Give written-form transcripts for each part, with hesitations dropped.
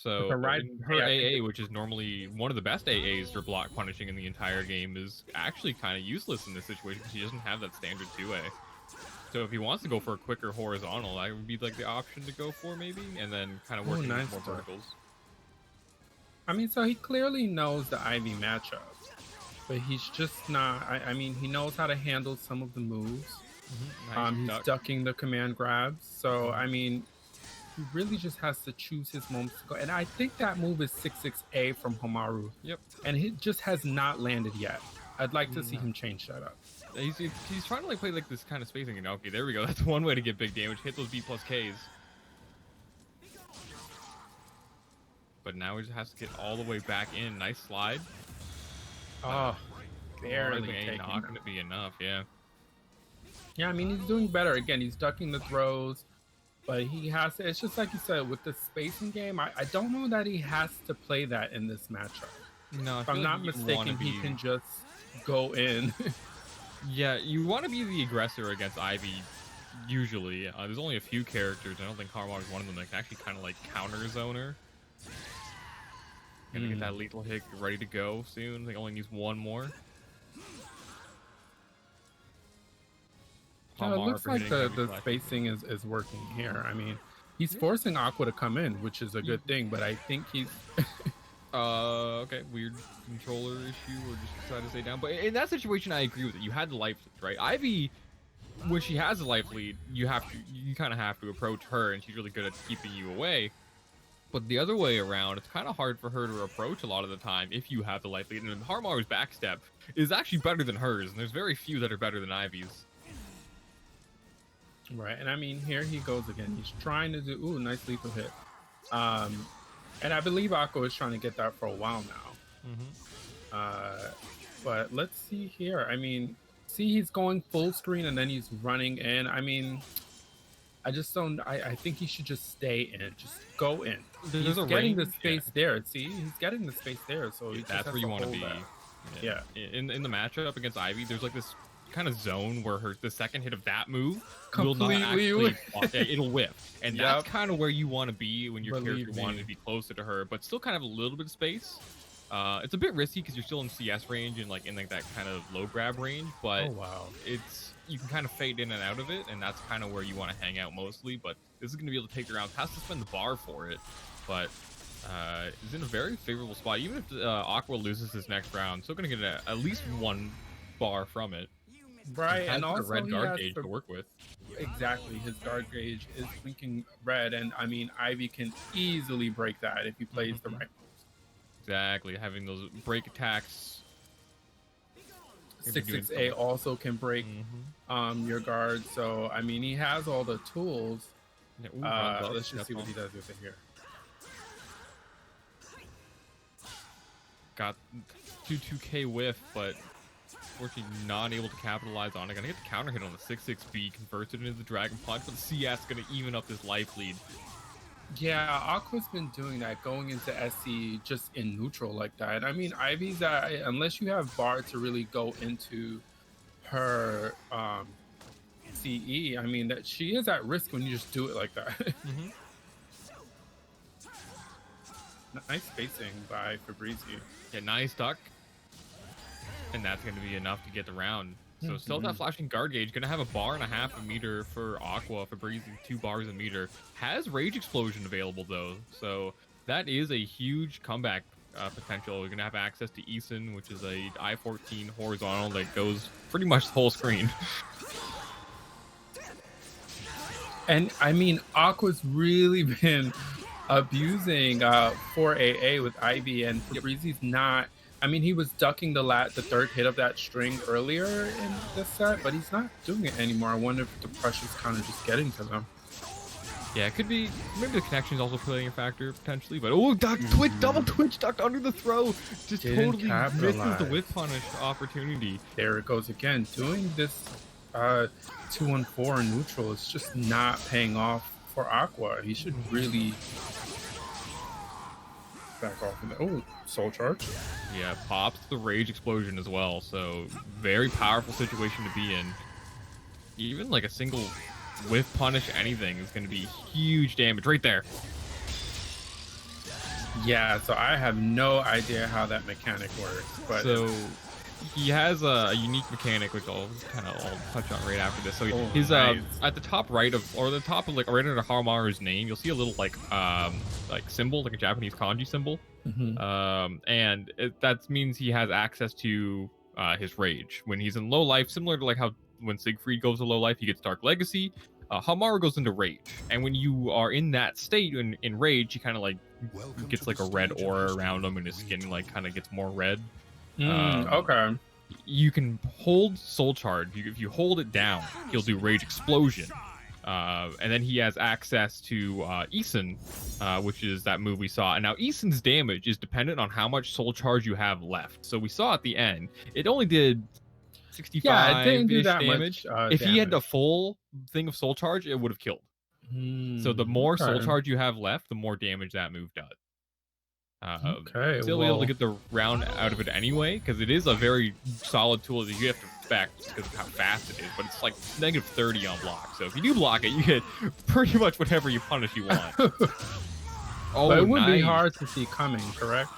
So her AA, which is normally one of the best AAs for block punishing in the entire game, is actually kind of useless in this situation because she doesn't have that standard 2A. So if he wants to go for a quicker horizontal, that would be like the option to go for maybe, and then kind of working with more verticals. I mean, so he clearly knows the Ivy matchup, but he's just not. I mean, he knows how to handle some of the moves. He's ducking the command grabs. So I mean, he really just has to choose his moments to go. And I think that move is 6-6A from Haohmaru. Yep. And it just has not landed yet. I'd like to see him change that up. He's trying to like play like this kind of spacing. And okay, there we go. That's one way to get big damage. Hit those B+Ks. But now he just has to get all the way back in. Nice slide. Oh, barely. Not going to be enough. Yeah. Yeah, I mean, he's doing better. Again, he's ducking the throws, but he has to. It's just like you said with the spacing game. I don't know that he has to play that in this matchup. No, if I'm not mistaken, he can just go in. Yeah, you want to be the aggressor against Ivy. Usually, there's only a few characters. I don't think Haohmaru is one of them that can actually kind of like counter zoner. Gonna get that lethal hit ready to go soon. I think only needs one more. It looks like the spacing is working here. I mean, he's forcing Aqua to come in, which is a good thing, but I think he's... okay, weird controller issue, or just decided to stay down. But in that situation, I agree with it. You had the life lead, right? Ivy, when she has a life lead, you kind of have to approach her, and she's really good at keeping you away. But the other way around, it's kind of hard for her to approach a lot of the time if you have the life lead. And Haohmaru's backstep is actually better than hers, and there's very few that are better than Ivy's. Right, and I mean, here he goes again. He's trying to do, nice lethal hit. And I believe Aqua is trying to get that for a while now. But let's see here. I mean, see, he's going full screen and then he's running in. I mean, I just don't, I think he should just stay in, just go in. He's getting the space there. See, he's getting the space there. So that's where you want to be. Yeah. In the matchup against Ivy, there's like this kind of zone where the second hit of that move completely will not actually it'll whip, and that's kind of where you want to be when your character wanted to be closer to her, but still kind of a little bit of space. It's a bit risky because you're still in CS range and like in like that kind of low grab range, but you can kind of fade in and out of it, and that's kind of where you want to hang out mostly. But this is going to be able to take the round. Has to spend the bar for it, but is in a very favorable spot. Even if Aqua loses this next round, still going to get at least one bar from it. Right, and also a red guard gauge to work with. Exactly, his guard gauge is blinking red, and I mean, Ivy can easily break that if he plays the right moves. Exactly, having those break attacks. 6-6A also can break your guard, so I mean, he has all the tools. Let's just see what he does with it here. Got 2-2K whiff, but unfortunately not able to capitalize on it. Gonna get the counter hit on the 6-6B, converts it into the Dragon Punch, but CS gonna even up this life lead. Yeah, Aqua's been doing that, going into SC just in neutral like that. I mean, Ivy's unless you have bar to really go into her CE, I mean, that she is at risk when you just do it like that. Nice spacing by Febreezy. Yeah, nice duck. And that's going to be enough to get the round. So still that flashing guard gauge. Going to have a bar and a half a meter for Aqua. Febreezy 2 bars a meter. Has Rage Explosion available though. So that is a huge comeback potential. We're going to have access to Eason, which is a I-14 horizontal that goes pretty much the whole screen. And I mean, Aqua's really been abusing 4AA with Ivy, and Febreezy's not. I mean, he was ducking the third hit of that string earlier in the set, but he's not doing it anymore. I wonder if the pressure's kind of just getting to them. Yeah, it could be. Maybe the connection's also playing a factor potentially. But double twitch ducked under the throw. Just totally misses the whip punish opportunity. There it goes again. Doing this 2-1-4 in neutral is just not paying off for Aqua. He should really back off of that. Oh, soul charge. Yeah, pops the Rage Explosion as well. So very powerful situation to be in. Even like a single whiff punish anything is going to be huge damage right there. Yeah, so I have no idea how that mechanic works. But so he has a unique mechanic, which I'll touch on right after this. So his nice. at the top right of, or the top of like right under Haohmaru's name, you'll see a little like symbol, like a Japanese kanji symbol. And that means he has access to his rage when he's in low life, similar to like how when Siegfried goes to low life, he gets Dark Legacy. Haohmaru goes into rage, and when you are in that state in rage, he kind of like gets like a red aura around him, and his skin like kind of gets more red. Okay. You can hold Soul Charge. If you hold it down, he'll do Rage Explosion. And then he has access to Isen, which is that move we saw. And now Isen's damage is dependent on how much Soul Charge you have left. So we saw at the end, it only did 65 yeah, it didn't do that damage. Much, if he had the full thing of Soul Charge, it would have killed. So the more Soul Charge you have left, the more damage that move does. Still be able to get the round out of it anyway, because it is a very solid tool that you have to respect because of how fast it is, but it's like negative 30 on block. So if you do block it, you get pretty much whatever you punish you want. But it would be hard to see coming, correct?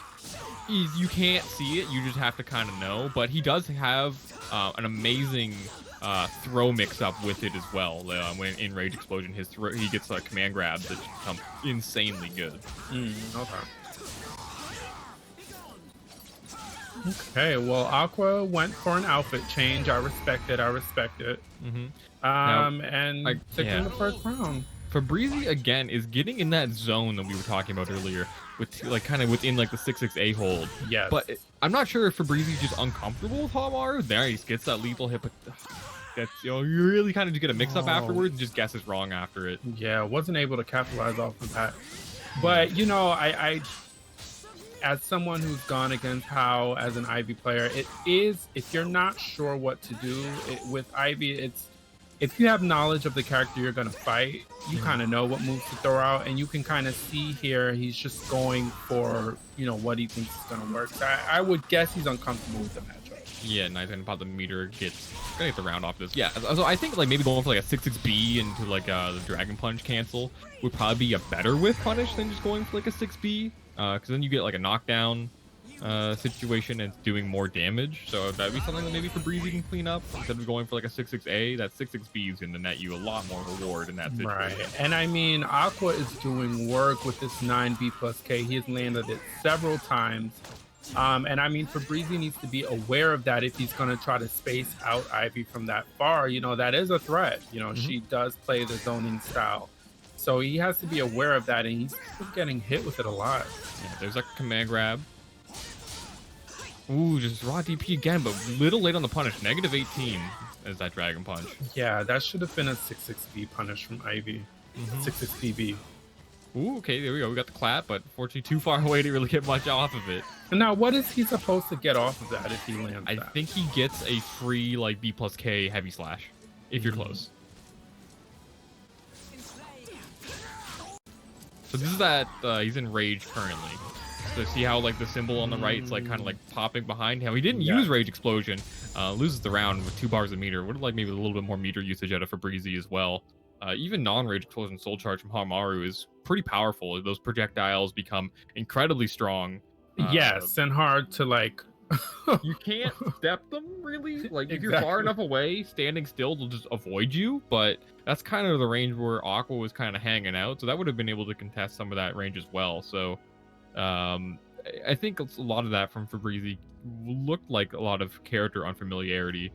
You can't see it, you just have to kind of know, but he does have an amazing throw mix-up with it as well. When in Rage Explosion, he gets command grabs that become insanely good. Okay. Okay, well, Aqua went for an outfit change. I respect it. And taking the first round. Febreezy again is getting in that zone that we were talking about earlier, with like kind of within like the 6-6 hold. Yes. But I'm not sure if Febreezy's just uncomfortable with Haohmaru. There he gets that lethal hit, but that's, you really kind of just get a mix up afterwards and just guesses wrong after it. Yeah, wasn't able to capitalize off of that. But I as someone who's gone against Hao as an Ivy player, it is, if you're not sure what to do with Ivy, it's, if you have knowledge of the character you're going to fight, you kind of know what moves to throw out, and you can kind of see here he's just going for, what he thinks is going to work. So I would guess he's uncomfortable with the matchup. Yeah, nice. And about the meter gonna get the round off this. Yeah, so I think like maybe going for like a 6-6B into like the Dragon Punch cancel would probably be a better whiff punish than just going for like a 6B. Because then you get like a knockdown situation and doing more damage. So that'd be something that maybe Febreezy can clean up instead of going for like a 6-6A. That 6-6B is going to net you a lot more reward in that situation. Right. And I mean, Aqua is doing work with this 9B plus K. He has landed it several times. And I mean, Febreezy needs to be aware of that if he's going to try to space out Ivy from that far. That is a threat. She does play the zoning style. So he has to be aware of that, and he's getting hit with it a lot. Yeah, there's like a command grab. Ooh, just raw DP again, but little late on the punish. Negative 18 is that Dragon Punch. Yeah, that should have been a 6-6B punish from Ivy. 6-6BB. Ooh, okay, there we go. We got the clap, but fortunately too far away to really get much off of it. And now, what is he supposed to get off of that if he lands that? I think he gets a free like B plus K heavy slash if you're close. So this is that he's in rage currently. So see how like the symbol on the right is like kind of like popping behind him. He didn't use Rage Explosion, loses the round with 2 bars of meter. Would have like maybe a little bit more meter usage out of Febreezy as well. Even non-Rage Explosion Soul Charge from Haohmaru is pretty powerful. Those projectiles become incredibly strong. Yes, and hard to like. You can't step them really. Like if you're far enough away, standing still will just avoid you. But that's kind of the range where Aqua was kind of hanging out. So that would have been able to contest some of that range as well. So I think a lot of that from Febreezy looked like a lot of character unfamiliarity,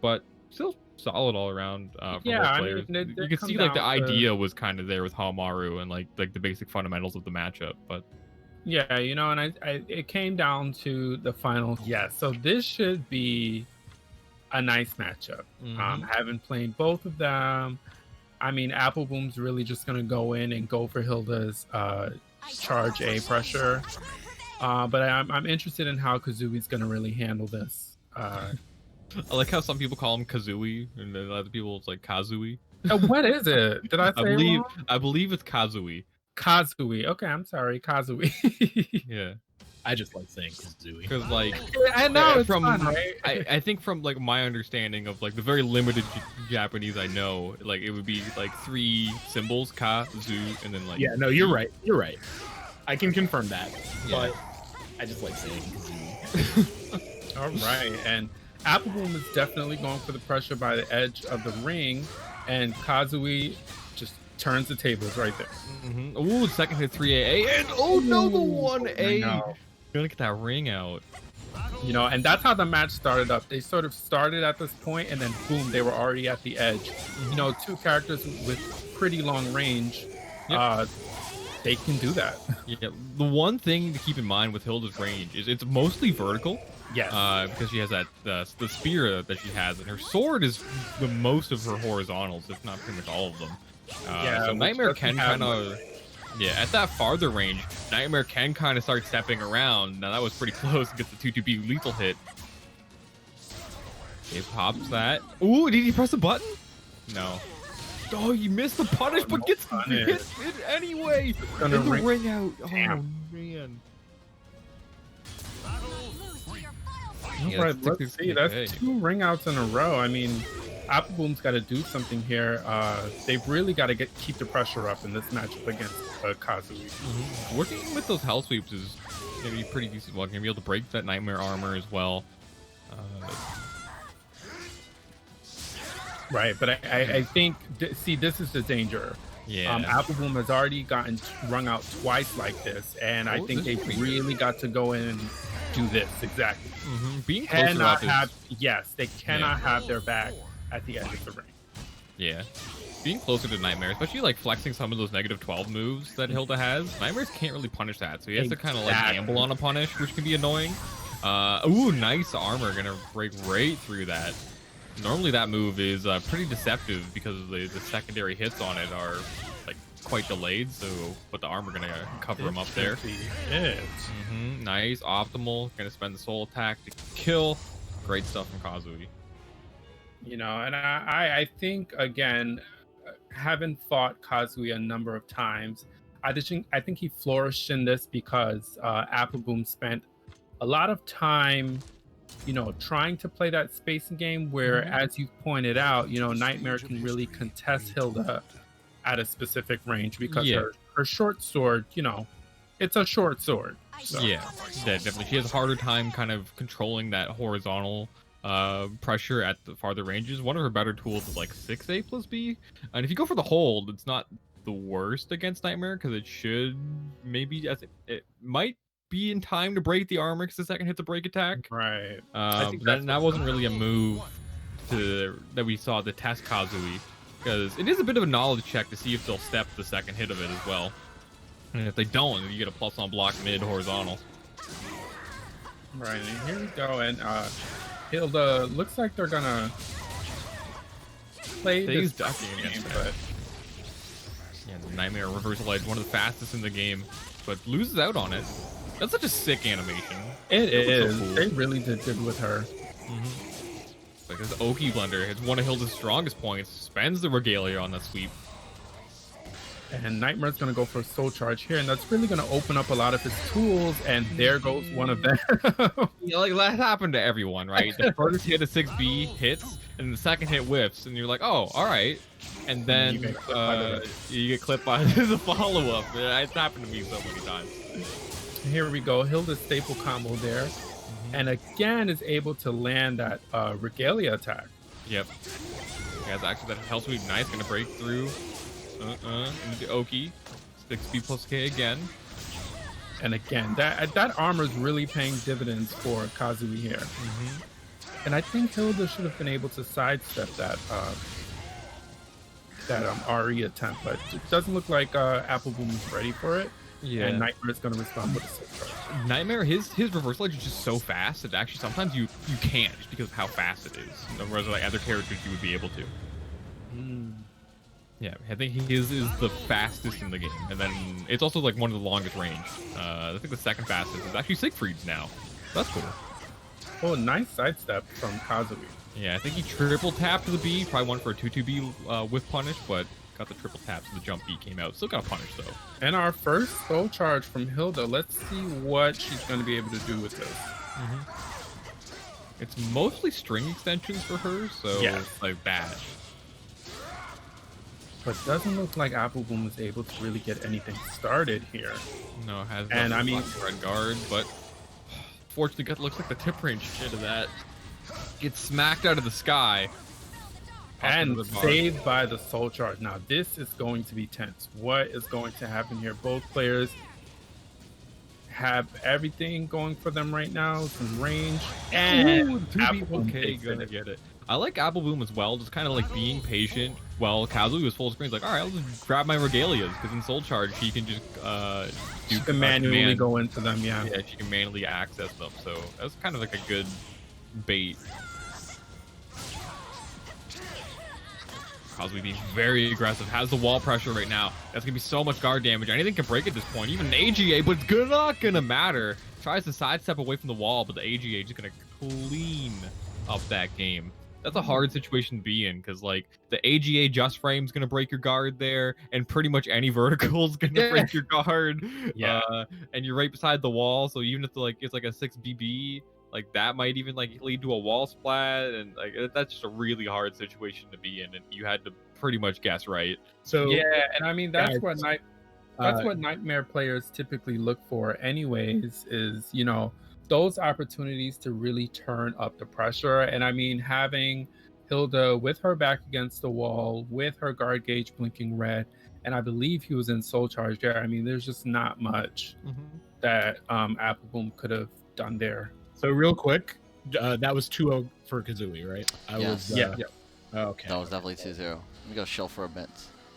but still solid all around for both players. You can see like the idea was kind of there with Haohmaru and like the basic fundamentals of the matchup, but. Yeah, and it came down to the final. Yeah, so this should be a nice matchup. Having played both of them, I mean, Apple Boom's really just going to go in and go for Hilde's charge A pressure. But I'm interested in how Kazui's going to really handle this. I like how some people call him Kazui, and then other people it's like Kazui. What is it? Did I say wrong? I believe it's Kazui. Kazui. Okay, I'm sorry, Kazui. Yeah, I just like saying Kazui because like I know it's fun, right? I think from like my understanding of like the very limited Japanese I know, like it would be like 3 symbols, Ka, Zu, and then like no, you're right. I can confirm that. Yeah. But I just like saying Kazui. All right, and Appleboom is definitely going for the pressure by the edge of the ring, and Kazui just turns the tables right there. Ooh, second hit 3AA, and oh no, the 1A. No. Gonna get that ring out. You know, and that's how the match started up. They sort of started at this point, and then boom, they were already at the edge. You know, two characters with pretty long range. Yep. They can do that. Yeah, the one thing to keep in mind with Hilde's range is it's mostly vertical. Yes. Because she has that the spear that she has, and her sword is the most of her horizontals, if not pretty much all of them. So Nightmare can kind of, at that farther range, Nightmare can kind of start stepping around. Now that was pretty close. Gets the 2-2B lethal hit. It pops that. Ooh, did he press the button? No. Oh, you missed the punish, but gets hit it anyway. And the ring out. Oh, man. All right, let's see. That's 2 ring outs in a row. I mean, Appleboom's got to do something here. They've really got to keep the pressure up in this matchup against Kazui. Working with those hell sweeps is going to be pretty decent. Well, going to be able to break that Nightmare armor as well. Right, but I think, see, this is the danger. Yeah. Appleboom has already gotten wrung out twice like this, and I think they've really got to go in and do this exactly. Being cannot have, they cannot have their back at the end of the ring. Yeah. Being closer to Nightmare, especially like flexing some of those -12 moves that Hilde has, Nightmares can't really punish that, so he has to kind of like gamble on a punish, which can be annoying. Ooh, nice armor, gonna break right through that. Normally that move is pretty deceptive because the secondary hits on it are like quite delayed, but the armor gonna cover him up there. Nice, optimal, gonna spend the soul attack to kill. Great stuff from Kazui. You know, and I think, again, having fought Kazui a number of times, I think he flourished in this because Appleboom spent a lot of time, you know, trying to play that spacing game where, as you pointed out, you know, Nightmare can really contest Hilde at a specific range because her short sword, you know, it's a short sword. So. Yeah, definitely. She has a harder time kind of controlling that horizontal pressure at the farther ranges. One of her better tools is like 6A plus B, and if you go for the hold, it's not the worst against Nightmare because it should maybe, it might be in time to break the armor because the second hit the break attack. Right. That wasn't really a move that we saw to test Kazui, because it is a bit of a knowledge check to see if they'll step the second hit of it as well. And if they don't, you get a plus on block mid horizontal. Right, and here we go. And Hilde looks like they're gonna play this game, but the Nightmare Reversal Edge, one of the fastest in the game, but loses out on it. That's such a sick animation. It is. So cool. They really did good with her. Like this Oki Blender, it's one of Hilde's strongest points. Spends the Regalia on that sweep. And Nightmare's going to go for a soul charge here, and that's really going to open up a lot of his tools, and there goes one of them. Like that happened to everyone, right? The first hit of 6B hits, and the second hit whiffs, and you're like, oh, all right. And then you get clipped by the follow-up. It's happened to me so many times. Here we go. Hilde's staple combo there. And again is able to land that Regalia attack. Yep. Yeah, it's actually that Hell Sweep Knight's going to break through. Into the Oki. 6B plus K again. And again, that armor is really paying dividends for Kazui here. And I think Hilde should have been able to sidestep that RE attempt, but it doesn't look like Appleboom is ready for it. Yeah. And Nightmare is going to respond with a soul charge. Nightmare, his reversal edge is just so fast that actually sometimes you can't just because of how fast it is. Whereas like other characters you would be able to. Yeah, I think his is the fastest in the game, and then it's also like one of the longest range. I think the second fastest is actually Siegfried's now. That's cool. Oh, nice sidestep from Kazui. Yeah, I think he triple tapped the B, probably went for a 2-2B with punish, but got the triple tap, so the jump B came out. Still got a punish though. And our first soul charge from Hilde. Let's see what she's going to be able to do with this. It's mostly string extensions for her, so like bash. But doesn't look like Apple Boom is able to really get anything started here. No, has and I mean red guard, but fortunately, it looks like the tip range shit of that gets smacked out of the sky. And saved by the soul charge. Now this is going to be tense. What is going to happen here? Both players have everything going for them right now. Some range and Apple Boom gonna get it. I like Apple Boom as well, just kind of like being patient. Well, Kazui was full screen. He's like, all right, I'll just grab my regalias because in Soul Charge he can just she can manually go into them. Yeah, she can manually access them. So that's kind of like a good bait. Kazui being very aggressive, has the wall pressure right now. That's gonna be so much guard damage. Anything can break at this point, even an AGA, but it's not gonna matter. Tries to sidestep away from the wall, but the AGA is gonna clean up that game. That's a hard situation to be in because like the AGA just frame's gonna break your guard there, and pretty much any vertical is gonna break your guard. Yeah, and you're right beside the wall, so even if it's like a 6 BB. Like that might even like lead to a wall splat, and like that's just a really hard situation to be in, and you had to pretty much guess right. So yeah, and I mean that's what Nightmare players typically look for, anyways. Is those opportunities to really turn up the pressure. And I mean having Hilde with her back against the wall, with her guard gauge blinking red, and I believe he was in Soul Charge there. I mean, there's just not much that Apple Boom could have done there. So real quick, that was 2-0 for Kazui, right? Yeah. Okay. That was definitely 2-0. Let me go shell for a bit.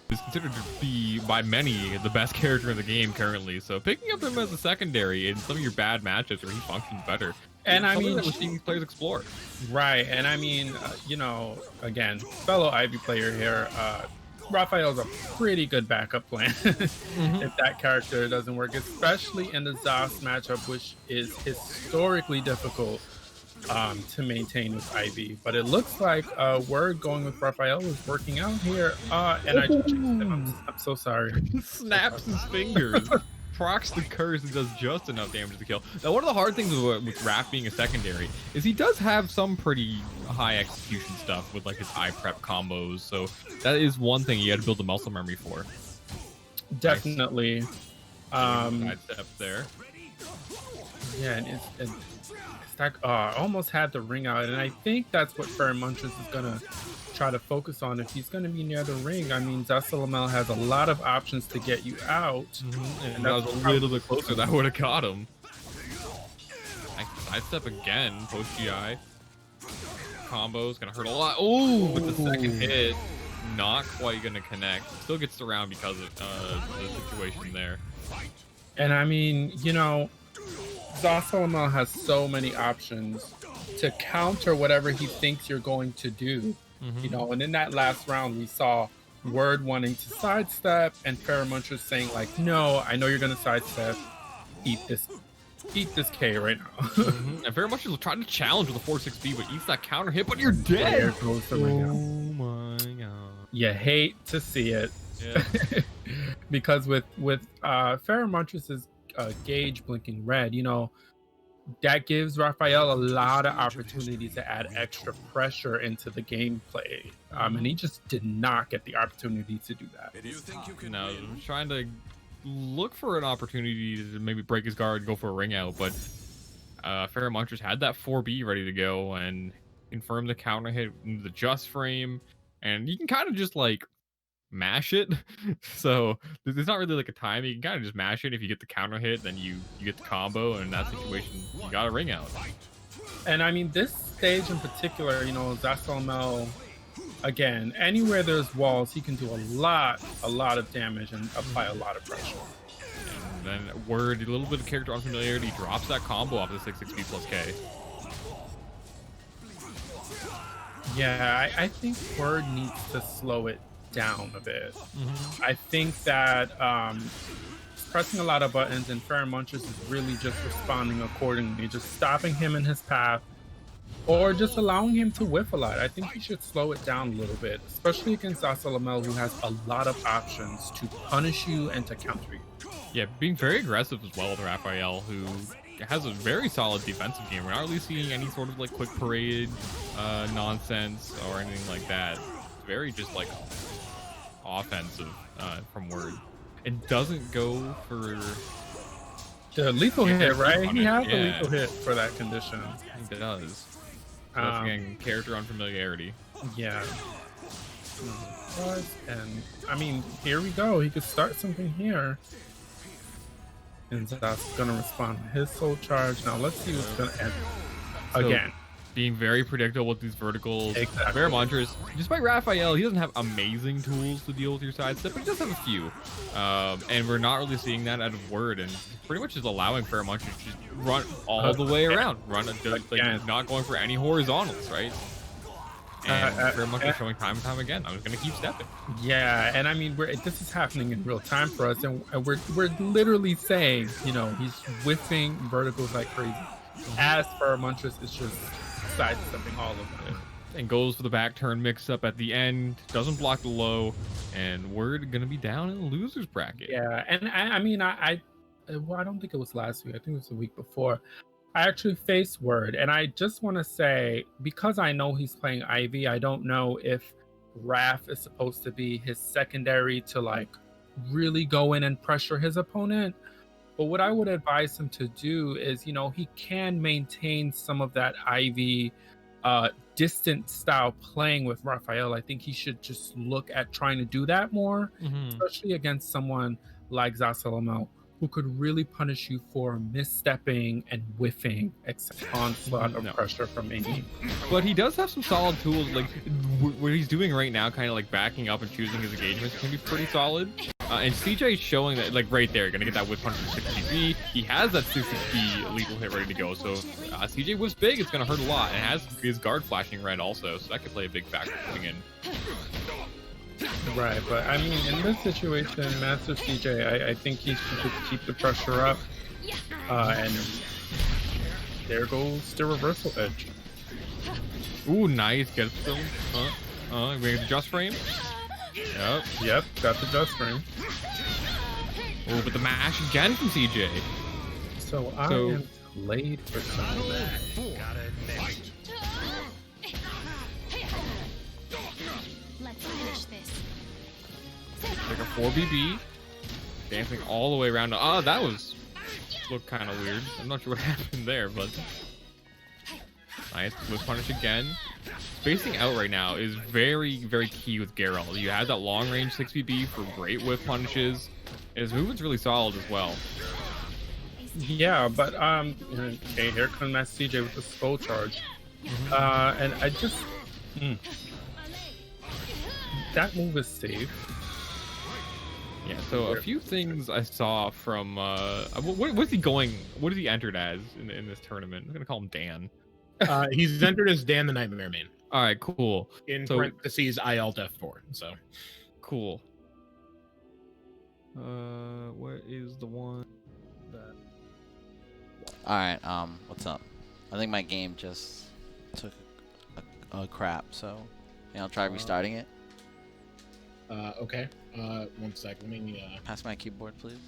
He's considered to be, by many, the best character in the game currently. So picking up him as a secondary in some of your bad matchups where he functions better. And I mean, we're seeing these players explore. Right. And I mean, again, fellow Ivy player here, Raphael's a pretty good backup plan if that character doesn't work, especially in the Zas matchup, which is historically difficult to maintain with Ivy. But it looks like Word going with Raphael is working out here. And I just jinxed him. I'm so sorry. Snaps his fingers. Procs the curse and does just enough damage to kill. Now, one of the hard things with Raph being a secondary is he does have some pretty high execution stuff with like his eye prep combos. So that is one thing you had to build the muscle memory for. Definitely. Side step there. Yeah, and it's that almost had the ring out, and I think that's what Feremuntrus is gonna try to focus on if he's going to be near the ring. I mean, Zasalamel has a lot of options to get you out. And that was a little bit closer. That would have caught him. Side step again. Post GI. Combo's going to hurt a lot. Oh, with the second hit. Not quite going to connect. Still gets around because of the situation there. And I mean, Zasalamel has so many options to counter whatever he thinks you're going to do. And in that last round, we saw Word wanting to sidestep and Feremuntrus saying like, no, I know you're going to sidestep. Eat this K right now. And Feremuntrus was trying to challenge with a 4-6B, but eats that counter hit, but you're dead. There goes the ring out. Oh my god. You hate to see it. Yeah. Because with Feremuntrus's gauge blinking red, that gives Raphael a lot of opportunities to add extra pressure into the gameplay. And he just did not get the opportunity to do that. No, trying to look for an opportunity to maybe break his guard, go for a ring out, but Feremuntrus had that 4B ready to go and confirm the counter hit into the just frame, and you can kind of just like mash it. So there's not really like a time. You can kind of just mash it. If you get the counter hit, then you get the combo, and in that situation you got a ring out. And I mean, this stage in particular, Zasalamel, again, anywhere there's walls, he can do a lot of damage and apply a lot of pressure. And then Word, a little bit of character unfamiliarity, drops that combo off the 6-6B plus K. Yeah, I think Word needs to slow it down a bit. I think that pressing a lot of buttons and Feremuntrus is really just responding accordingly, just stopping him in his path or just allowing him to whiff a lot. I think he should slow it down a little bit, especially against Zasalamel, who has a lot of options to punish you and to counter you. Yeah, being very aggressive as well with Raphael, who has a very solid defensive game. We're not really seeing any sort of like quick parade nonsense or anything like that. It's very just like offensive from Word. It doesn't go for the lethal hit, right? He has yeah. the lethal hit for that condition. I think it does. So that's again character unfamiliarity. Yeah. And I mean, here we go. He could start something here. And that's gonna respond to his soul charge. Now let's see what's gonna end again. Being very predictable with these verticals. Exactly. Feremuntrus, despite Raphael, he doesn't have amazing tools to deal with your sidestep, but he does have a few. And we're not really seeing that out of Word, and pretty much just allowing Feremuntrus to just run all the way around, like not going for any horizontals, right? And Feremuntrus showing time and time again, I'm just gonna keep stepping. Yeah, and I mean, this is happening in real time for us, and we're literally saying, you know, he's whiffing verticals like crazy. As Feremuntrus is just sidestepping all of them. And goes for the back turn mix up at the end, doesn't block the low, and Word gonna be down in the losers bracket. Yeah, and I mean, well, I don't think it was last week. I think it was the week before. I actually faced Word, and I just want to say, because I know he's playing Ivy, I don't know if Raph is supposed to be his secondary to like really go in and pressure his opponent. But what I would advise him to do is, you know, he can maintain some of that Ivy distant style playing with Raphael. I think he should just look at trying to do that more, especially against someone like Zasalamel, who could really punish you for misstepping and whiffing onslaught of pressure from Amy. But he does have some solid tools, like what he's doing right now, kind of like backing up and choosing his engagements can be pretty solid. And CJ is showing that, like right there, gonna get that whiff punch from 60B. He has that 60B lethal hit ready to go. So CJ whiffs big, it's gonna hurt a lot, and has his guard flashing red also, so that could play a big factor coming in. Right, but I mean, in this situation, MasterCJ, I think he should just keep the pressure up. And there goes the reversal edge. Ooh, nice. Gets them. We get the just frame. Yep, got the just frame. Oh, but the mash again from CJ. So I am laid for some of that. Let's finish this. Like a 4BB. Dancing all the way around. That looked kind of weird. I'm not sure what happened there, but nice. Whip punish again. Spacing out right now is very, very key with Geralt. You have that long range 6BB for great whip punishes. And his movement's really solid as well. Yeah, but okay, here comes MasterCJ with the skull charge. And I just that move is safe. Yeah, so a few things I saw from what's he going? What is he entered as in this tournament? I'm gonna call him Dan. He's entered as Dan the Nightmare Main. All right, cool. In parentheses, iALT F4. So cool. What is the one that? All right. What's up? I think my game just took a crap. So, I'll try restarting it. Okay. 1 sec. Let me pass my keyboard, please.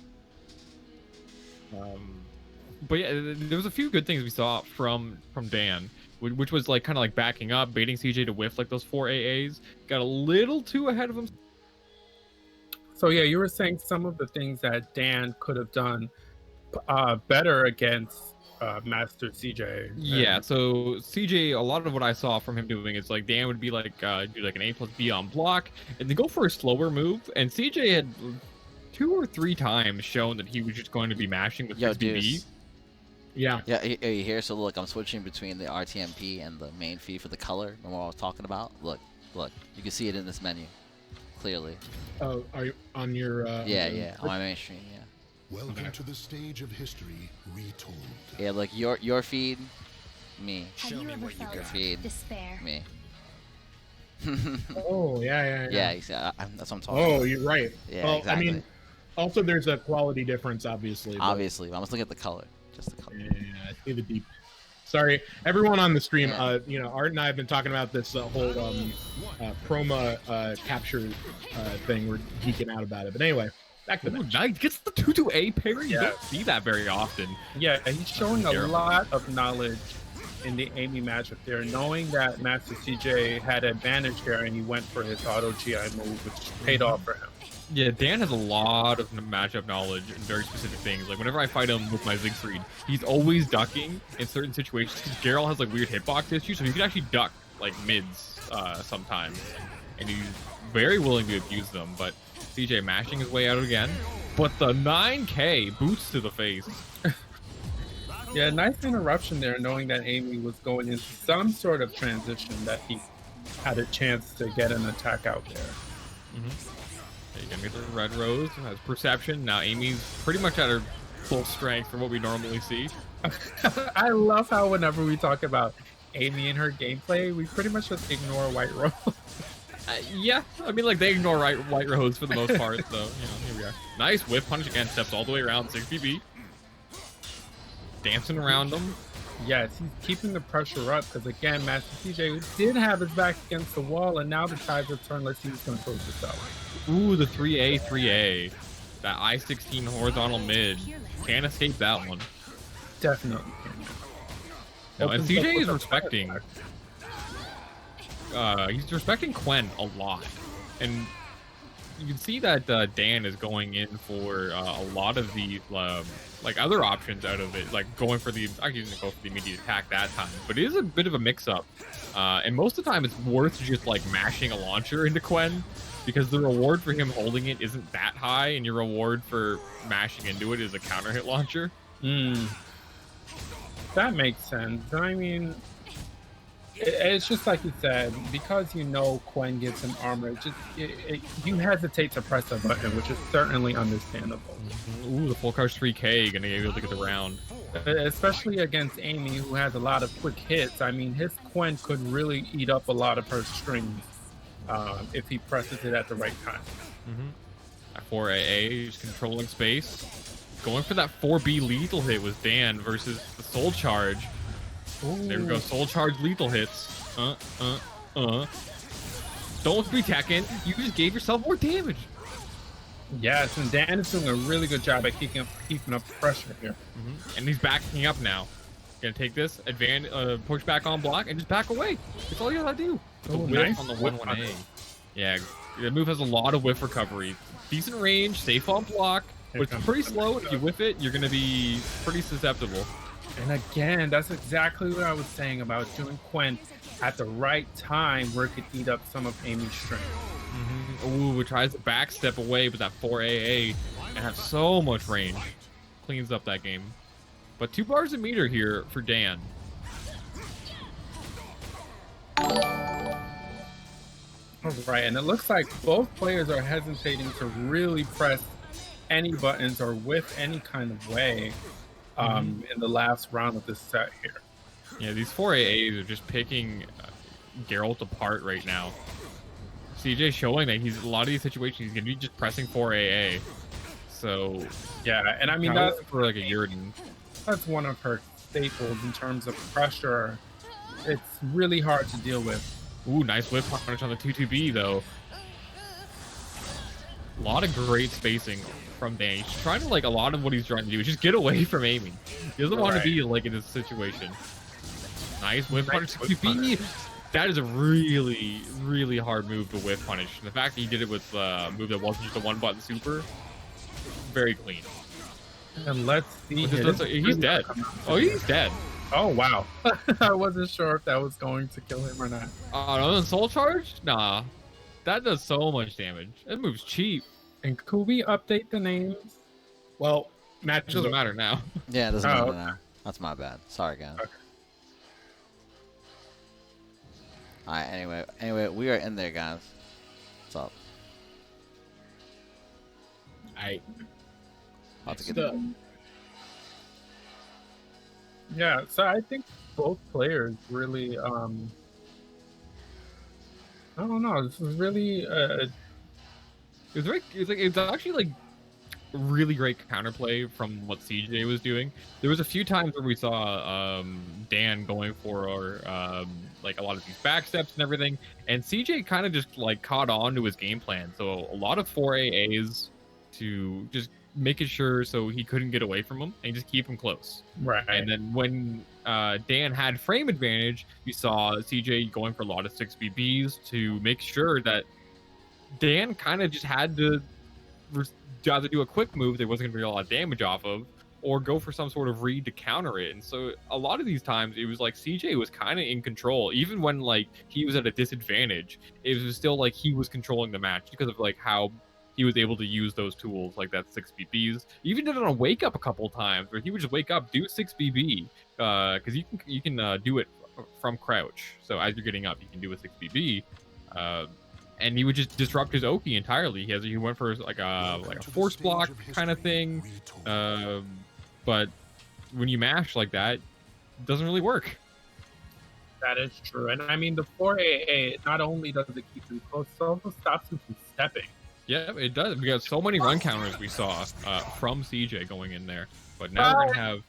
But yeah, there was a few good things we saw from Dan, which was like kind of like backing up, baiting CJ to whiff like those 4 AAs. Got a little too ahead of him. So yeah, you were saying some of the things that Dan could have done better against MasterCJ. Yeah, so CJ, a lot of what I saw from him doing is like Dan would be like do like an A+B on block, and then go for a slower move. And CJ had 2 or 3 times shown that he was just going to be mashing with 6BB. Yeah. Yeah, are you here? So look, I'm switching between the RTMP and the main feed for the color. Remember what I was talking about? Look, you can see it in this menu, clearly. Oh, are you on your? Yeah, on my main stream. Yeah. Welcome to the stage of history retold. Yeah, like your feed, me. Have you ever felt Your feed, despair? me. Oh yeah. Yeah, exactly. That's what I'm talking Oh, about. you're right. Yeah, well, exactly. I mean, also there's a quality difference, obviously. Obviously, I must look at the color. Just the color. Yeah, I see the deep. Sorry, everyone on the stream. Yeah. Art and I have been talking about this whole chroma capture thing. We're geeking out about it. But anyway, back to that. Nice. Gets the 2-2A parry. You Yeah. don't see that very often. Yeah, he's showing a lot of knowledge in the Amy matchup there, knowing that MasterCJ had advantage there and he went for his auto GI move, which paid off for him. Yeah, Dan has a lot of matchup knowledge and very specific things. Like whenever I fight him with my Siegfried, he's always ducking in certain situations. Geralt has like weird hitbox issues, so he can actually duck like mids sometimes, and he's very willing to abuse them. But CJ mashing his way out again, but the 9K boots to the face. Yeah, nice interruption there, knowing that Amy was going into some sort of transition that he had a chance to get an attack out there. You're gonna get the red rose, has perception. Now Amy's pretty much at her full strength from what we normally see. I love how whenever we talk about Amy and her gameplay, we pretty much just ignore White Rose. Yeah, I mean, like, they ignore White Rose for the most part, so, you know, here we are. Nice whip punch again, steps all the way around, 6BB. Dancing around them. Yes, he's keeping the pressure up, because again, MasterCJ did have his back against the wall, and now the tides have turned. Let's see who's going to close this out. Ooh, the 3A. That I-16 horizontal mid. Can't escape that one. Definitely. No, and CJ is respecting... he's respecting Quen a lot, and you can see that Dan is going in for a lot of the like other options out of it, like going for the I didn't go for the immediate attack that time, but it is a bit of a mix-up, and most of the time it's worth just like mashing a launcher into Quen, because the reward for him holding it isn't that high, and your reward for mashing into it is a counter hit launcher. That makes sense. I mean, it's just like you said, because you know Quen gives him armor, you hesitate to press a button, which is certainly understandable. Ooh, the full charge 3K gonna be able to get the round. Especially against Amy, who has a lot of quick hits. I mean, his Quen could really eat up a lot of her strings if he presses it at the right time. 4AA, just controlling space. Going for that 4B lethal hit was Dan versus the soul charge. Ooh. There we go, soul charge lethal hits. Don't be teching. You just gave yourself more damage. Yes, and Dan is doing a really good job at keeping up the pressure here. And he's backing up now. Gonna take this, push back on block, and just back away. That's all you gotta do. The whiff nice on the 1-1A. Yeah, the move has a lot of whiff recovery. Decent range, safe on block, but it's pretty slow. If you whiff it, you're gonna be pretty susceptible. And again, that's exactly what I was saying about doing Quen at the right time where it could eat up some of Amy's strength. Ooh, it tries to backstep away with that 4AA and have so much range. Cleans up that game. But 2 bars a meter here for Dan. All right, and it looks like both players are hesitating to really press any buttons or whiff any kind of way in the last round of this set here. Yeah, these 4AAs are just picking Geralt apart right now. CJ showing that he's a lot of these situations he's gonna be just pressing 4AA. So yeah, and I mean that's for like a Yurden. That's one of her staples in terms of pressure. It's really hard to deal with. Ooh, nice whip punch on the 2-2B though. A lot of great spacing from Dan. He's trying to, like, a lot of what he's trying to do is just get away from Amy. He doesn't want to be, like, in this situation. Nice whip punch. 2-2B. That is a really, really hard move to whip punish. And the fact that he did it with a move that wasn't just a 1-button super, very clean. And let's see. He's dead. Oh, he's dead. Oh, wow. I wasn't sure if that was going to kill him or not. Oh, no, the soul charge? Nah. That does so much damage. That move's cheap. And could we update the names? Well, match doesn't matter now. Yeah, it doesn't matter now. That's my bad. Sorry, guys. Okay. Alright, anyway, we are in there, guys. What's up? About to get Yeah, so I think both players really, I don't know, this is really, it's actually like really great counterplay from what CJ was doing. There was a few times where we saw Dan going for like a lot of these backsteps and everything, and CJ kind of just like caught on to his game plan. So a lot of 4AAs to just making sure so he couldn't get away from him and just keep him close. Right. And then when Dan had frame advantage, you saw CJ going for a lot of 6BBs to make sure that Dan kind of just had to either do a quick move that wasn't going to be a lot of damage off of, or go for some sort of read to counter it. And so a lot of these times it was like CJ was kind of in control, even when like he was at a disadvantage. It was still like he was controlling the match because of like how he was able to use those tools like that 6BBs. He even did it on wake up a couple of times where he would just wake up, do 6BB, because you can do it from crouch. So as you're getting up, you can do a 6BB. And he would just disrupt his Oki entirely. He went for like a force block kind of thing. But when you mash like that, it doesn't really work. That is true. And I mean, the 4AA, not only does it keep him close, it also stops him from stepping. Yeah, it does. We got so many run counters we saw from CJ going in there. But now we're going to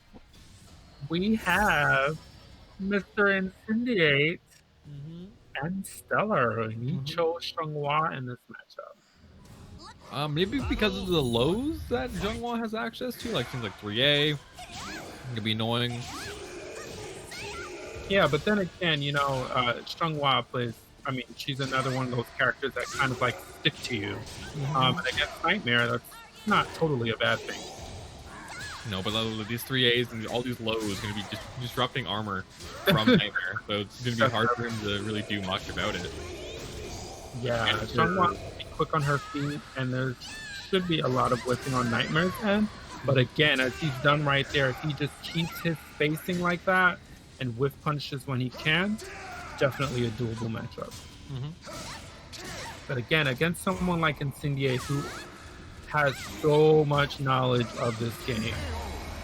We have Mr. Incendiate and Steller. He chose Xianghua in this matchup. Maybe because of the lows that Xianghua has access to, like things like 3A. It could be annoying. Yeah, but then again, you know, Xianghua plays, I mean, she's another one of those characters that kind of like stick to you. And against Nightmare, that's not totally a bad thing. No, but these 3As and all these lows are going to be just disrupting armor from Nightmare. So it's going to be hard for him to really do much about it. Yeah, Xianghua will be quick on her feet, and there should be a lot of whipping on Nightmare's end. But again, as he's done right there, if he just keeps his spacing like that and whiff punches when he can, definitely a doable matchup. But again, against someone like Incendiate, who has so much knowledge of this game.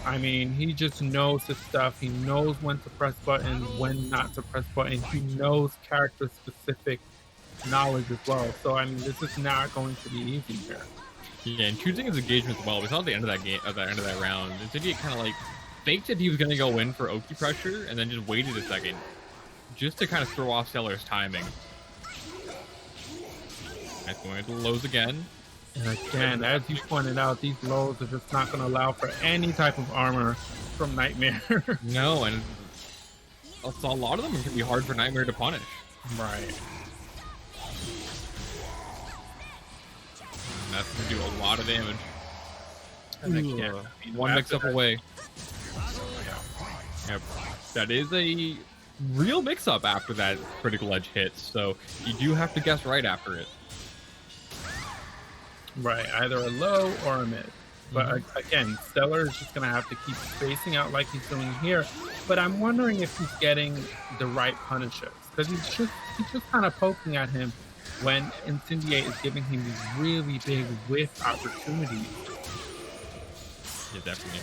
I mean, he just knows his stuff. He knows when to press buttons, when not to press buttons. He knows character-specific knowledge as well. So, I mean, this is not going to be easy here. Yeah, and choosing his engagements well. We saw at the end of that game, at the end of that round, Incendiate kind of like faked that he was going to go in for Oki pressure, and then just waited a second, just to kind of throw off Stellar's timing. That's going into the lows again. And again, as you pointed out, these lows are just not going to allow for any type of armor from Nightmare. No, and a lot of them can be hard for Nightmare to punish. Right. And that's going to do a lot of damage. And again, one mix-up away. Yep. That is a real mix-up after that critical edge hits, so you do have to guess right after it. Right, either a low or a mid. But again, Steller is just going to have to keep spacing out like he's doing here. But I'm wondering if he's getting the right punishes, because he's just kind of poking at him when Incendiate is giving him these really big whiff opportunities. Yeah, definitely.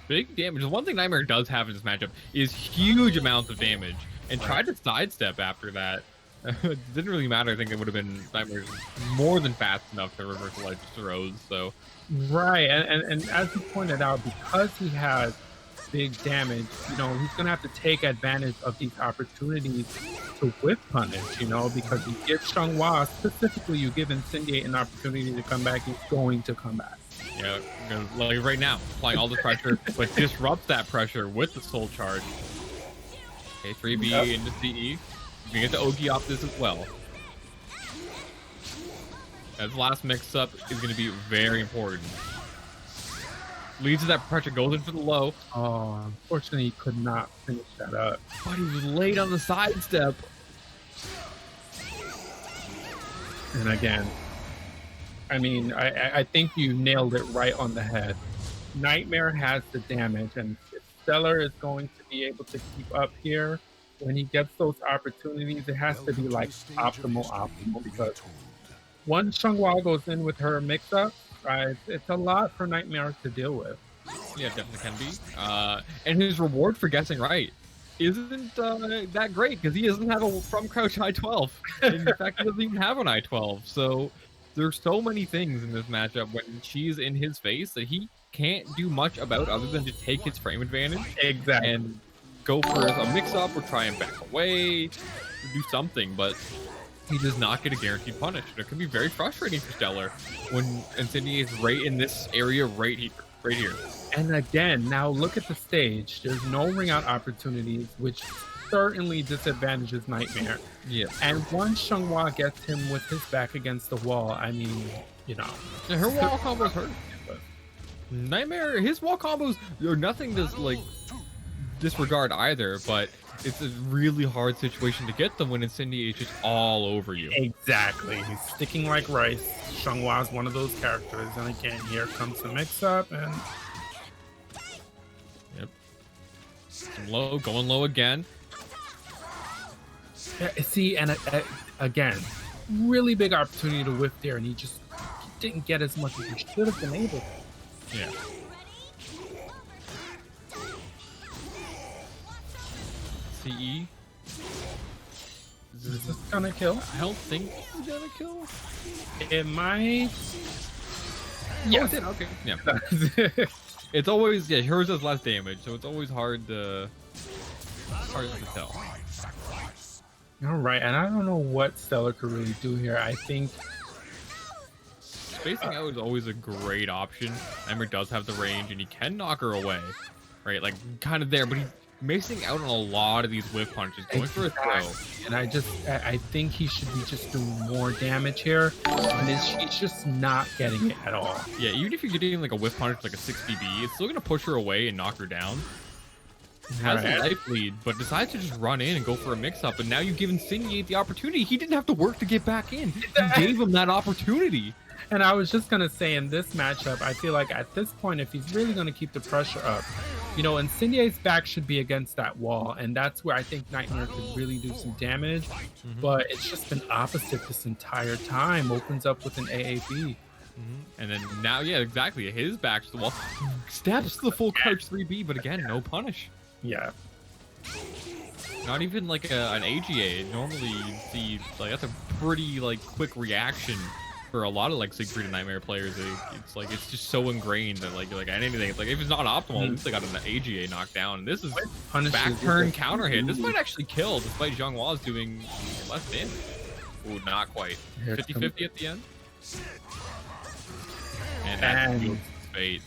Big damage. The one thing Nightmare does have in this matchup is huge amounts of damage, and tried to sidestep after that. It didn't really matter. I think it would have been Nightmare more than fast enough to reversal edge throws. So, right, and as you pointed out, because he has big damage, you know, he's gonna have to take advantage of these opportunities to whip punish. You know, because you give Xianghua, specifically, you give Incendiate an opportunity to come back. He's going to come back. Yeah, like right now, applying all the pressure, but disrupts that pressure with the soul charge. Okay, 3B into CE. You can get the Ogi off this as well. That last mix-up is going to be very important. Leads to that pressure, goes in for the low. Oh, unfortunately, he could not finish that up. But he was late on the sidestep. And again, I mean, I think you nailed it right on the head. Nightmare has the damage, and if Steller is going to be able to keep up here, when he gets those opportunities, it has to be like optimal, because once Xianghua goes in with her mix-up, it's a lot for Nightmare to deal with. Yeah, definitely can be. And his reward for guessing right isn't that great, because he doesn't have a from crouch I-12. In fact, he doesn't even have an I-12. So there's so many things in this matchup when she's in his face that he can't do much about other than to take his frame advantage. Exactly. And go for a mix-up or try and back away, do something, but he does not get a guaranteed punish. And it can be very frustrating for Steller when Incendiate is right in this area right here. And again, now look at the stage. There's no ring out opportunities, which certainly disadvantages Nightmare. Yeah. And once Xianghua gets him with his back against the wall, I mean, you know. Yeah, her wall combos hurt. Nightmare, his wall combos are nothing to like disregard either, but it's a really hard situation to get them when Incendiate is just all over you. Exactly. He's sticking like rice. Xianghua is one of those characters. And again, here comes the mix-up. And yep. Low, going low again. yeah, see, and again, really big opportunity to whip there, and he didn't get as much as he should have been able to. Yeah. CE. Is this gonna kill? I don't think it's gonna kill. It might. Yeah. Oh, okay. Yeah. It's always hers does less damage, so it's always hard to tell. All right, and I don't know what Steller could really do here. I think spacing out is always a great option. Nightmare does have the range, and he can knock her away, right? Like kind of there, but he's missing out on a lot of these whiff punches, going for a throw. And I think he should be just doing more damage here, and he's just not getting it at all. Yeah, even if you're getting like a whiff punch, like a 6 BB, it's still gonna push her away and knock her down. Has a life lead, but decides to just run in and go for a mix-up, and now you give Incendiate the opportunity. He didn't have to work to get back in. You gave him that opportunity. And I was just gonna say, in this matchup, I feel like at this point, if he's really gonna keep the pressure up, you know, Incendiate's back should be against that wall, and that's where I think Nightmare could really do some damage. But it's just been opposite this entire time. Opens up with an AAB. And then now, yeah, exactly. His back to the wall. Steps the full crouch 3B, but again, no punish. Yeah. Not even like an AGA. Normally, you'd see like that's a pretty like quick reaction for a lot of like Siegfried and Nightmare players. It's like it's just so ingrained that like anything. It's like if it's not optimal, at least they got an AGA knocked down. And this is back turn counter hit. This might actually kill, despite Xianghua's doing less damage. Ooh, not quite. 50-50 at the end. And that's fate.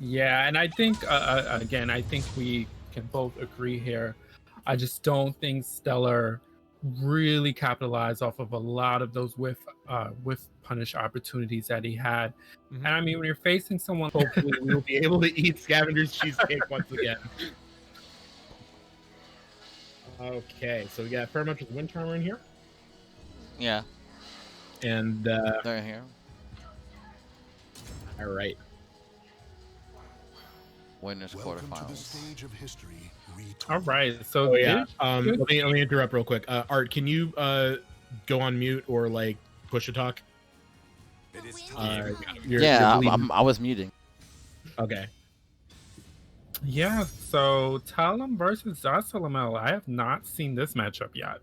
Yeah, and I think again, I think we can both agree here. I just don't think Steller really capitalized off of a lot of those whiff punish opportunities that he had. And I mean, when you're facing someone, Hopefully we'll be able to eat Scavenger's cheesecake once again. Okay, so we got Feremuntrus with Windcharmer in here. Yeah. And they're here. All right. Winners Welcome to the quarterfinals. stage of history retold. all right. So Let me interrupt real quick. Art, can you go on mute or like push to talk? You're bleeding. I was muting. Okay. Yeah, so Talim versus Zasalamel. I have not seen this matchup yet.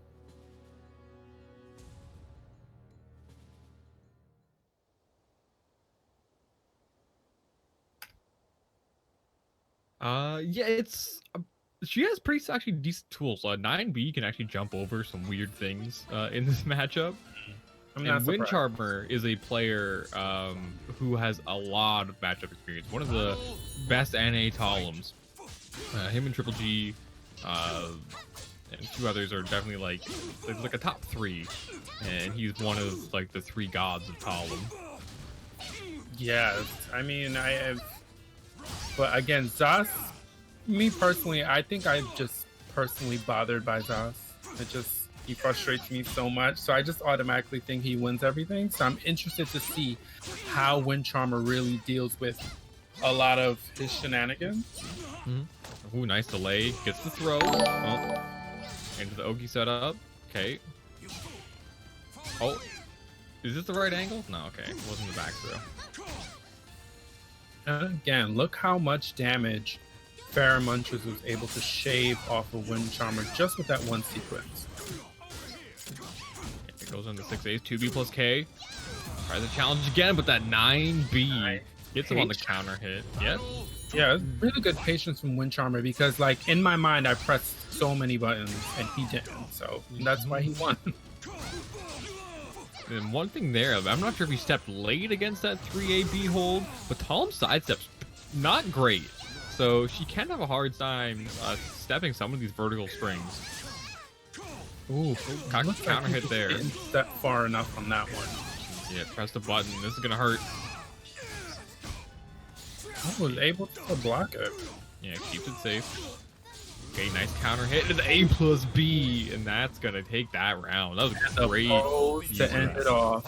Yeah, it's she has pretty actually decent tools. 9B can actually jump over some weird things in this matchup. I'm And not surprised. Windcharmer is a player who has a lot of matchup experience. One of the best NA Talims. Him and Triple G and two others are definitely like a top 3, and he's one of like the 3 gods of Talim. Yes, I mean, but again, Zas, me personally, I think I'm just personally bothered by Zas. He frustrates me so much, so I just automatically think he wins everything. So I'm interested to see how Windcharmer really deals with a lot of his shenanigans. Ooh, nice delay. Gets the throw. Oh, into the Oki setup. Okay. Oh, is this the right angle? No, okay. It wasn't the back throw. And again, look how much damage Feremuntrus was able to shave off of Windcharmer just with that one sequence. It goes on the 6 A's, 2B plus K. Tries the challenge again, but that 9B gets him on the counter hit. Yep. Yeah, it's really good patience from Windcharmer because, like, in my mind, I pressed so many buttons and he didn't. So that's why he won. And one thing there, I'm not sure if he stepped late against that 3AB hold, but Talim's sidestep's not great. So she can have a hard time stepping some of these vertical strings. Ooh, Counter hit there. Didn't step far enough on that one. Yeah, press the button. This is gonna hurt. I was able to block it. Yeah, keeps it safe. Okay, nice counter hit to the A+B, and that's gonna take that round. That was a great to end it off.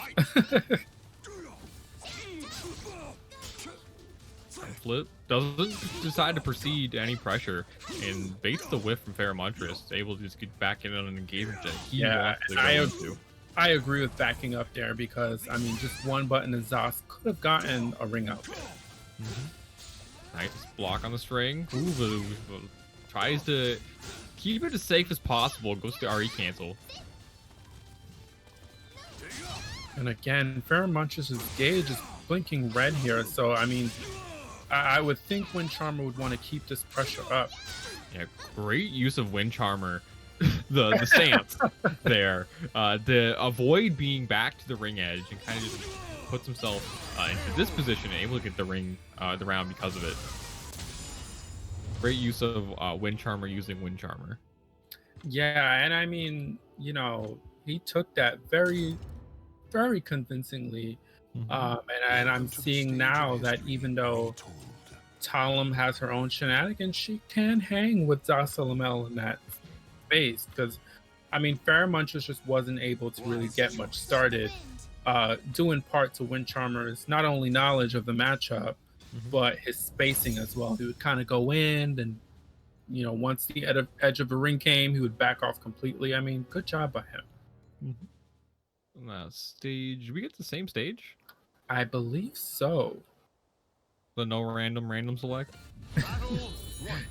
Flip doesn't decide to proceed to any pressure and baits the whiff from Feremuntrus, able to just get back in on an engagement that he wants to go into. I agree with backing up there because, I mean, just one button and Zas could have gotten a ring out there. Nice block on the string. Ooh, tries to keep it as safe as possible. Goes to RE cancel. And again, Feremuntrus' gauge is blinking red here. So, I mean, I would think Windcharmer would want to keep this pressure up. Yeah, great use of Windcharmer. the stance there to avoid being back to the ring edge and kind of just puts himself into this position and able to get the round because of it. Great use of Windcharmer using Windcharmer. Yeah, and I mean, you know, he took that very, very convincingly. And I'm seeing now that even though Talim has her own shenanigans, she can hang with Zasalamel in that space. Because, I mean, Feremuntrus just wasn't able to really get much started, due in part to Windcharmer's not only knowledge of the matchup, but his spacing as well. He would kind of go in, and, you know, once the edge of the ring came, he would back off completely. I mean, good job by him. Stage, we get the same stage? I believe so. The no random select?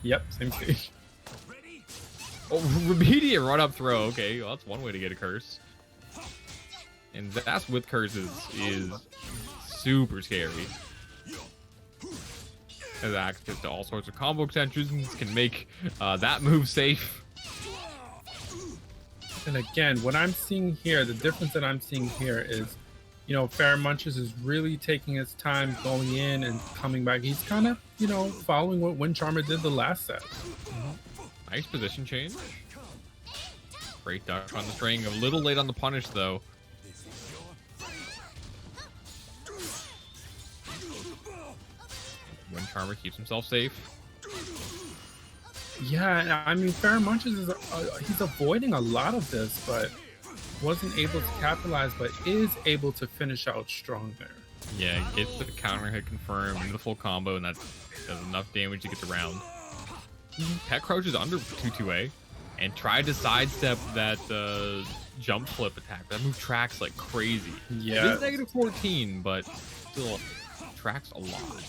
Yep, same stage. Oh, immediate run up throw. Okay, well, that's one way to get a curse. And that's with curses is super scary. As access to all sorts of combo extensions can make that move safe. And again, what I'm seeing here, the difference that I'm seeing here is, you know, Feremuntrus is really taking his time going in and coming back. He's kind of, you know, following what Windcharmer did the last set. Nice position change. Great duck on the string. A little late on the punish, though. Windcharmer keeps himself safe. Yeah, I mean, Feremuntrus is he's avoiding a lot of this, but wasn't able to capitalize, but is able to finish out strong there. Yeah, gets the counter hit confirmed into the full combo, and that does enough damage to get the round. Pet crouches under 2-2A and tried to sidestep that jump flip attack. That move tracks like crazy. Yeah. It is -14, but still tracks a lot.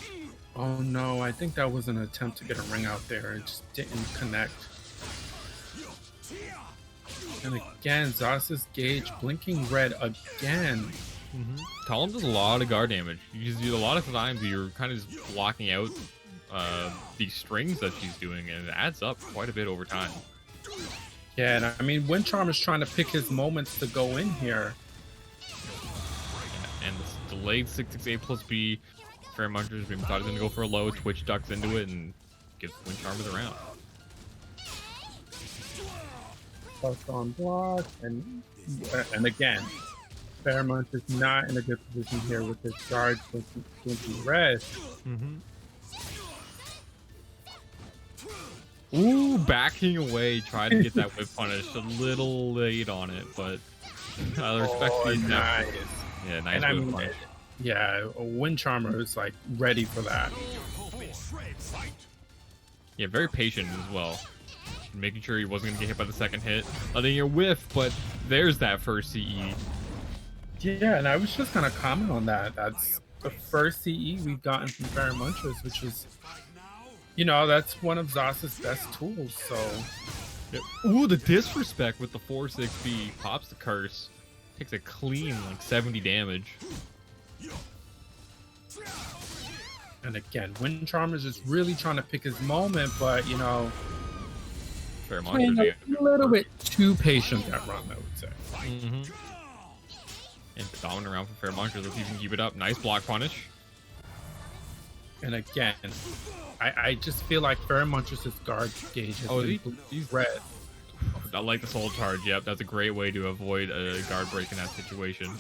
Oh no, I think that was an attempt to get a ring out there. It just didn't connect. And again, Zas's gauge blinking red again. Talim does a lot of guard damage. A lot of times you're kind of just blocking out these strings that she's doing, and it adds up quite a bit over time. Yeah, and I mean, Windcharmer's trying to pick his moments to go in here. And this delayed 6-6A+B. Feremuntrus thought he was going to go for a low, Twitch ducks into it, and gives Windcharmer the round. Plus on block, and again, Feremuntrus is not in a good position here with his guard 20 red. Ooh, backing away, tried to get that whip punish. A little late on it, but respectfully, nice. Yeah, nice and whip punish. Yeah, Windcharmer is like ready for that. Yeah, very patient as well. Making sure he wasn't going to get hit by the second hit. Letting it whiff, but there's that first CE. Yeah, and I was just going to comment on that. That's the first CE we've gotten from Feremuntrus, which is, you know, that's one of Zas's best tools, so... Yep. Ooh, the disrespect with the 4-6B. Pops the curse. Takes a clean, like, 70 damage. And again, Windcharmer's just really trying to pick his moment, but, you know... Feremuntrus, a little bit too patient that run, I would say. And dominant around for Feremuntrus. Let's see if he can keep it up. Nice block punish. And again, I just feel like Feremuntrus' guard gauge has been he's red. I like the soul charge. Yep, that's a great way to avoid a guard break in that situation.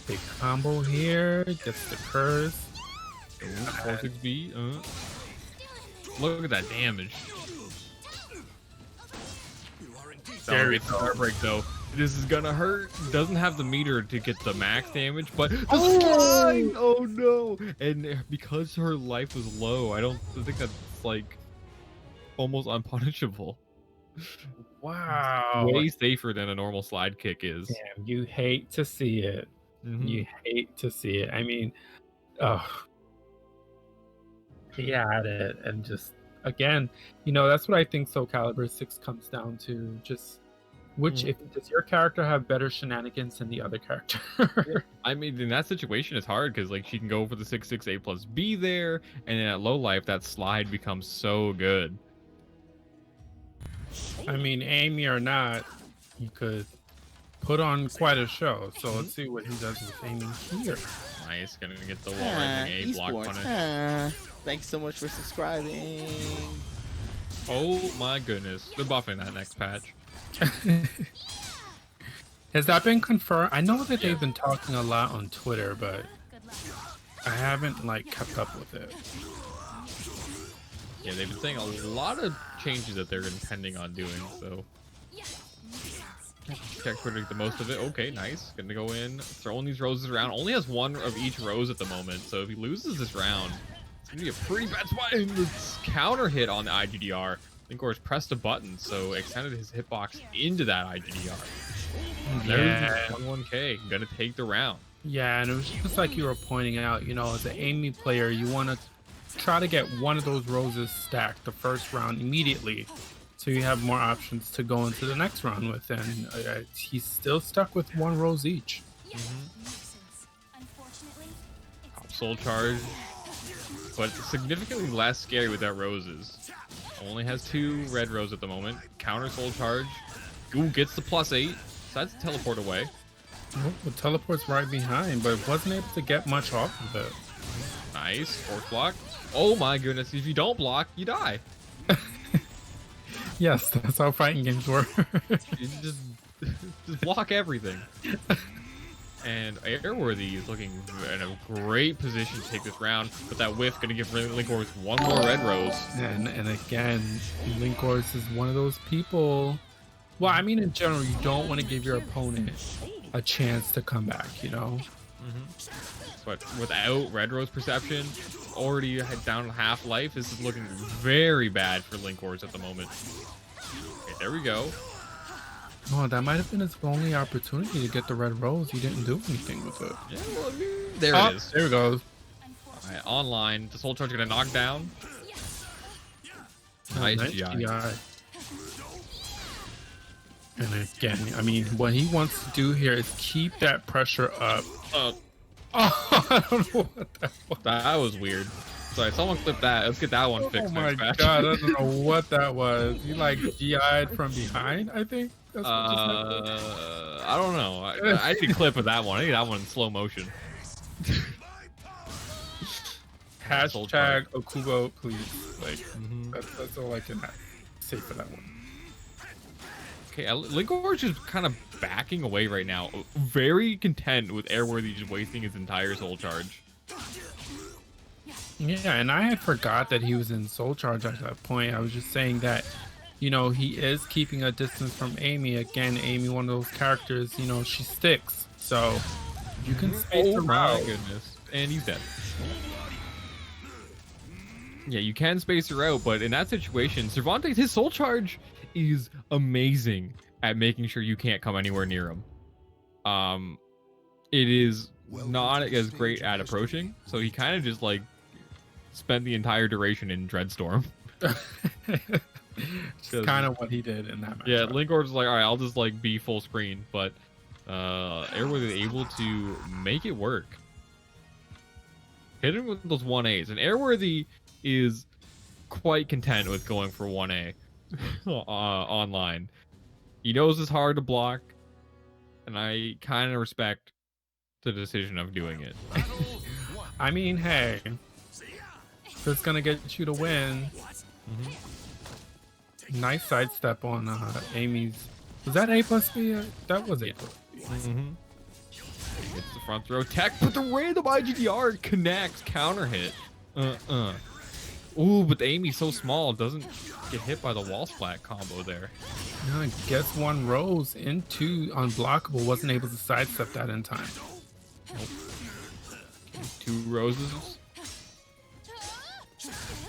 Big combo here. Gets the curse. 4-6B. Look at that damage. There we Gets the guard break though. This is gonna hurt. Doesn't have the meter to get the max damage, but the slide! Oh no! And because her life was low, I think that's like almost unpunishable. Wow. Way safer than a normal slide kick is. Damn, you hate to see it. You hate to see it. I mean, he had it, and just again, that's what I think Soul Calibur 6 comes down to. Just does your character have better shenanigans than the other character? I mean, in that situation, it's hard because like she can go for the 6/6 A+B there, and then at low life, that slide becomes so good. I mean, Amy or not, you could put on quite a show. So let's see what he does with Amy here. Nice, gonna get the wall rising A block punish. Thanks so much for subscribing. Oh my goodness, they're buffing that next patch. Has that been confirmed? I know that they've been talking a lot on Twitter, but I haven't kept up with it. Yeah, they've been saying a lot of changes that they're intending on doing, so check Twitter to get the most of it. Okay, nice. Gonna go in, throwing these roses around. Only has one of each rose at the moment, so if he loses this round, it's gonna be a pretty bad spot. And the counter hit on the IGDR. linkorz pressed a button, so extended his hitbox into that IGDR. Yeah. 1-1K, gonna take the round. Yeah, and it was just like you were pointing out, as an Amy player, you want to try to get one of those roses stacked the first round immediately, so you have more options to go into the next round with. And he's still stuck with one rose each. Top soul charge, but significantly less scary without roses. Only has 2 red rose at the moment. Counter soul charge. Ooh, gets the +8. Decides to teleport away. Oh, the teleport's right behind, but wasn't able to get much off of it. Nice. Force block. Oh my goodness. If you don't block, you die. Yes, that's how fighting games work. You just block everything. And Airworthy is looking in a great position to take this round, but that whiff going to give linkorz one more red rose. And again, linkorz is one of those people. Well, I mean, in general, you don't want to give your opponent a chance to come back, But without red rose perception, already down half life, this is looking very bad for linkorz at the moment. Okay, there we go. Oh, that might have been his only opportunity to get the red rose. He didn't do anything with it. Yeah, well, there it is. There we go. Alright, online. The soul charge gonna knock down. Nice GI. And again, I mean, what he wants to do here is keep that pressure up. Oh, I don't know what that was. That was weird. Sorry, someone clip that. Let's get that one fixed. Oh my god, I don't know what that was. He GI'd from behind, I think. That's what just happened. I don't know. I need a clip of that one. I need that one in slow motion. Hashtag Okubo, please. That's all I can say for that one. Okay, linkorz is kind of backing away right now. Very content with Airworthy just wasting his entire soul charge. Yeah, and I had forgot that he was in soul charge at that point. I was just saying that, he is keeping a distance from Amy. Again, Amy, one of those characters, she sticks. So you can space her out. Oh my goodness. And he's dead. Yeah, you can space her out, but in that situation, Cervantes, his soul charge is amazing at making sure you can't come anywhere near him. It is not as great at approaching, so he kind of just spent the entire duration in Dreadstorm. It's kind of what he did in that match. Yeah, linkorz is like, all right, I'll just be full screen, but Airworthy is able to make it work. Hit him with those 1As, and Airworthy is quite content with going for 1A online. He knows it's hard to block. and I kind of respect the decision of doing it. I mean, hey, if it's gonna get you to win. Nice sidestep on Amy's. Was that A+B? That was A+B. It's the front throw tech, but the random IGDR connects, counter hit. Ooh, but the Amy's so small, doesn't get hit by the wall splat combo there. No, I guess one rose into unblockable, wasn't able to sidestep that in time. Nope. Okay, 2 roses.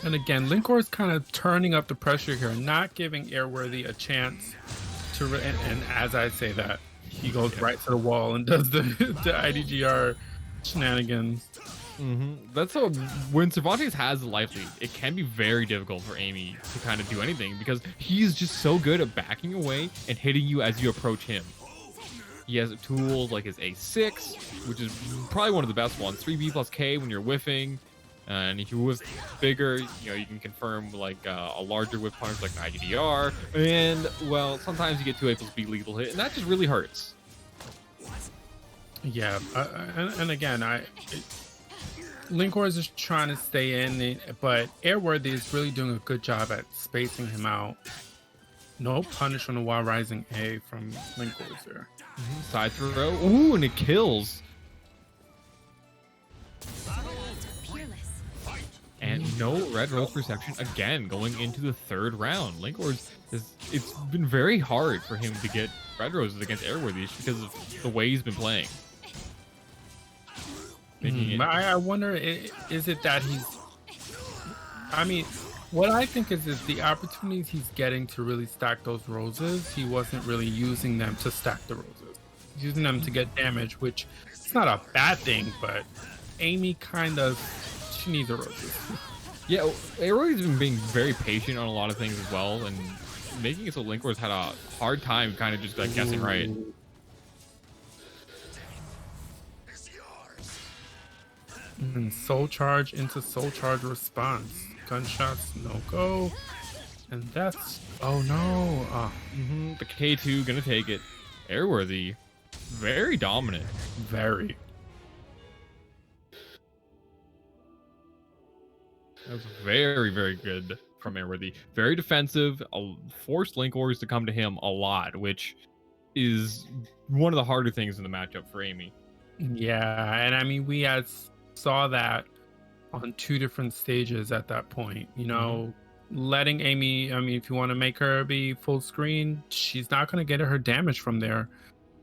And again, linkorz kind of turning up the pressure here, not giving Airworthy a chance to. And as I say that, he goes right to the wall and does the IDGR shenanigans. That's so when Cervantes has a life lead, it can be very difficult for Amy to kind of do anything because he's just so good at backing away and hitting you as you approach him. He has tools like his A6, which is probably one of the best ones. 3B plus K when you're whiffing. And if you whiff bigger, you know, you can confirm like a larger whiff punch like an IGDR. And, well, sometimes you get 2A+B lethal hit, and that just really hurts. Yeah, and again, linkorz is trying to stay in, but Airworthy is really doing a good job at spacing him out. No punish on the while rising A from linkorz there. Side throw. Ooh, and it kills. And no red rose perception again going into the 3rd round. linkorz it's been very hard for him to get red roses against Airworthy because of the way he's been playing. I wonder, is it that he's... I mean, what I think is the opportunities he's getting to really stack those roses, he wasn't really using them to stack the roses. He's using them to get damage, which it's not a bad thing, but Amy kind of... She needs the roses. Yeah, Airworthy's been being very patient on a lot of things as well, and making it so linkorz had a hard time kind of just like guessing right. Soul charge into soul charge response. Gunshots, no go. And that's... Oh no. The K2 gonna take it. Airworthy, very dominant. Very. That was very, very good from Airworthy. Very defensive, forced linkorz to come to him a lot, which is one of the harder things in the matchup for Amy. Yeah, and I mean, we saw that on 2 different stages at that point. You know, letting Amy, I mean, if you want to make her be full screen, she's not going to get her damage from there.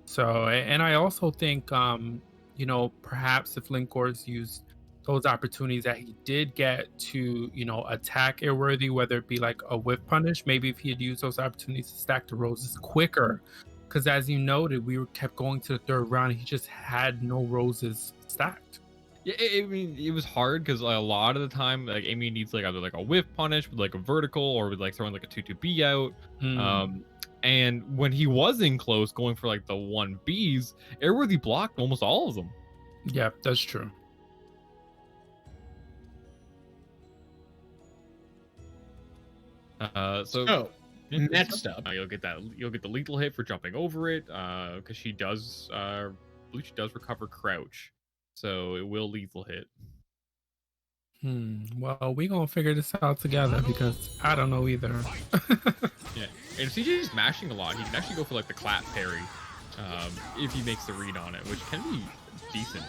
So, and I also think, you know, perhaps if linkorz used those opportunities that he did get to, you know, attack Airworthy, whether it be like a whiff punish, maybe if he had used those opportunities to stack the roses quicker, because as you noted, we kept going to the 3rd round, he just had no roses stacked. Yeah, I mean, it was hard because like, a lot of the time, like Amy needs like either like a whiff punish with like a vertical or with like throwing like a 2-2B out. And when he was in close, going for like the 1Bs, Airworthy blocked almost all of them. Yeah, that's true. Next up, you'll get the lethal hit for jumping over it, because she does recover crouch, so it will lethal hit. Well, we gonna figure this out together because I don't know either. Yeah, and if CJ's mashing a lot, he can actually go for like the clap parry, if he makes the read on it, which can be decent.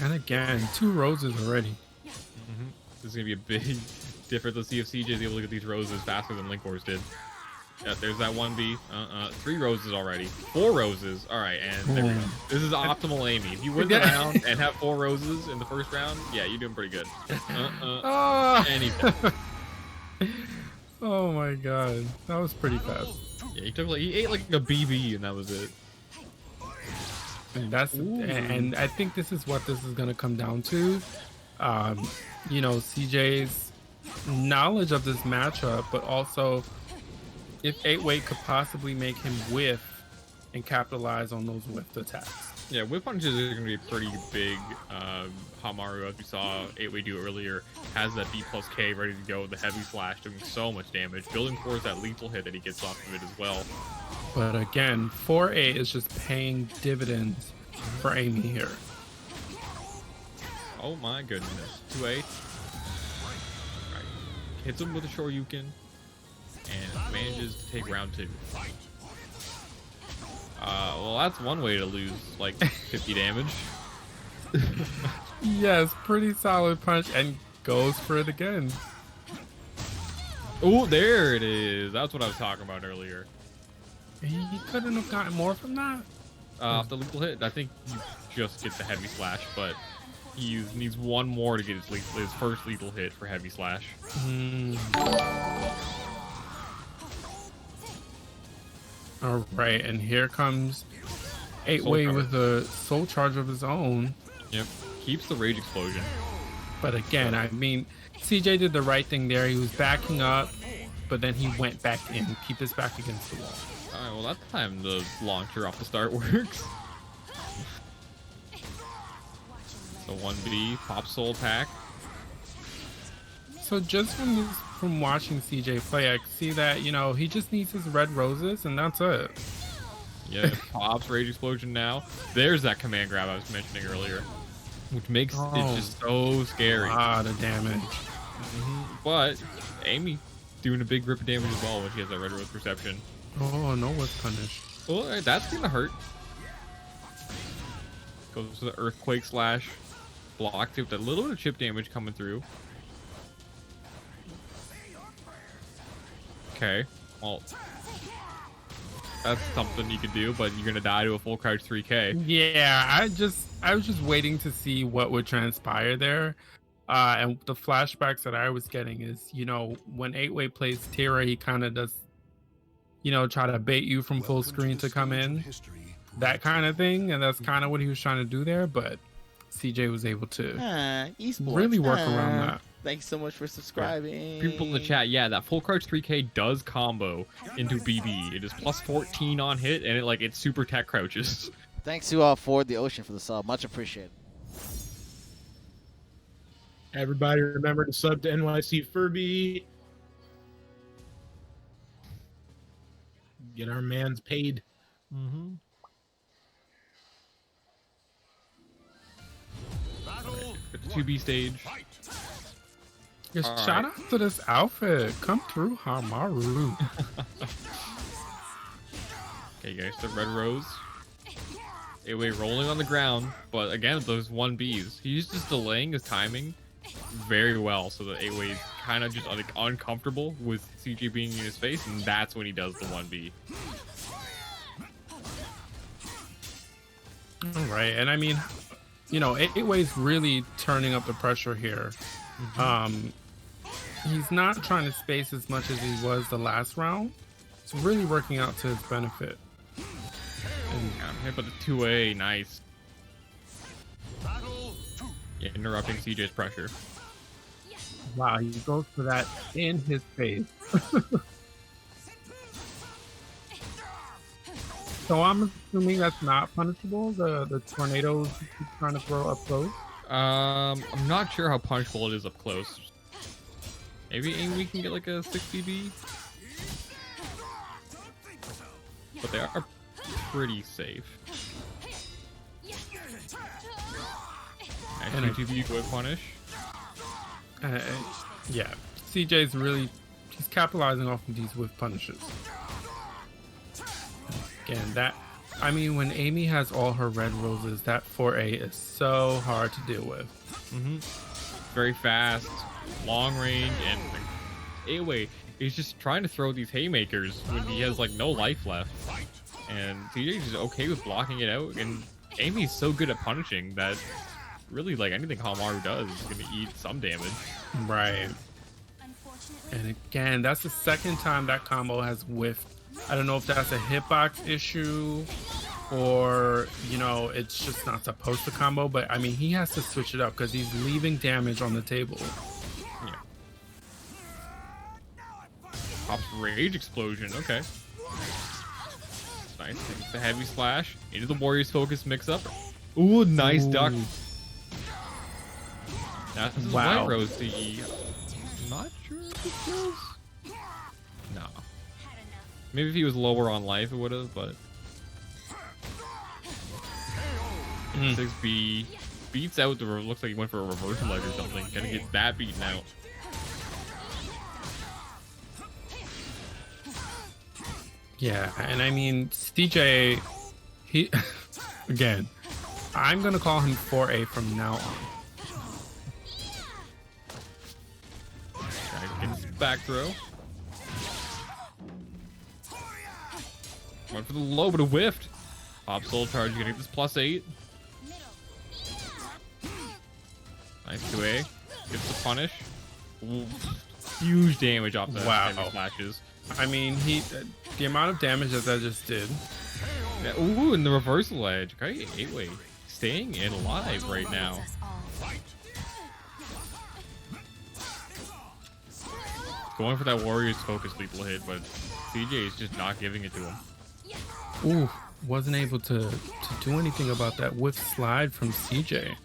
And again, 2 roses already. This is gonna be a big difference. Let's see if CJ is able to get these roses faster than linkorz did. Yeah, there's that 1B. 3 roses already. 4 roses. All right, and there we go. This is optimal Amy. If you win the round and have 4 roses in the 1st round, yeah, you're doing pretty good. Anything. Oh my god, that was pretty fast. Yeah, he ate like a BB and that was it. And and I think this is what this is gonna come down to. You know, CJ's knowledge of this matchup, but also if 8-Way could possibly make him whiff and capitalize on those whiffed attacks. Yeah, whip punches are going to be pretty big. Haohmaru, as we saw 8-way do earlier, has that B plus K ready to go. The heavy slash doing so much damage, building towards that lethal hit that he gets off of it as well. But again, 4A is just paying dividends for Amy here. Oh my goodness. 2A. Right. Hits him with a Shoryuken and manages to take round 2. Well, that's one way to lose like 50 damage. Yes, pretty solid punch, and goes for it again. Oh, there it is. That's what I was talking about earlier. He couldn't have gotten more from that. Off the lethal hit, I think you just get the heavy slash, but he needs one more to get his first lethal hit for heavy slash. All right, and here comes 8-way with a soul charge of his own. Yep, keeps the rage explosion. But again, I mean, CJ did the right thing there. He was backing up, but then he went back in, keep his back against the wall. All right, well, that's the time the launcher off the start works. So 1B, pop soul attack. So just from watching CJ play, I see that, you know, he just needs his red roses, and that's it. Yeah, pops rage explosion now. There's that command grab I was mentioning earlier, which makes it just so scary. A lot of damage. But Amy doing a big rip of damage as well when she has that red rose perception. Oh, no one's punished. Well, that's gonna hurt. Goes to the earthquake slash. Blocked it with a little bit of chip damage coming through. Okay, well, that's something you could do, but you're gonna die to a full crouch 3K. Yeah, I was just waiting to see what would transpire there. And the flashbacks that I was getting is, you know, when 8-way plays Tira, he kind of does, you know, try to bait you from full screen to come in, that kind of thing, and that's kind of what he was trying to do there. But CJ was able to really work around that. Thanks so much for subscribing. People in the chat, yeah, that full crouch 3K does combo into BB. It is plus 14 on hit, and it super tech crouches. Thanks to Ford the Ocean for the sub. Much appreciated. Everybody remember to sub to NYCFurby. Get our mans paid. At the 2B stage. Yes, shout out to this outfit. Come through, Haohmaru. Okay, guys, the red rose. 8-way rolling on the ground, but again, those 1Bs. He's just delaying his timing very well, so the 8-way is kind of just uncomfortable with CJ being in his face, and that's when he does the 1B. All right, and I mean, you know, 8-way's really turning up the pressure here. He's not trying to space as much as he was the last round. It's really working out to his benefit. And I'm hit by the 2A, nice. Yeah, interrupting CJ's pressure. wow, he goes for that in his face. So I'm assuming that's not punishable, the tornadoes he's trying to throw up close? I'm not sure how punishable it is up close. Maybe we can get like a 6BB? But they are pretty safe. Actually, 2B would punish. Yeah, CJ's really, he's capitalizing off of these whiff punishes. Again, that, I mean, when Amy has all her red roses, that 4A is so hard to deal with. Very fast, long range, and 8-way is just trying to throw these haymakers when he has like no life left. And CJ's just okay with blocking it out, and Amy's so good at punishing that really like anything Haohmaru does is gonna eat some damage. Right. And again, that's the second time that combo has whiffed. I don't know if that's a hitbox issue or, you know, it's just not supposed to combo, but I mean, he has to switch it up because he's leaving damage on the table. Yeah. Pops rage explosion, okay. Nice. Takes the heavy slash into the Warriors focus mix up. Ooh, nice duck. Ooh. That's his Wow. white rose CE. Not sure if it kills. No. Maybe if he was lower on life, it would have, but. 6B beats out the. Looks like he went for a reversal leg or something. Gonna get that beaten out. Yeah, and I mean, CJ, he, again, I'm going to call him 4A from now on. Trying to get his back throw. Went for the low, but a whiffed. Pop soul charge, gonna get this +8. Nice 2A. Gets the punish. Ooh, huge damage off the heavy slashes. I mean, the amount of damage that just did. Yeah, ooh, and the reversal edge. Okay, 8-way. Staying in alive right now. Going for that Warrior's Focus lethal hit, but CJ is just not giving it to him. Ooh, wasn't able to do anything about that whiff slide from CJ.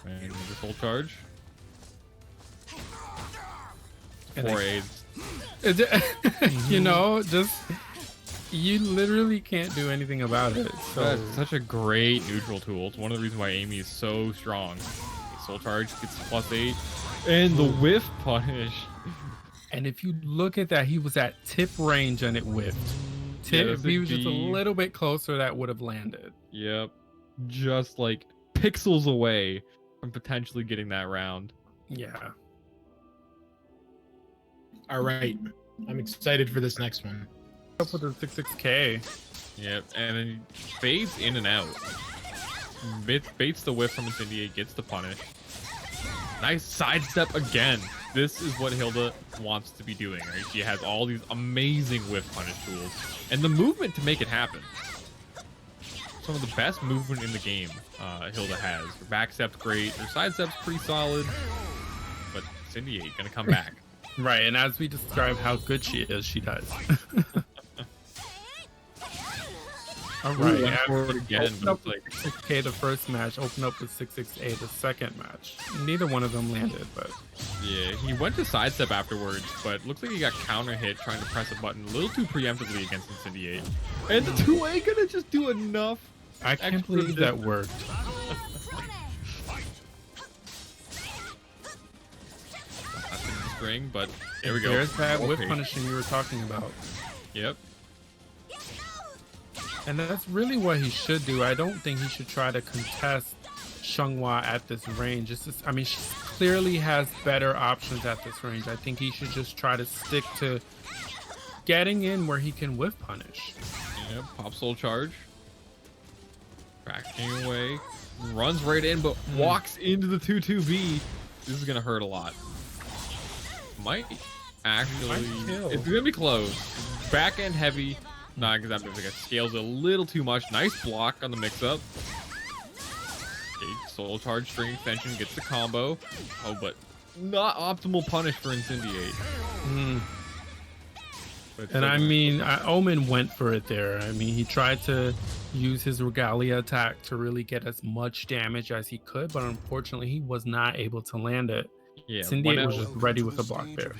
And the full charge. And 4As. You know, just you literally can't do anything about it. So That's such a great neutral tool. It's one of the reasons why Amy is so strong. Soul charge gets +8. And the whiff punish. and if you look at that, he was at tip range and it whiffed. Tip, Yeah, if he was just a G. little bit closer, that would have landed. Yep. Just like pixels away from potentially getting that round. Yeah. All right, I'm excited for this next one. Up with the 66K. Yep. And then fades in and out. Baits the whiff from Incendiate, gets the punish. Nice sidestep again. This is what Hilde wants to be doing, right? She has all these amazing whiff punish tools and the movement to make it happen. Some of the best movement in the game Hilde has. Her backstep's great. Her sidestep's pretty solid. But Incendiate gonna come back. Right, and as we describe how good she is, she does. All right, Went for it again. open up with 6K the first match, open up with 668 the second match. Neither one of them landed, but Yeah, he went to sidestep afterwards, but looks like he got counter hit trying to press a button a little too preemptively against Incendiate. And the 2A gonna just do enough. I can't Extra believe that distance. worked. That's in the string, but there we go. There's that whip Okay. punishing you were talking about. Yep. And that's really what he should do. I don't think he should try to contest Xianghua at this range. I mean, she clearly has better options at this range. I think he should just try to stick to getting in where he can whiff punish. Yep. Pop soul charge. Cracking away. Runs right in, but walks into the 2-2B. This is gonna hurt a lot. Might actually. kill. It's gonna be close. Back end heavy. Not exactly. Like it scales a little too much. Nice block on the mix up. Okay, soul charge string extension gets the combo. Oh, but not optimal punish for Incendiate. But And I mean, Omen went for it there. I mean, he tried to use his Regalia attack to really get as much damage as he could, but unfortunately, he was not able to land it. yeah, Incendiate went was out- just ready with a block there.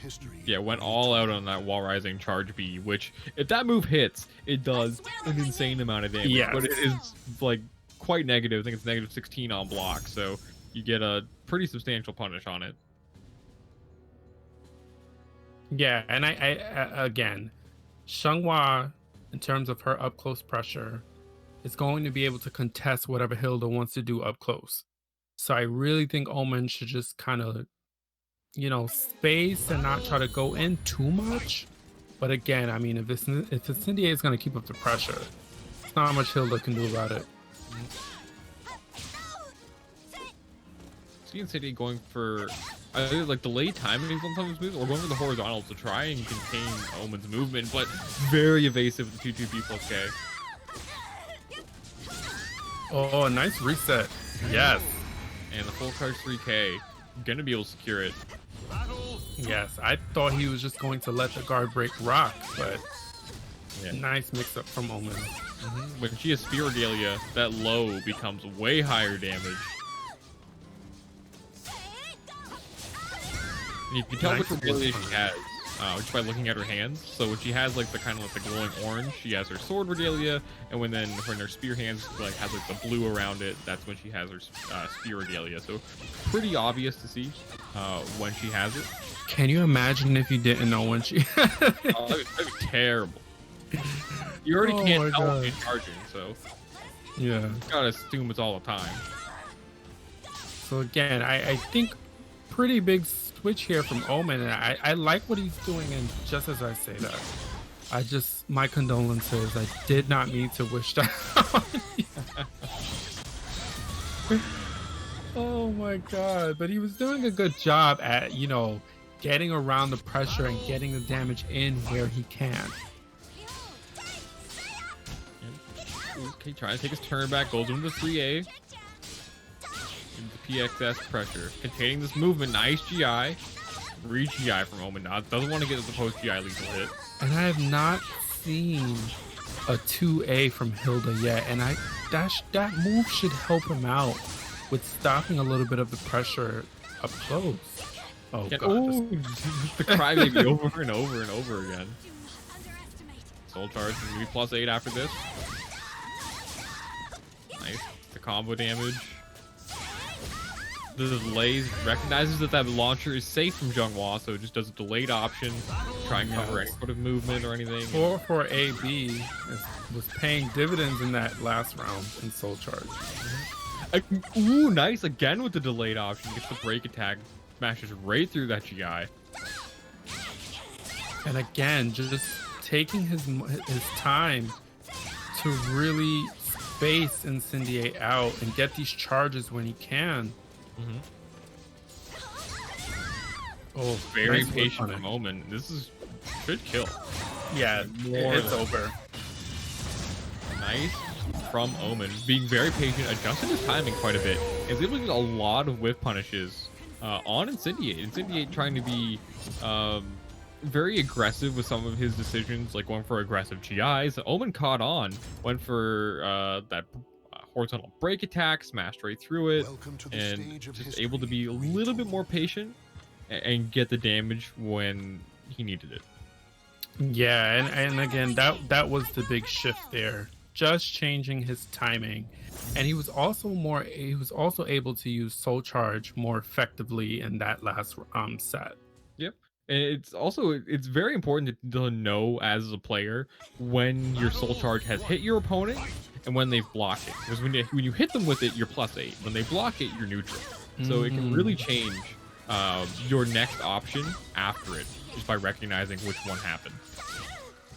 yeah, went all out on that wall rising charge B, which if that move hits, it does an insane amount of damage. Yes. But it is like quite negative. I think it's negative 16 on block, so you get a pretty substantial punish on it. Yeah, and I again, Xianghua, in terms of her up close pressure, is going to be able to contest whatever Hilde wants to do up close. So I really think Omen should just kind of, space and not try to go in too much. But again, I mean, if Incendiate is going to keep up the pressure, there's not much Hilde can do about it. See Incendiate going for either like delayed timing on some of his moves or going for the horizontal to try and contain Omen's movement, but very evasive with the 2-2B plus K. Oh, a nice reset. Yes. And the full charge 3K, gonna be able to secure it. Yes. I thought he was just going to let the guard break rock, but Yeah. Nice mix up from Omen. When she has Spear Regalia, that low becomes way higher damage. And you can tell which regalia she has just by looking at her hands. So when she has like the kind of like the glowing orange, she has her sword regalia, and when her spear hands like has like the blue around it, that's when she has her spear regalia. So pretty obvious to see when she has it. Can you imagine if you didn't know when she? That'd be terrible. You already can't tell when she's charging, so yeah, you gotta assume it's all the time. So again, I think pretty big switch here from Omen, and I like what he's doing. And just as I say that, my condolences. I did not mean to wish that on you. Oh my god! But he was doing a good job at getting around the pressure and getting the damage in where he can. Okay, trying to take his turn back, goes into the 3A. Into PXS pressure. Containing this movement, nice GI. Re-GI from Omen. Now, doesn't want to get the post-GI lethal hit. And I have not seen a 2A from Hilde yet, and that move should help him out with stopping a little bit of the pressure up close. Oh, yeah, God. The crybaby over and over and over again. Soul charge, maybe +8 after this. Nice. The combo damage. The delays recognizes that launcher is safe from Xianghua, so it just does a delayed option, try and cover any sort of movement or anything. 4 AB was paying dividends in that last round in Soul Charge. Ooh, nice again with the delayed option. Gets the break attack, smashes right through that GI. And again, just taking his time to really space Incendiate out and get these charges when he can. Oh, very nice patient from Omen. This should kill. Yeah, it's over. Nice from Omen, being very patient, adjusting his timing quite a bit. Is able to get a lot of whiff punishes on Incendiate. Incendiate trying to be very aggressive with some of his decisions, like going for aggressive GIs. Omen caught on, went for that horizontal break attack, smashed right through it, and just able to be a little bit more patient and get the damage when he needed it. Yeah, and again, that was the big shift there. Just changing his timing, and he was also able to use Soul Charge more effectively in that last set. Yep. And it's very important to know as a player when your Soul Charge has hit your opponent and when they've blocked it. Because when you hit them with it, you're +8. When they block it, you're neutral. So it can really change your next option after it, just by recognizing which one happened.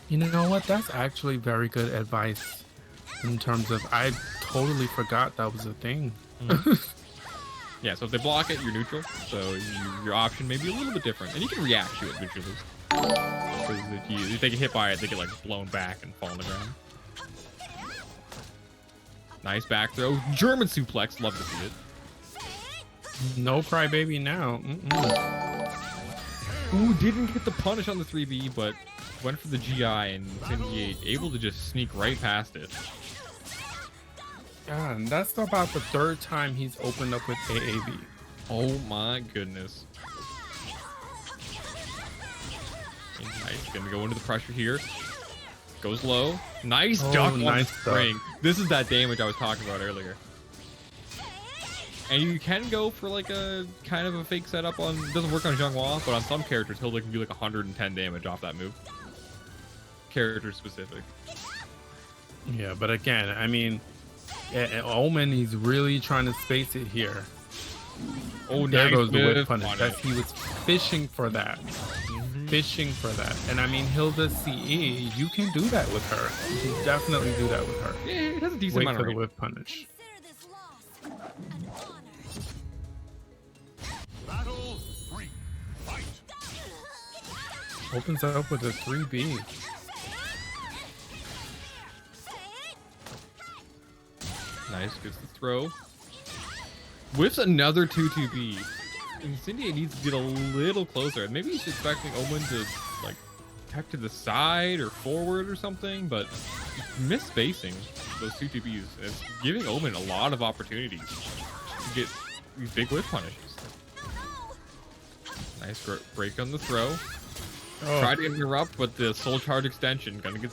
You know what? That's actually very good advice in terms of I totally forgot that was a thing. Yeah, so if they block it, you're neutral. So your option may be a little bit different. And you can react to it visually. Because if they get hit by it, they get like blown back and fall on the ground. Nice back throw. German suplex. Love to see it. No crybaby now. Ooh, didn't get the punish on the 3B, but went for the GI and Incendiate, able to just sneak right past it. Yeah, and that's about the third time he's opened up with AAB. Oh my goodness. Nice, gonna go into the pressure here. Goes low. Nice duck on the spring. This is that damage I was talking about earlier. And you can go for like a kind of a fake setup on, it doesn't work on Xianghua, but on some characters, Hilde can do like 110 damage off that move. Character specific. Yeah, but again, I mean, Omen, he's really trying to space it here. Oh, there nice goes the whip punish. punish. He was fishing for that. Fishing for that. And I mean, Hilde CE, you can do that with her. You can definitely do that with her. Yeah, it has a decent amount of the range. whip punish. Opens up with a 3B. Nice, gets the throw. Whiffs another 2-2B. Incendiate needs to get a little closer. Maybe he's expecting Omen to like peck to the side or forward or something, but miss spacing those 2-2Bs. It's giving Omen a lot of opportunities to get these big whiff punishes. Nice break on the throw. Oh. Try to interrupt, but the soul charge extension gonna get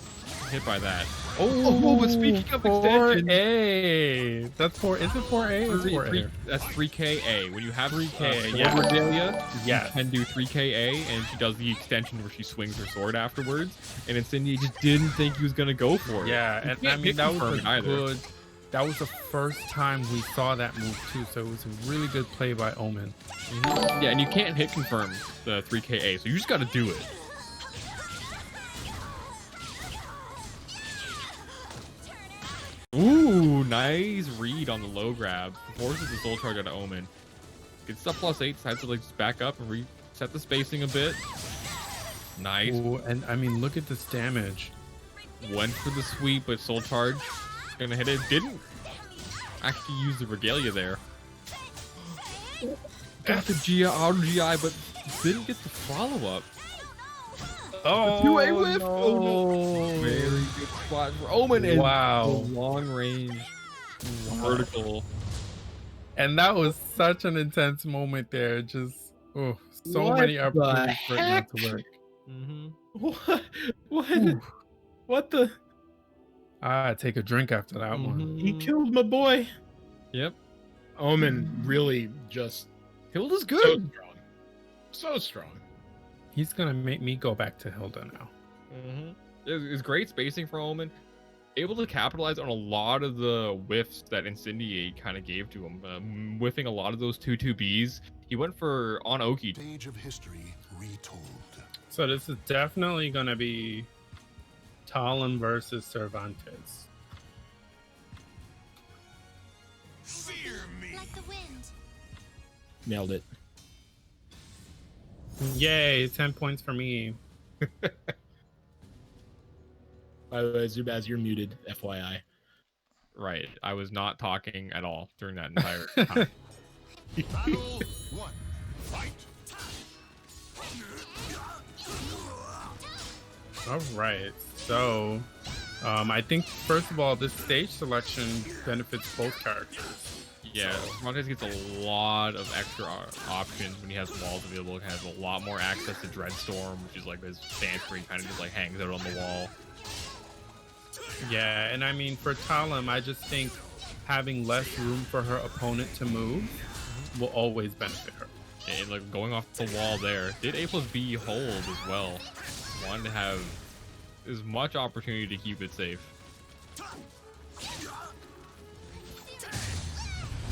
hit by that. Oh, but speaking of extension, 4A. That's 4. Is it 4A? It's 4A. That's 3KA. When you have 3K, yeah. Regalia, yes. you can do 3KA, and she does the extension where she swings her sword afterwards. And Incendiate just didn't think he was gonna go for it. Yeah, and I mean that was a good. That was the first time we saw that move too, so it was a really good play by Omen. Mm-hmm. Yeah, and you can't hit confirm the 3KA, so you just got to do it. Ooh, nice read on the low grab. Forces the soul charge out of Omen. Gets up +8, decides to like just back up and reset the spacing a bit. Nice. Ooh, and I mean, look at this damage. Went for the sweep, but soul charge gonna hit it. Didn't actually use the regalia there. Got the auto GI, but didn't get the follow up. Oh, 2A whiff. no. Oh, no. Very good spot for Omen. And wow, long range, vertical. And that was such an intense moment there. Just so many opportunities for it not to work. Mm-hmm. What the? I take a drink after that one. He killed my boy. Yep. Omen really just Hilde is good. So strong. He's gonna make me go back to Hilde now. Mm-hmm. It's great spacing for Omen. Able to capitalize on a lot of the whiffs that Incendiate kind of gave to him. Whiffing a lot of those 2-2Bs. He went for on Oki. Stage of history retold. So this is definitely gonna be Talim versus Cervantes. Fear me. Like the wind. Nailed it. Yay, 10 points for me. By the way, Zubaz, you're muted, FYI. Right. I was not talking at all during that entire time. Battle 1. Fight. All right. So, I think first of all, this stage selection benefits both characters. Yeah, Cervantes gets a lot of extra options when he has walls available. He has a lot more access to Dreadstorm, which is like this stance where he kind of just like hangs out on the wall. Yeah, and I mean for Talim, I just think having less room for her opponent to move will always benefit her. And like going off the wall there, did A+B hold as well. Wanted to have as much opportunity to keep it safe.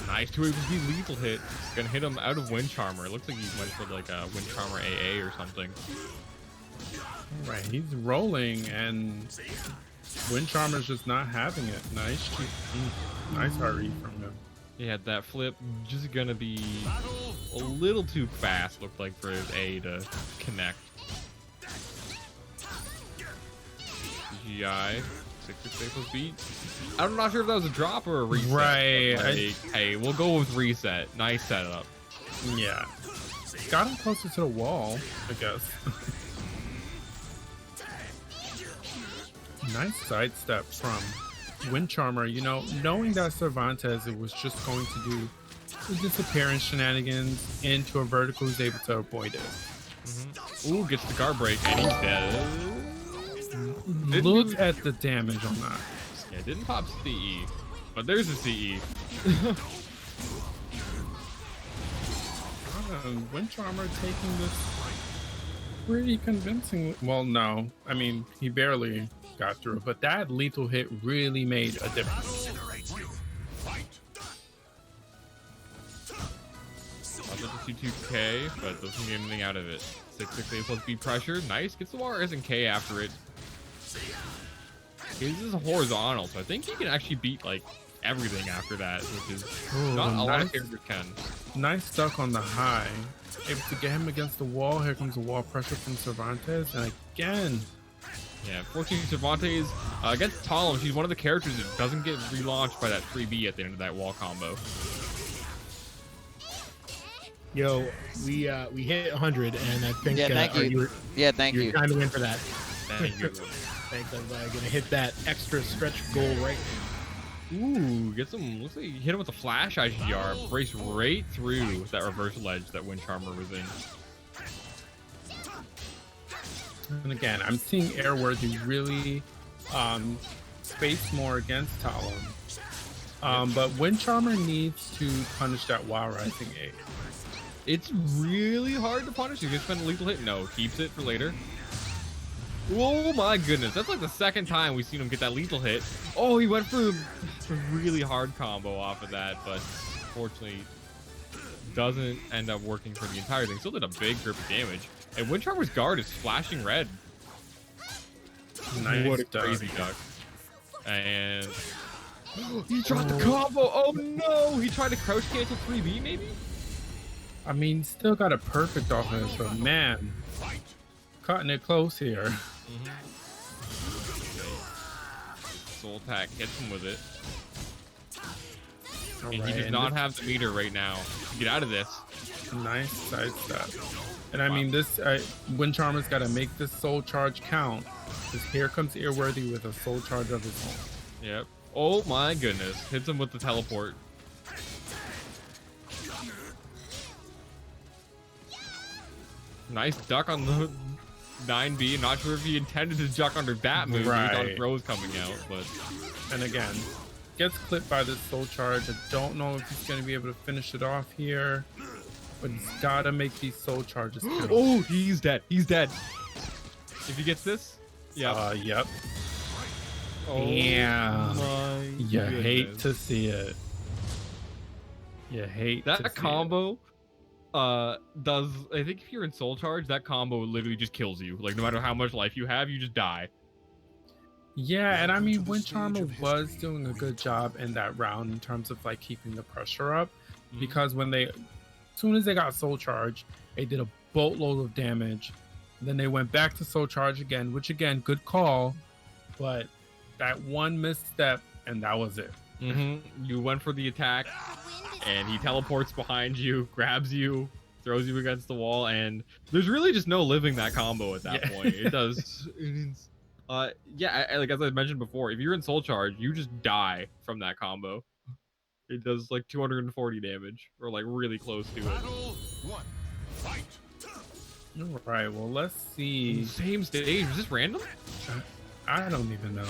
Nice 2A+B lethal hit. Gonna hit him out of Windcharmer. It looks like he went for like a Windcharmer AA or something. All right, he's rolling and Windcharmer's just not having it. Nice hard read from him. Yeah, that flip just gonna be a little too fast, looked like, for his A to connect. GI, 6-6 A+B. I'm not sure if that was a drop or a reset. Right. Like, hey, we'll go with reset. Nice setup. Yeah. Got him closer to the wall, I guess. Nice sidestep from Windcharmer. You know, knowing that Cervantes was just going to do the disappearance shenanigans into a vertical, he's able to avoid it. Mm-hmm. Ooh, gets the guard break, and he's dead. Look at the damage on that. Yeah, didn't pop CE, but there's a CE. Windcharmer taking this pretty convincingly. Well, no. I mean, he barely got through, but that lethal hit really made a difference. Up to 2K, but doesn't get anything out of it. 6-6 A+B pressure. Nice. Gets the Mars and K after it. This is horizontal, so I think he can actually beat like everything after that, which is not a lot of characters can. Nice stuck on the high. Able to get him against the wall. Here comes the wall pressure from Cervantes, and again. Yeah, fortunately Cervantes against Talim, she's one of the characters that doesn't get relaunched by that 3B at the end of that wall combo. Yo, we hit 100, and I think Yeah, thank you. you were Yeah, thank you. trying to win for that. Thank you. Thanks, everybody. Gonna hit that extra stretch goal right now. Ooh, get some. Looks like you hit him with a flash IGR. Brace right through that reversal edge that Windcharmer was in. And again, I'm seeing Airworthy really space more against Talim. But Windcharmer needs to punish that Wild Rising A. It's really hard to punish. You can spend a lethal hit. No, keeps it for later. Oh my goodness. That's like the second time we've seen him get that lethal hit. Oh, he went for a really hard combo off of that, but unfortunately doesn't end up working for the entire thing. Still did a big grip of damage. And Windcharmer's guard is flashing red. Nice. What a crazy duck. And he dropped the combo. Oh no! He tried to crouch cancel 3B maybe? I mean, still got a perfect offense, but man, cutting it close here. Soul attack hits him with it. All And right, he does and not this- have the meter right now to get out of this. Nice sidestep. And I mean, this Windcharmer's got to make this soul charge count. Because here comes Airworthy with a soul charge of his own. Yep. Oh my goodness. Hits him with the teleport. Nice duck on the 9B. Not sure if he intended to duck under that move. He thought Right. throw was coming out, but And again, gets clipped by this soul charge. I don't know if he's going to be able to finish it off here. But he's got to make these soul charges count. oh, he's dead. He's dead. If he gets this, yeah. Yep. Oh Yeah. my You hate goodness. to see it. You hate to see That combo does. I think if you're in soul charge, that combo literally just kills you. Like no matter how much life you have, you just die. Yeah, and I mean, Windcharmer was doing a good job in that round in terms of like keeping the pressure up, because when as soon as they got soul charge, they did a boatload of damage. Then they went back to soul charge again, which again, good call, but that one misstep and that was it. You went for the attack, and he teleports behind you, grabs you, throws you against the wall, and there's really just no living that combo at that point. It does. Yeah, like as I mentioned before, if you're in soul charge, you just die from that combo. It does like 240 damage, or like really close to it. All right, well, let's see. Same stage. Was this random? I don't even know.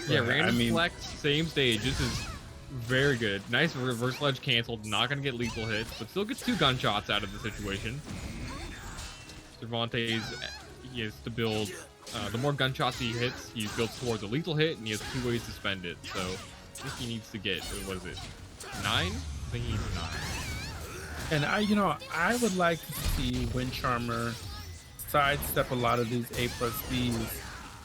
Yeah, But, random I mean, select, same stage. This is very good. Nice reverse ledge canceled. Not going to get lethal hits, but still gets 2 gunshots out of the situation. Cervantes, he has to build. The more gunshots he hits, he builds towards a lethal hit, and he has 2 ways to spend it. So I think he needs to get, what is it, 9? I think he needs 9. And I would like to see Windcharmer sidestep a lot of these A+Bs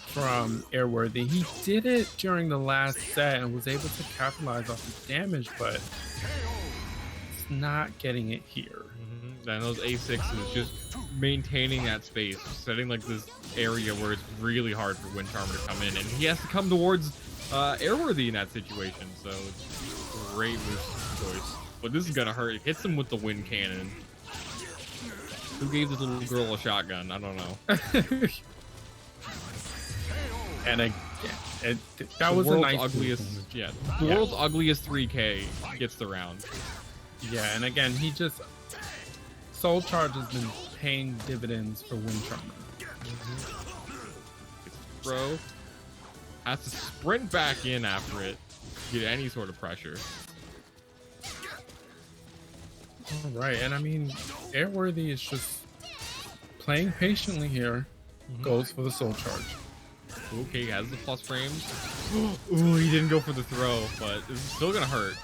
from Airworthy. He did it during the last set and was able to capitalize off his damage, but it's not getting it here. Then those A6s, just maintaining that space, setting like this area where it's really hard for Windcharmer to come in, and he has to come towards Airworthy in that situation. So it's a great move choice. But this is gonna hurt. It hits him with the wind cannon. Who gave this little girl a shotgun? I don't know. And again, that was the a world's nice ugliest. move. Yeah, the world's ugliest 3K gets the round. Yeah, and again, he just soul charge has been paying dividends for Windcharmer. Bro has to sprint back in after it to get any sort of pressure. All right, and I mean, Airworthy is just playing patiently here. Goes for the soul charge. Okay, has the plus frames. Ooh, he didn't go for the throw, but it's still gonna hurt.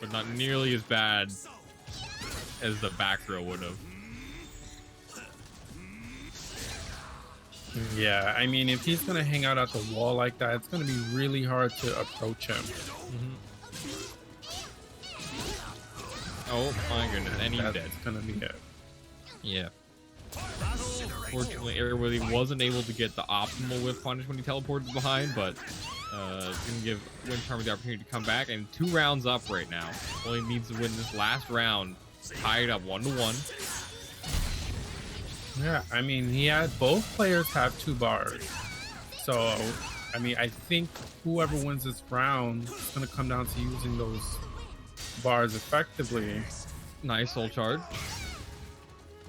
But not nearly as bad as the back throw would have. Yeah, I mean, if he's gonna hang out at the wall like that, it's gonna be really hard to approach him. Oh my goodness, and he's dead. That's gonna be it. Yeah. Fortunately, Airworthy wasn't able to get the optimal whiff punish when he teleported behind, but didn't give Windcharmer the opportunity to come back. And 2 rounds up right now. Only needs to win this last round. Tied up 1-1. Yeah, I mean, both players have 2 bars. So, I mean, I think whoever wins this round is going to come down to using those bars effectively. Nice soul charge.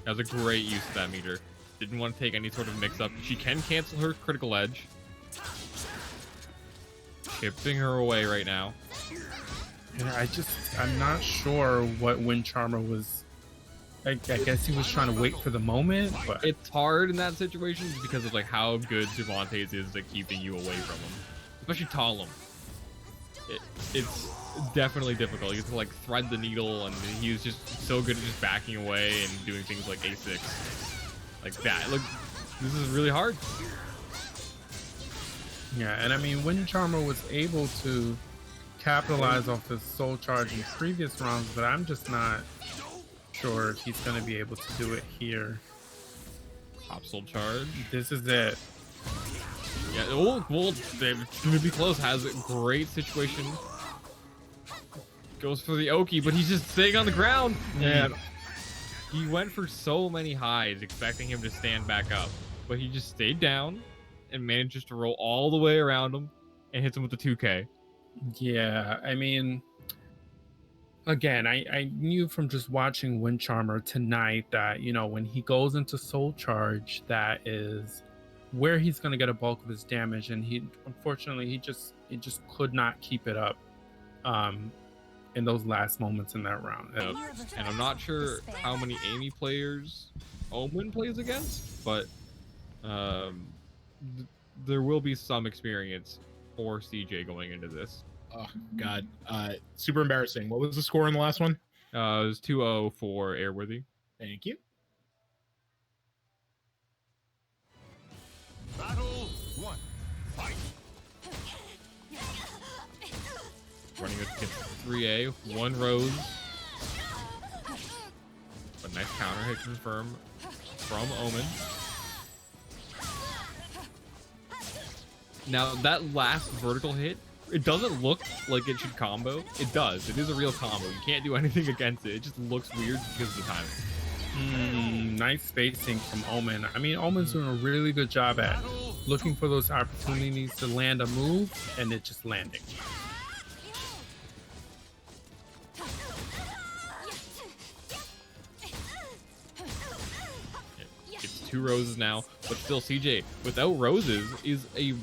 That was a great use of that meter. Didn't want to take any sort of mix up. She can cancel her critical edge. Chipping her away right now. Yeah, I'm not sure what Windcharmer was. I guess he was trying to wait for the moment, but It's hard in that situation because of like how good Cervantes is at keeping you away from him, especially Talim. It's definitely difficult. You have to like thread the needle, and he was just so good at just backing away and doing things like A6, like that. Look, this is really hard. yeah, and I mean, Windcharmer was able to capitalize off his soul charge in previous rounds, but I'm just not sure if he's going to be able to do it here. Top soul charge. This is it. Yeah, well, they're gonna be close. Has a great situation. Goes for the Oki, but he's just staying on the ground. And he went for so many highs, expecting him to stand back up, but he just stayed down and manages to roll all the way around him and hits him with the 2K. Yeah, I mean, again, I knew from just watching Windcharmer tonight that, you know, when he goes into soul charge, that is where he's going to get a bulk of his damage, and he unfortunately he just could not keep it up in those last moments in that round. And I'm not sure how many Amy players Omen plays against, but there will be some experience for CJ going into this. Oh God, super embarrassing. What was the score in the last one? It was 2-0 for Airworthy. Thank you. Battle 1. Fight. Running against 3A, 1 rose. A nice counter hit confirm from Omen. Now that last vertical hit, it doesn't look like it should combo. It does. It is a real combo. You can't do anything against it. It just looks weird because of the timing. Nice spacing from Omen. I mean, Omen's doing a really good job at looking for those opportunities to land a move, and it just landing. It's 2 roses now, but still CJ without roses is a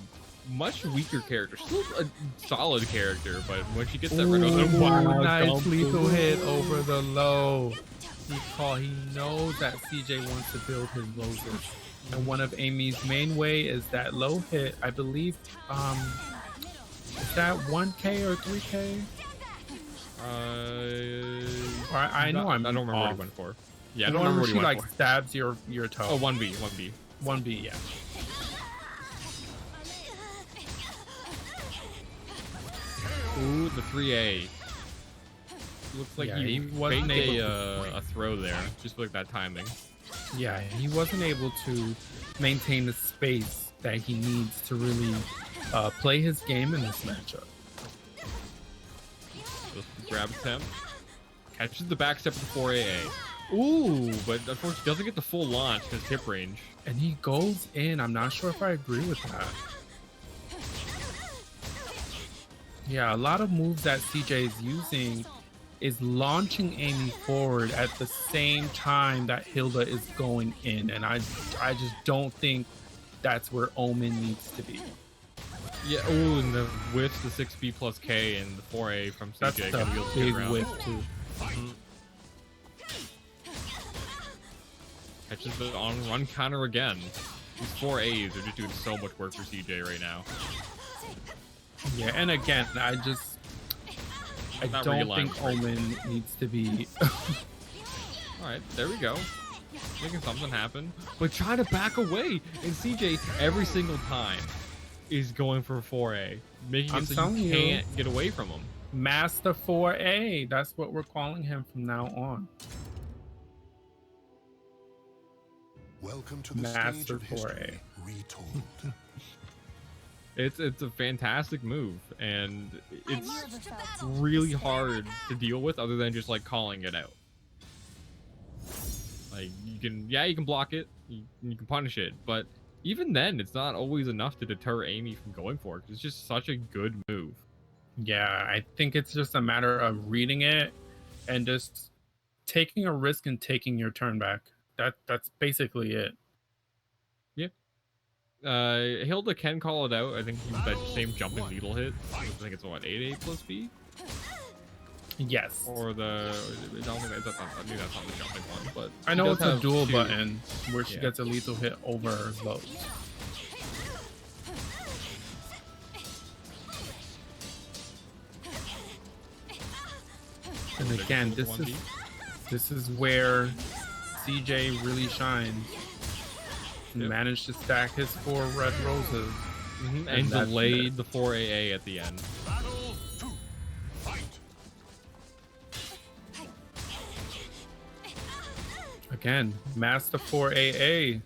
much weaker character. Still a solid character, but when she gets that red rose, Nice lethal hit over the low. He knows that CJ wants to build his roses, and one of Amy's main way is that low hit. I believe is that 1K or 3K? I know I don't remember what he went for. Yeah, I don't remember remember what she he went like for. stabs your toe. Oh, 1B. 1B, yeah. Ooh, the 3A. Looks like Yeah, he he wasn't faked able a throw there, just like that timing. Yeah, he wasn't able to maintain the space that he needs to really play his game in this matchup. Grab attempt. Catches the back step with the 4AA. Ooh, but unfortunately doesn't get the full launch because hip range. And he goes in. I'm not sure if I agree with that. Yeah, a lot of moves that CJ is using is launching Amy forward at the same time that Hilde is going in. And I just don't think that's where Omen needs to be. Yeah, ooh, and the whiff, the 6B plus K and the 4A from CJ. That's a big whiff too. Catches the on run counter again. These 4As are just doing so much work for CJ right now. Yeah, and again, I don't think Omen needs to be. Alright, there we go. Making something happen. But trying to back away. And CJ, every single time, is going for 4A. Making it so you can't get away from him. Master 4A. That's what we're calling him from now on. Welcome to the Master stage of 4A. history retold. It's a fantastic move, and it's really hard to deal with other than just like calling it out. Like you can block it, you can punish it, but even then, it's not always enough to deter Amy from going for it. It's just such a good move. Yeah, I think it's just a matter of reading it and just taking a risk and taking your turn back. That's basically it. Yeah. Hilde can call it out. I think he's that same jumping needle hit. I think it's what, 8/8 plus B? Yes. Or the I don't think that's not, I mean that's not the jumping one, but I he know does it's a have dual 2. button where she gets a lethal hit over loads. And again, this is where CJ really shines. He managed to stack his 4 red roses. And delayed the 4 AA at the end. Again, Master 4 AA.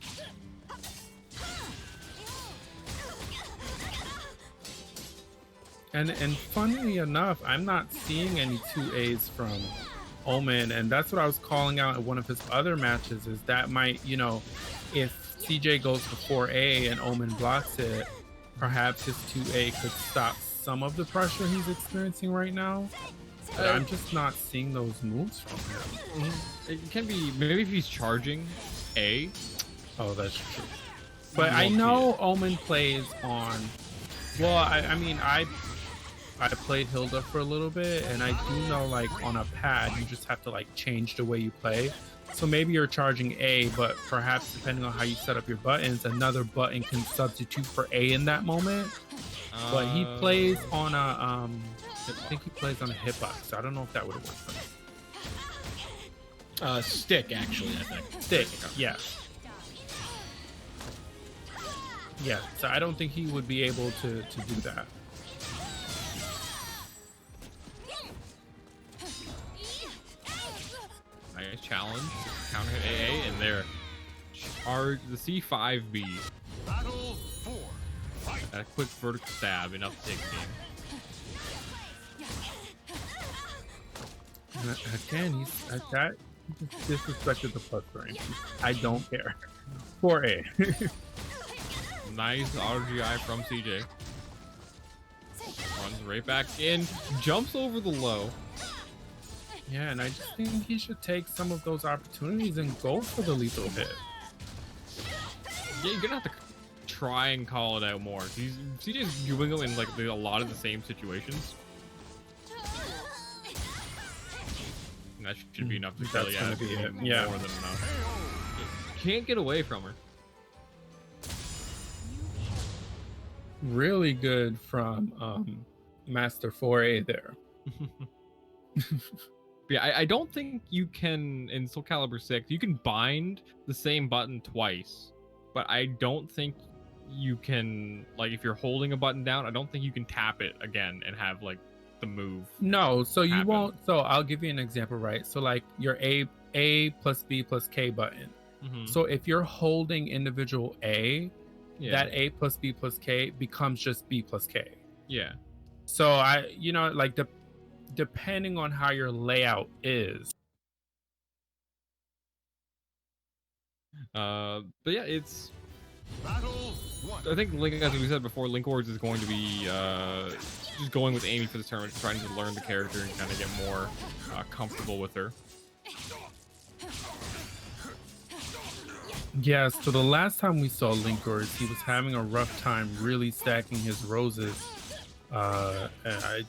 And funnily enough, I'm not seeing any 2As from Omen, and that's what I was calling out in one of his other matches, is that might, you know, if CJ goes for 4A and Omen blocks it, perhaps his 2A could stop some of the pressure he's experiencing right now. But I'm just not seeing those moves from him. It can be, maybe if he's charging A. Oh, that's true. But I know Omen plays on, well, I mean, I played Hilde for a little bit, and I do know, like, on a pad, you just have to, like, change the way you play. So maybe you're charging A, but perhaps depending on how you set up your buttons, another button can substitute for A in that moment. But he plays on a, I think he plays on a hitbox, so I don't know if that would have worked for him. Stick, actually, I think. Stick, yeah. Yeah, so I don't think he would be able to do that. Nice challenge. Counter hit AA, and there. Charge the C5B. That quick vertical stab, enough to take the game. Again, he's at that. He just disrespected the plus range. I don't care. 4A. Nice RGI from CJ. Runs right back in, jumps over the low. Yeah, and I just think he should take some of those opportunities and go for the lethal hit. Yeah, you're gonna have to try and call it out more. CJ's doing them in like a lot of the same situations. And that should be enough to tell you. That's gonna be it. Yeah. More than enough. You can't get away from her. Really good from Master 4A there. Yeah, I don't think you can, in Soul Calibur 6, you can bind the same button twice, but I don't think you can, like, if you're holding a button down, I don't think you can tap it again and have, like, the move. No, so you happen. won't. So I'll give you an example, right? So, like, your A plus B plus K button. Mm-hmm. So if you're holding individual A, Yeah. that A plus B plus K becomes just B plus K. Yeah. So like depending on how your layout is. But yeah, it's. I think, as we said before, linkorz is going to be just going with Amy for this tournament, trying to learn the character and kind of get more comfortable with her. Yeah, so the last time we saw linkorz, he was having a rough time really stacking his roses. And I'm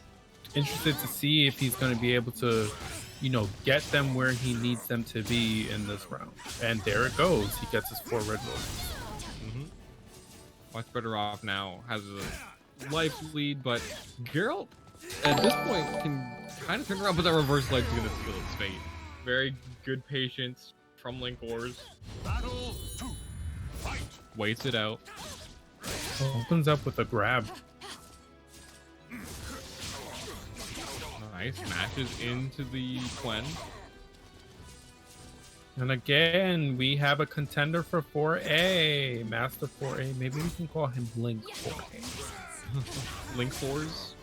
interested to see if he's going to be able to, get them where he needs them to be in this round. And there it goes. He gets his 4 red roses. Much better off now. Has a life lead, but Geralt, at this point, can kind of turn around, but that reverse leg is going to seal its fate. Very good patience from linkorz. Waits it out. Opens up with a grab. Nice. Smashes into the Quen. And again, we have a contender for 4A. Master 4A. Maybe we can call him Link 4A. linkorz.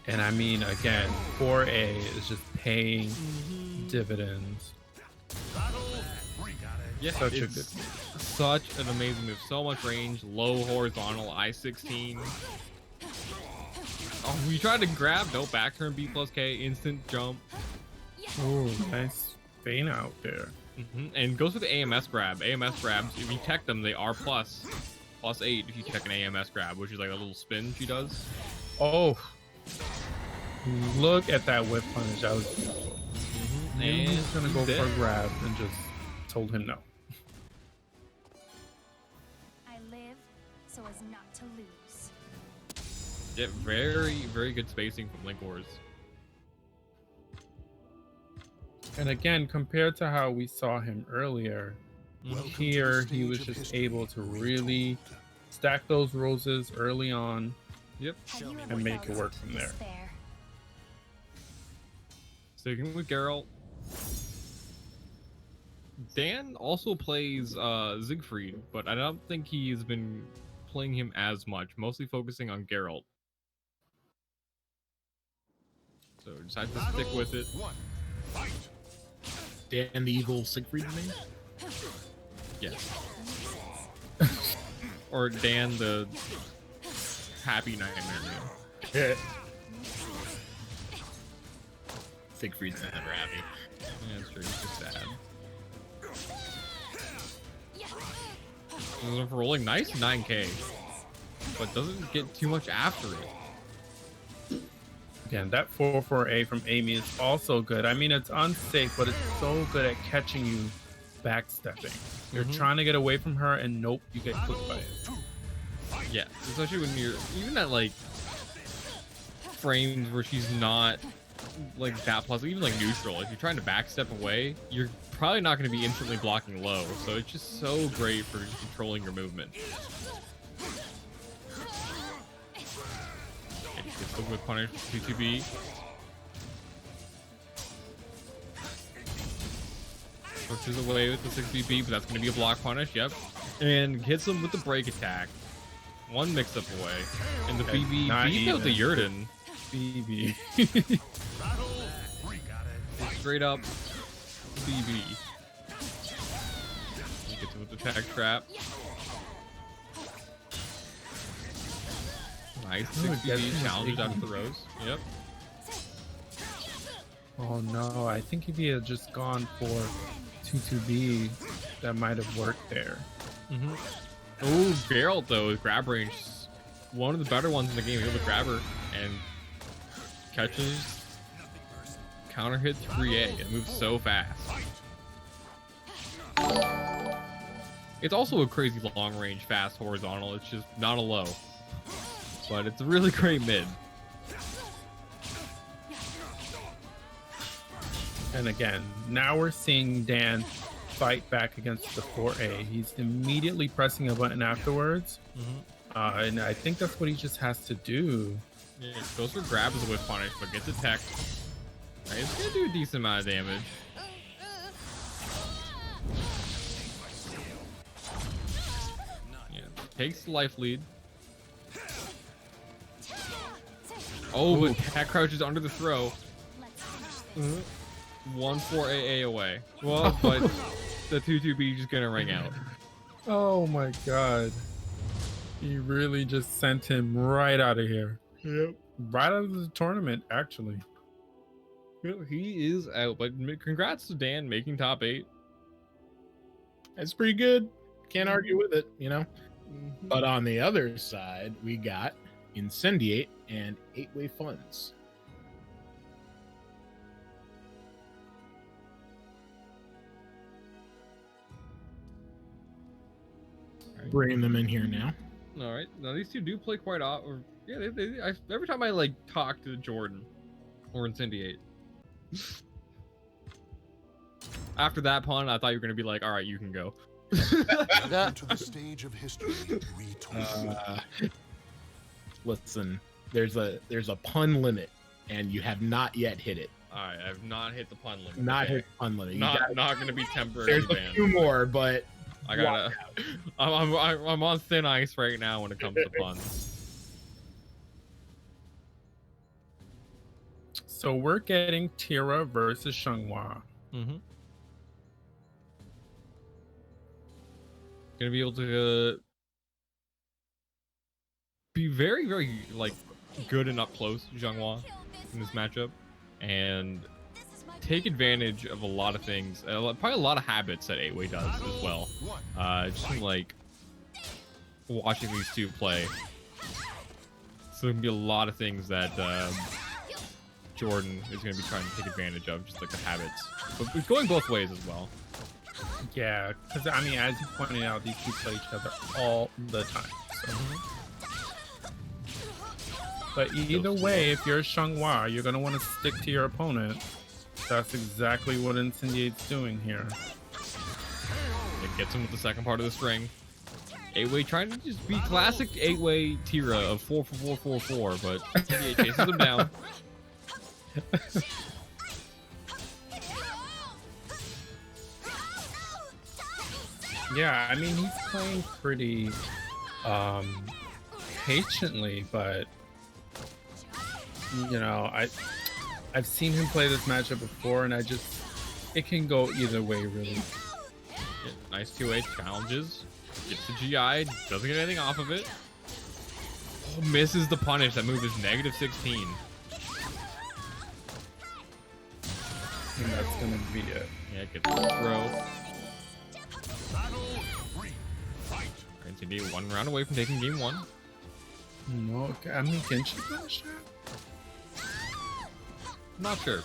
And I mean, again, 4A is just paying dividends. Yeah, Such a it's good such an amazing move. So much range, low horizontal, I-16. Oh, we tried to grab, no, back turn B plus K, instant jump. Ooh, nice feint out there. And goes for the AMS grab. AMS grabs, if you tech them, they are plus 8 if you tech an AMS grab, which is like a little spin she does. Oh, look at that whip punish. I was beautiful. And he's gonna go he's for a dead. grab and just told him no. I live so as not to lose. Yeah, very, very good spacing from linkorz. And again, compared to how we saw him earlier, here he was just able to really stack those roses early on. Yep. And make it work from there. Sticking with Geralt. Dan also plays Siegfried, but I don't think he's been playing him as much, mostly focusing on Geralt. So decided to stick with it. Dan the Evil Siegfried name? Yes. Or Dan the Happy Nightmare Man. Siegfried's never happy. Yeah, that's true. It's just sad. For rolling nice 9k, but doesn't get too much after it. Again, that 4-4A from Amy is also good. I mean, it's unsafe, but it's so good at catching you backstepping. You're trying to get away from her, and nope, you get clipped by it. Yeah, especially when you're even at like frames where she's not like that plus, even like neutral. If you're trying to backstep away, you're probably not going to be instantly blocking low. So it's just so great for controlling your movement. Gets the whip punish with 2-2B. Pushes away with the 6BB, but that's going to be a block punish, yep. And hits him with the break attack. One mix-up away. And the BB beats out the Yurden. BB. Straight up BB. He gets him with the tag trap. Nice 6BB challenges after the rose. Yep. Oh no, I think if he had just gone for 2-2B, that might have worked there. Oh, Geralt though, with grab range, one of the better ones in the game. He'll be grabber and catches, counter hit 3A. It moves so fast. It's also a crazy long range, fast horizontal. It's just not a low, but it's a really great mid. And again, now we're seeing Dan fight back against the 4A. He's immediately pressing a button afterwards. And I think that's what he just has to do. Yeah, goes for grab as a whip punish, but gets attacked. Right, it's gonna do a decent amount of damage. Yeah, takes the life lead. Oh, but cat crouches under the throw. 1-4 AA away. Well, but the 2-2B just gonna ring out. Oh my god. He really just sent him right out of here. Yep. Right out of the tournament, actually. Well, he is out, but congrats to Dan making top 8. That's pretty good. Can't argue with it, you know? But on the other side, we got Incendiate and 8-way funds. Bringing them in here now. All right, now these two do play quite often. Yeah, every time I like talk to Jordan or Incendiate. After that pun, I thought you were gonna be like, "All right, you can go." To the stage of history retold. Listen, there's a pun limit, and you have not yet hit it. All right, I've not hit the pun limit. Not hit pun limit. You Not gonna be temporarily there's a banned. few more, but I gotta. I'm on thin ice right now when it comes to puns. So we're getting Tira versus Xianghua. Gonna be able to be very, very like good and up close to Xianghua in this matchup, and take advantage of a lot of things. Probably a lot of habits that 8-Way does as well. Just from, like watching these two play. So there can be a lot of things that Jordan is going to be trying to take advantage of, just like the habits. But it's going both ways as well. Yeah, because I mean, as you pointed out, these two play each other all the time. So. But either way, if you're Xianghua, you're going to want to stick to your opponent. That's exactly what Incendiate's doing here. It gets him with the second part of the string. 8-Way trying to just be classic 8-Way Tira of 4-4-4-4-4, but Incendiate chases him down. Yeah, I mean, he's playing pretty patiently, but you know, I've seen him play this matchup before, and it can go either way, really. Yeah, nice 2-way challenges. Gets the GI, doesn't get anything off of it. Oh, misses the punish. That move is -16. And that's gonna be it. Yeah, it gets the throw. Incendiate 1 round away from taking game 1. No, I mean, can she finish that? I'm not sure.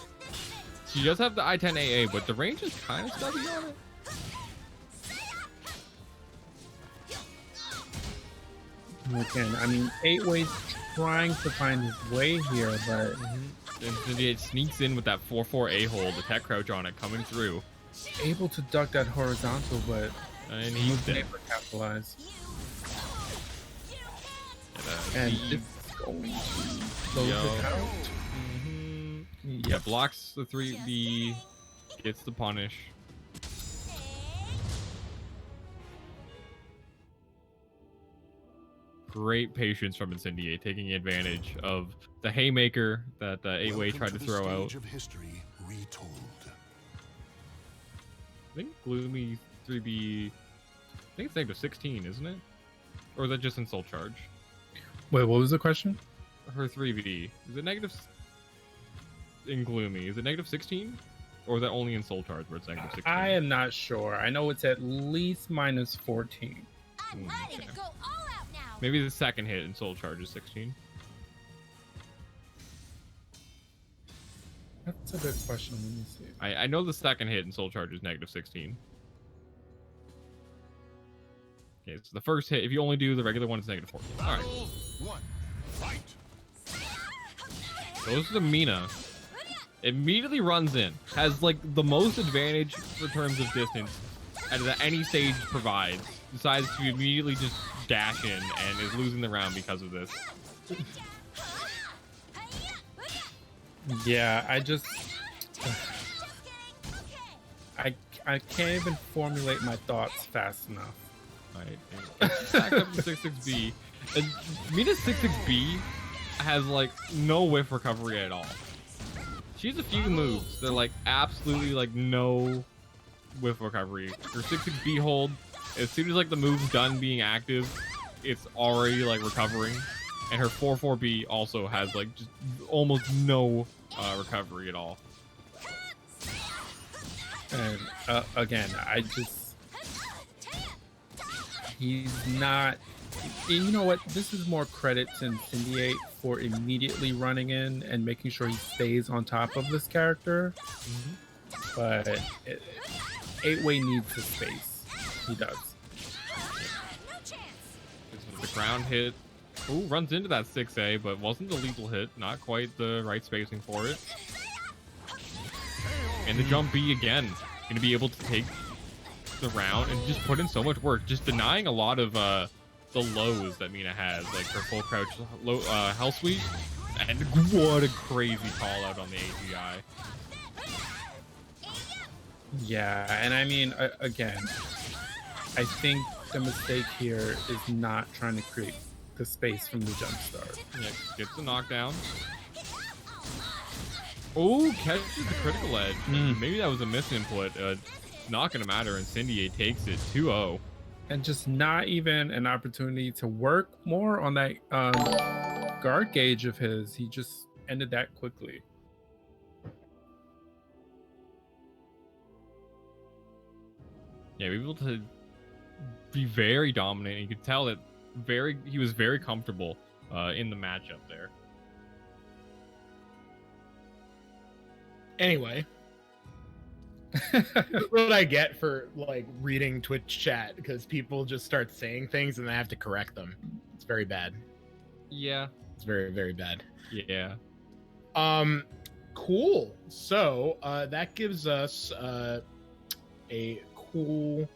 She does have the I-10 AA, but the range is kind of stubby on it. Again, I mean, 8-Way's trying to find his way here, but Incendiate sneaks in with that 4-4 A-hold, the tech crouch on it coming through. able to duck that horizontal, but And he's dead. never capitalize. And And it's going to close it out. Yeah, blocks the 3B, gets the punish. Great patience from Incendiate, taking advantage of the haymaker that 8-Way tried to throw out. Of history retold. I think Gloomy 3B, I think it's -16, isn't it? Or is that just in Soul Charge? Wait, what was the question? Her 3B, is it negative in Gloomy? Is it -16? Or is that only in Soul Charge where it's -16? I am not sure. I know it's at least -14. I'm ready to go all out now. Maybe the second hit in Soul Charge is 16. That's a good question. Let me see. I know the second hit in Soul Charge is -16. Okay, so the first hit, if you only do the regular one, it's -14. All right. Goes to the Mina. Immediately runs in. Has like the most advantage for terms of distance that any stage provides. Decides to immediately just dash in and is losing the round because of this. Yeah, I can't even formulate my thoughts fast enough. Right. Back up to 66B. And Mina's 66B has like no whiff recovery at all. She has a few moves that are like absolutely like no whiff recovery. Her 66B hold, as soon as like the move's done being active, it's already like recovering. And her 4-4B also has like just almost no recovery at all. And again, he's not. You know what? This is more credit to Incendiate for immediately running in and making sure he stays on top of this character. But 8-Way needs his space. He does. The ground hit. Ooh, runs into that 6A, but wasn't the lethal hit. Not quite the right spacing for it. And the jump B again. Going to be able to take the round and just put in so much work. Just denying a lot of the lows that Mina has. Like her full crouch low, hell sweep. And what a crazy call out on the AGI. Yeah, and I mean, again, I think the mistake here is not trying to create the space from the jump start. Yeah, gets the knockdown. Oh, catches the critical edge. Maybe that was a misinput. Not going to matter. Incendiate takes it 2-0. And just not even an opportunity to work more on that guard gauge of his. He just ended that quickly. Yeah, we were able to be very dominant. You could tell that he was very comfortable in the matchup there. Anyway, that's what I get for like reading Twitch chat, because people just start saying things and I have to correct them. It's very bad. Yeah, it's very, very bad. Yeah. Cool. So that gives us a cool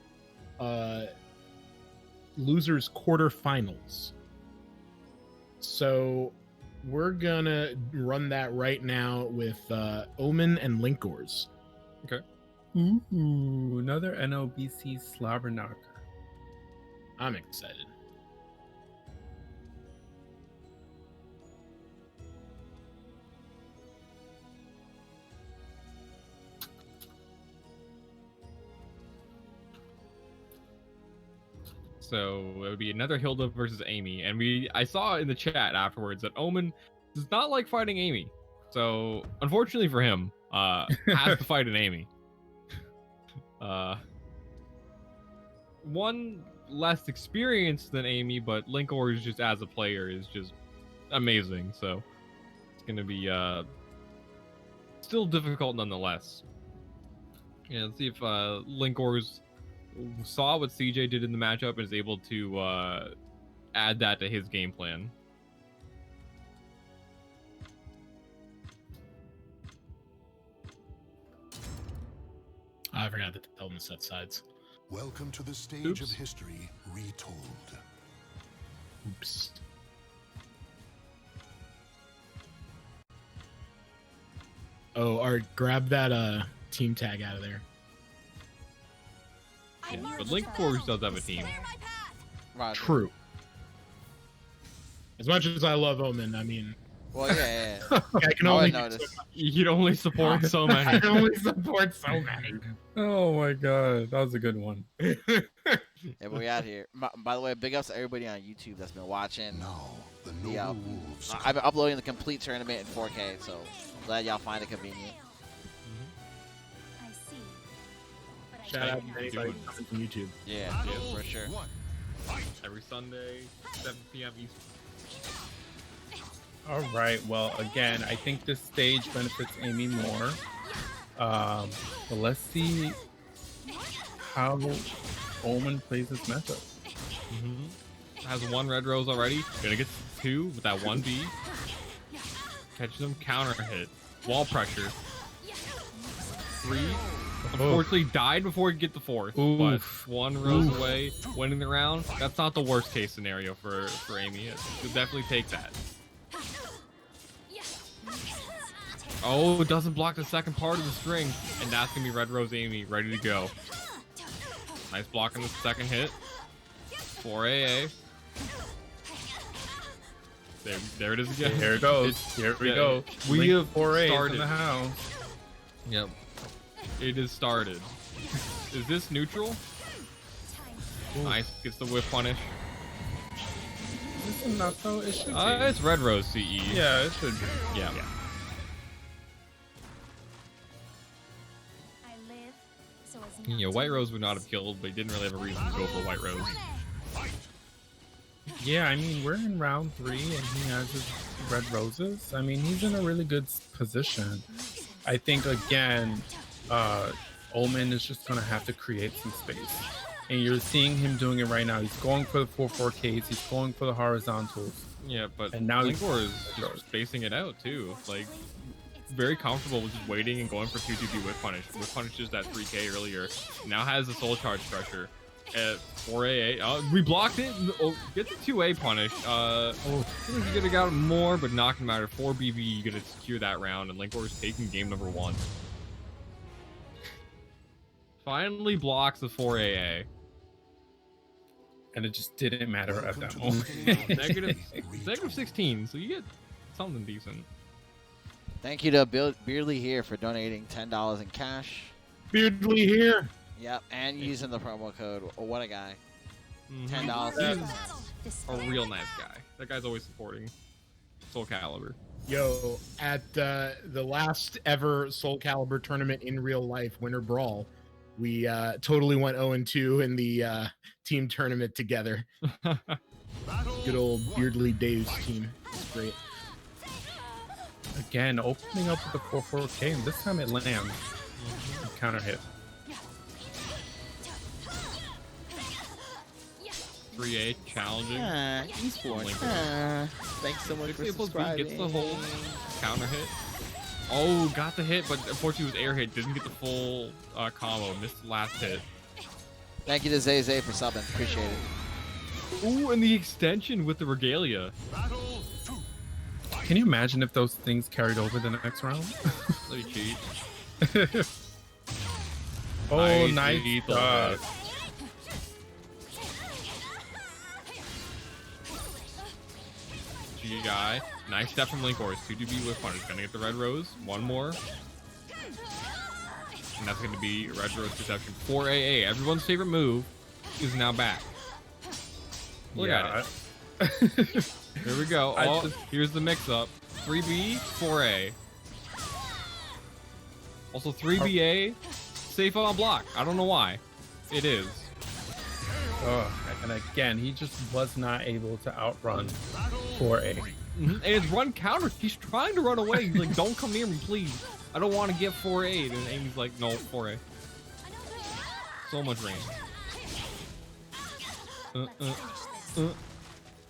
losers quarterfinals. So we're gonna run that right now with Omen and linkorz. Okay. Ooh, another NLBC slobber knocker. I'm excited. So it would be another Hilde versus Amy, and I saw in the chat afterwards that Omen does not like fighting Amy. So unfortunately for him, has to fight an Amy. One less experienced than Amy, but linkorz just as a player is just amazing. So it's gonna be still difficult nonetheless. Yeah, let's see if linkorz saw what CJ did in the matchup and is able to add that to his game plan. I forgot to tell them to set sides. Welcome to the stage of history retold. Oops. Oh, Art, grab that team tag out of there. Yeah, but linkorz does have a team. Roger. True. As much as I love Omen, I mean, Well, yeah. I can I only would notice. You can only support so many. I can only support so many. Oh my god, that was a good one. Yeah, but we out here. By the way, big ups to everybody on YouTube that's been watching. Now, the noble wolves. I've been uploading the complete tournament in 4K, so glad y'all find it convenient. I see. But I Shout out cannot to anybody coming from YouTube. Yeah, for sure. Every Sunday, 7 p.m. Eastern. All right. Well, again, I think this stage benefits Amy more. But let's see how Omen plays this matchup. Has one red rose already. Gonna get 2 with that 1B. Catches him, counter hit. Wall pressure. 3. Unfortunately, died before he could get the 4th. But 1 rose away, winning the round. That's not the worst case scenario for Amy. She'll definitely take that. Oh, it doesn't block the second part of the string. And that's gonna be red rose Amy, ready to go. Nice block on the second hit. 4 AA. There it is again. Here it goes. Here we go. We have 4A started. in the house. Yep. It has started. Is this neutral? Nice. Gets the whip punish. This is not so. It should be. It's red rose CE. Yeah, it should be. Yeah. I live so as not You know, to white rose lose. would not have killed, but he didn't really have a reason to go for white rose. Yeah, I mean, we're in round 3 and he has his red roses. I mean, he's in a really good position. I think, again, Omen is just going to have to create some space. And you're seeing him doing it right now. He's going for the 4/4Ks. He's going for the horizontals. Yeah, but And now he's- linkorz is just spacing it out too. Like, very comfortable with just waiting and going for 2-2B whip punish. Whip punish just that 3K earlier. Now has the soul charge pressure. At 4AA. We blocked it. Oh, get the 2A punish. I think you could have got more, but not gonna matter. 4BB, you gotta secure that round, and linkorz taking game number 1. Finally blocks the 4AA. And it just didn't matter at that Welcome to the moment. stage of Negative, history negative 16, so you get something decent. Thank you to Beardly here for donating $10 in cash. Beardly here. Yep, and using the promo code. Oh, what a guy. $10. A real nice guy. That guy's always supporting Soul Calibur. Yo, at the last ever Soul Calibur tournament in real life, Winter Brawl, we totally went 0-2 in the team tournament together. Good old Beardly Days team. It's great. Again, opening up with the 4-4K, and this time it lands. Counter hit. 3A challenging. Esports. Thanks so much for subscribing. Gets the whole counter hit. Oh, got the hit, but unfortunately it was air hit. Didn't get the full combo. Missed the last hit. Thank you to Zay Zay for subbing. Appreciate it. Ooh, and the extension with the regalia. Can you imagine if those things carried over the next round? Let me cheat. Oh, nice. Guy. Nice step from linkorz. 2DB with punish. Gonna get the red rose. One more. And that's gonna be red rose perception. 4AA. Everyone's favorite move is now back. Look at it. Here we go. Oh, here's the mix up. 3B, 4A. Also 3BA, safe on block. I don't know why. It is. Oh, and again, he just was not able to outrun 4A. And his run counter. He's trying to run away. He's like, don't come near me, please. I don't want to get 4A. And Amy's like, no, 4A. So much range. Look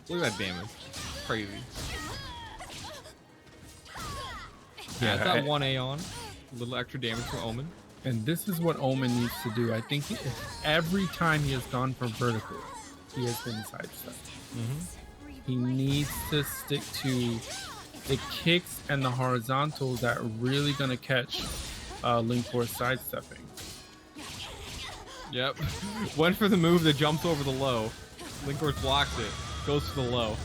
at that damage. Crazy. Yeah, that 1A on. A little extra damage for Omen. And this is what Omen needs to do. I think every time he has gone for vertical, he has been sidestepped. He needs to stick to the kicks and the horizontals that are really going to catch linkorz sidestepping. Yep. Went for the move that jumps over the low. linkorz blocks it. Goes to the low.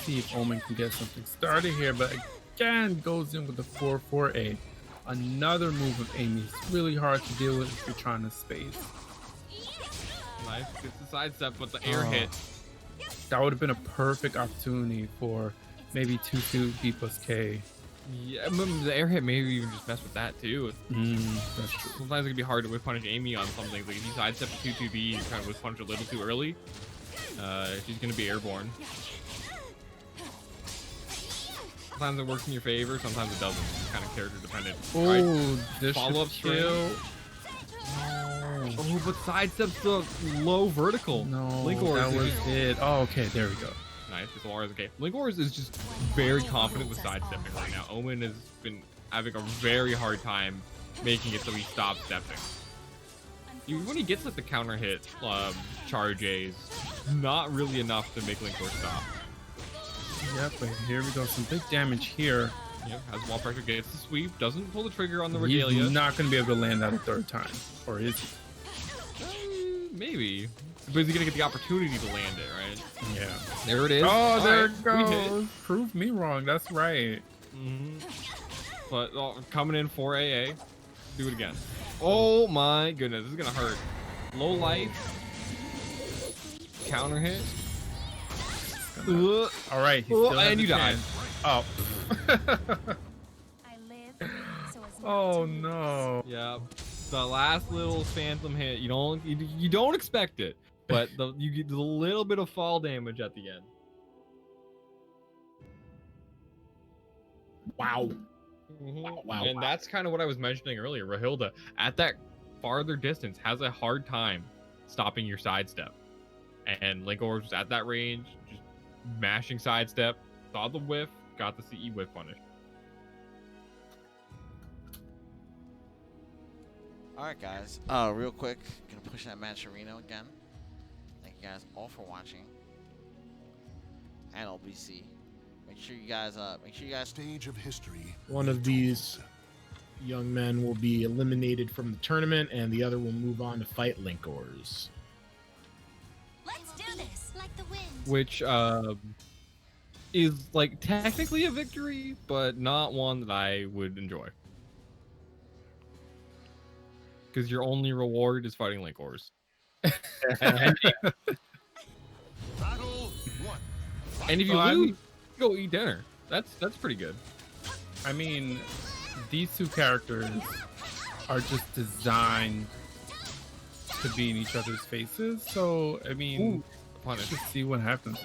See if Omen can get something started here, but again goes in with the 4-4A. Another move of Amy's really hard to deal with if you're trying to space. Nice. Gets the sidestep with the air hit. That would have been a perfect opportunity for maybe 2-2 B plus K. Yeah, the air hit maybe even just mess with that too. That's true. Sometimes it can be hard to whip punish Amy on something. Like if you sidestep a 2-2B and kind of whip punish a little too early, she's gonna be airborne. Sometimes it works in your favor, sometimes it doesn't. It's kind of character dependent. Oh, this follow up kill. Oh, but sidestep's the low vertical. No, linkorz that was it. Oh, okay, there we go. Nice, as long as okay. linkorz is just very confident with sidestepping right now. Omen has been having a very hard time making it so he stops stepping. Even when he gets like the counter hit charge A's, not really enough to make linkorz stop. Yep, but here we go. Some big damage here. Yep, has wall pressure, gets the sweep, doesn't pull the trigger on the regalia. He's not going to be able to land that a third time. Or is he? Maybe. But he's going to get the opportunity to land it, right? Yeah. There it is. Oh, there it goes. Prove me wrong. That's right. But coming in 4AA. Do it again. Oh my goodness. This is going to hurt. Low life. Counter hit. All right. And you died. Oh. I live so as not Oh to lose. no. Yep. The last little phantom hit. You don't expect it, but you get a little bit of fall damage at the end. Wow. Wow. And that's kind of what I was mentioning earlier. Hilde, at that farther distance, has a hard time stopping your sidestep. And linkorz was at that range, just mashing sidestep, saw the whiff, got the CE whiff punish. Alright guys, real quick, gonna push that match arena again. Thank you guys all for watching. NLBC. Make sure you guys Stage of history. One of these young men will be eliminated from the tournament, and the other will move on to fight linkorz. Let's do this like the wind. which is like technically a victory, but not one that I would enjoy. Because your only reward is fighting linkorz. And if you lose, go eat dinner. That's pretty good. I mean, these two characters are just designed to be in each other's faces. So I mean, let's just see what happens.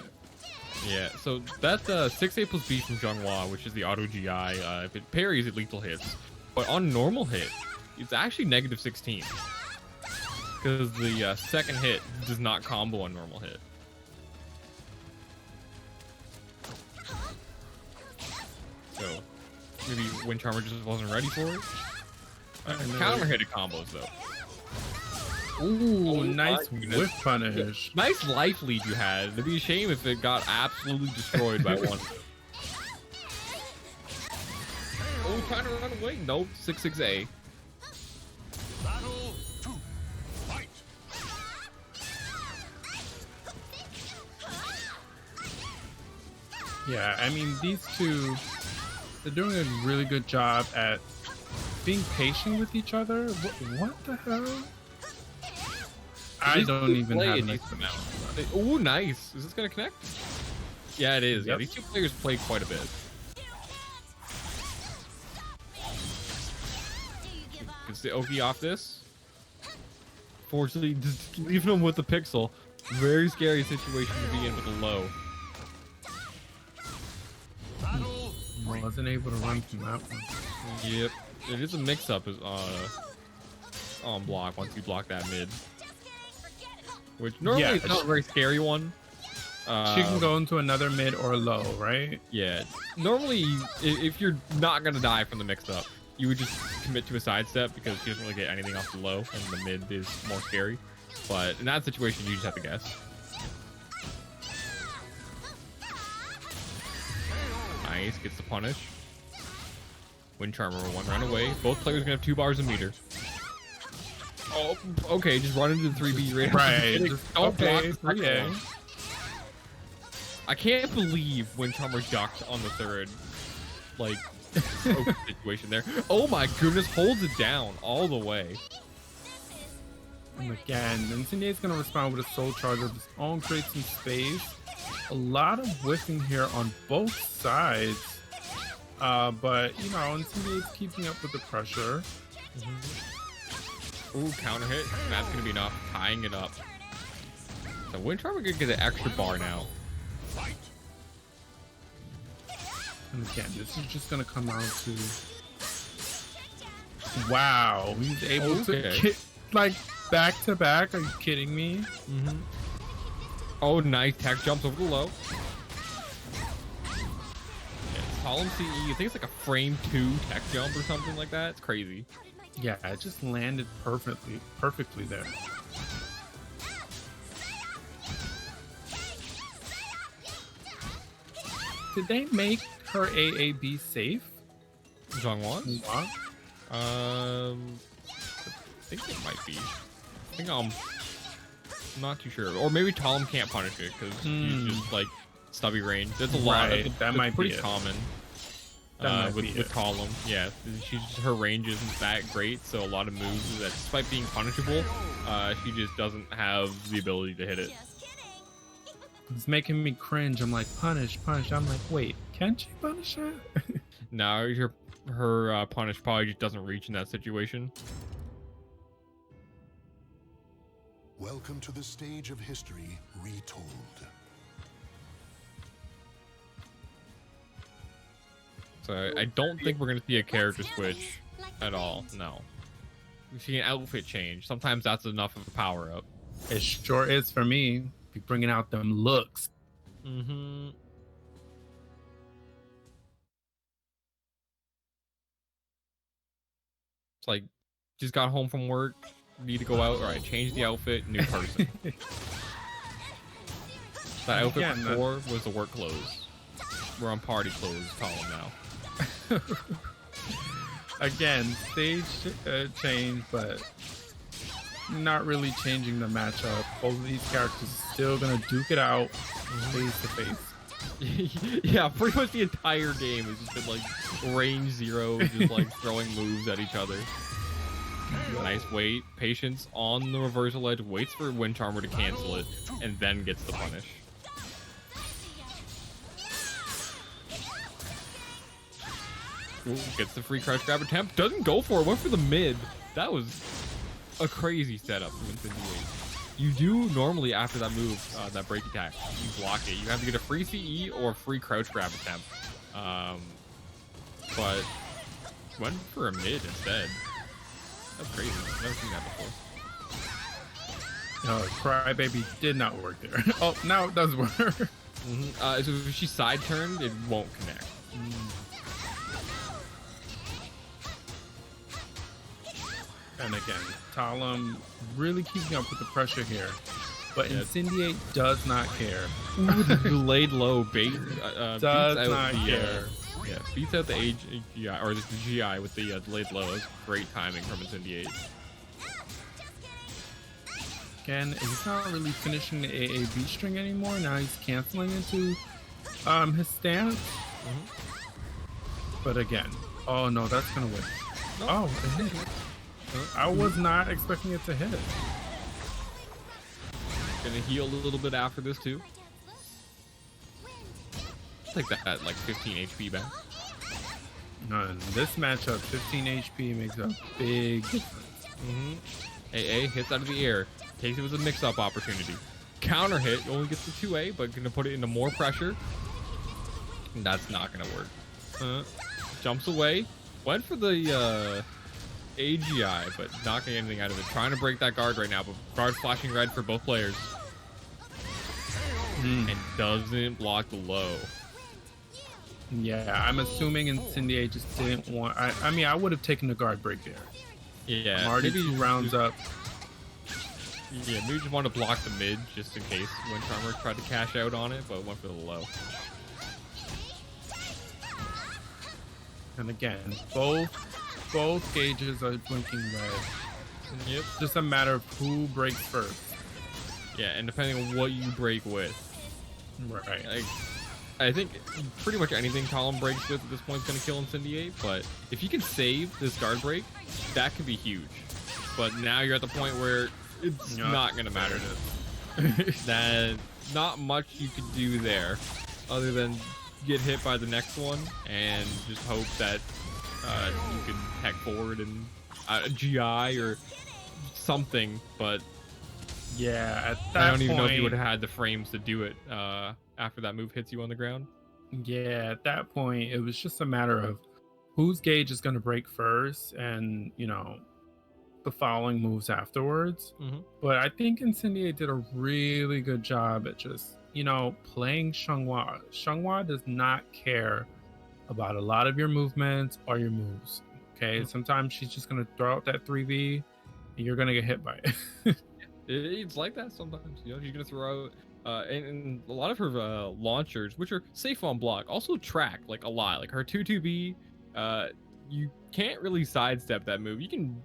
Yeah, so that's 6A plus B from Xianghua, which is the auto GI. If it parries, it lethal hits. But on normal hit, it's actually negative 16. Because the second hit does not combo on normal hit. So maybe Windcharmer just wasn't ready for it. Counter hit combos though. Ooh, nice whiff punish. Nice life lead you had. It'd be a shame if it got absolutely destroyed by one. Oh, trying to run away. Nope, 6-6A. Yeah, I mean, these two, they're doing a really good job at being patient with each other. What the hell? I don't even have an amount. Oh, nice. Is this going to connect? Yeah, it is. Yep. Yeah, these two players play quite a bit. Gets the Oki off this. Fortunately, just leaving him with the pixel. Very scary situation to be in with a low. Wasn't able to run from that one. Yep. It is a mix-up on block once you block that mid. Which normally is not a very scary one. She can go into another mid or low, right? Yeah. Normally, if you're not going to die from the mix-up, you would just commit to a sidestep because she doesn't really get anything off the low, and the mid is more scary. But in that situation, you just have to guess. Nice, gets the punish. Windcharmer one run away. Both players gonna have 2 bars of meter. Oh, okay, just run into the 3B right. Okay, okay. I can't believe Windcharmer ducked on the third, like, situation there. Oh my goodness, holds it down all the way. And again, Incendiate's gonna respond with a soul charge of his own, create some space. A lot of whiffing here on both sides. But, you know, Incendiate's keeping up with the pressure. Ooh, counter hit. That's going to be enough. Tying it up. So Windcharmer going to get an extra bar now. And again, this is just going to come out to... Wow. He's able to get, like, back to back. Are you kidding me? Oh, nice. Tech jumps over the low. Talim CE, I think it's like a frame 2 tech jump or something like that. It's crazy. Yeah, it just landed perfectly there. Did they make her AAB safe? Xianghua? I think it might be. I think I'm not too sure. Or maybe Talim can't punish it because he's just like stubby range. That's a lot. That might be pretty common. With Talim, yeah, her range isn't that great, so a lot of moves that, despite being punishable, she just doesn't have the ability to hit it. It's making me cringe. I'm like, punish. I'm like, wait, can't she punish her? No, her punish probably just doesn't reach in that situation. Welcome to the stage of history retold. So I don't think we're going to see a character switch at all. No. We see an outfit change. Sometimes that's enough of a power-up. It sure is for me. Be bringing out them looks. It's like, just got home from work, need to go out. All right, change the outfit, new person. That outfit before was the work clothes. We're on party clothes, Talim now. Again, stage change, but not really changing the matchup. Both of these characters still gonna duke it out face to face. Yeah, pretty much the entire game has just been like range 0, just like throwing moves at each other. Nice wait, patience on the reversal edge, waits for Windcharmer to cancel it, and then gets the punish. Ooh, gets the free crouch grab attempt, doesn't go for it, went for the mid. That was a crazy setup from Incendiate. You do normally, after that move, that break attack, you block it. You have to get a free CE or a free crouch grab attempt. But went for a mid instead. That's crazy. I've never seen that before. Oh, Crybaby did not work there. Oh, now it does work. So if she side turned, it won't connect. And again, Talim really keeping up with the pressure here. But Incendiate does not care. Ooh, the delayed low bait does not care. Yeah, beats out the AGI, or the GI with the delayed low. It's great timing from Incendiate. Again, he's not really finishing the AAB string anymore. Now he's canceling into his stance. But again, oh no, that's gonna win. No. Oh, it hit. I was not expecting it to hit. Gonna heal a little bit after this too. Take that like 15 HP back. In this matchup, 15 HP makes a big difference. AA hits out of the air, takes it as a mix-up opportunity. Counter hit, only gets the 2A, but gonna put it into more pressure. And that's not gonna work. Jumps away, went for the AGI, but not getting anything out of it. Trying to break that guard right now, but guard flashing red for both players. And doesn't block the low. Yeah, I'm assuming Incendiate just didn't want... I mean, I would have taken the guard break there. Yeah, I'm already 2 rounds up. Yeah, maybe just want to block the mid just in case Windcharmer tried to cash out on it, but went for the low. And again, both gauges are blinking red. Yep. Just a matter of who breaks first. Yeah, and depending on what you break with. Right. Like, I think pretty much anything Talim breaks with at this point is going to kill Incendiate, but if you can save this guard break, that could be huge. But now you're at the point where it's not going to matter. That not much you could do there other than get hit by the next one and just hope that you can heck forward and a GI or something, but yeah, at that I don't even know if point- you would have had the frames to do it after that move hits you on the ground. Yeah, at that point, it was just a matter of whose gauge is going to break first and, you know, the following moves afterwards. But I think Incendiate did a really good job at just, you know, playing Xianghua. Xianghua does not care about a lot of your movements or your moves. Okay, sometimes she's just going to throw out that 3V and you're going to get hit by it. It's like that sometimes. You know, she's gonna throw out, and a lot of her launchers, which are safe on block, also track like a lot. Like her 2-2B, you can't really sidestep that move. You can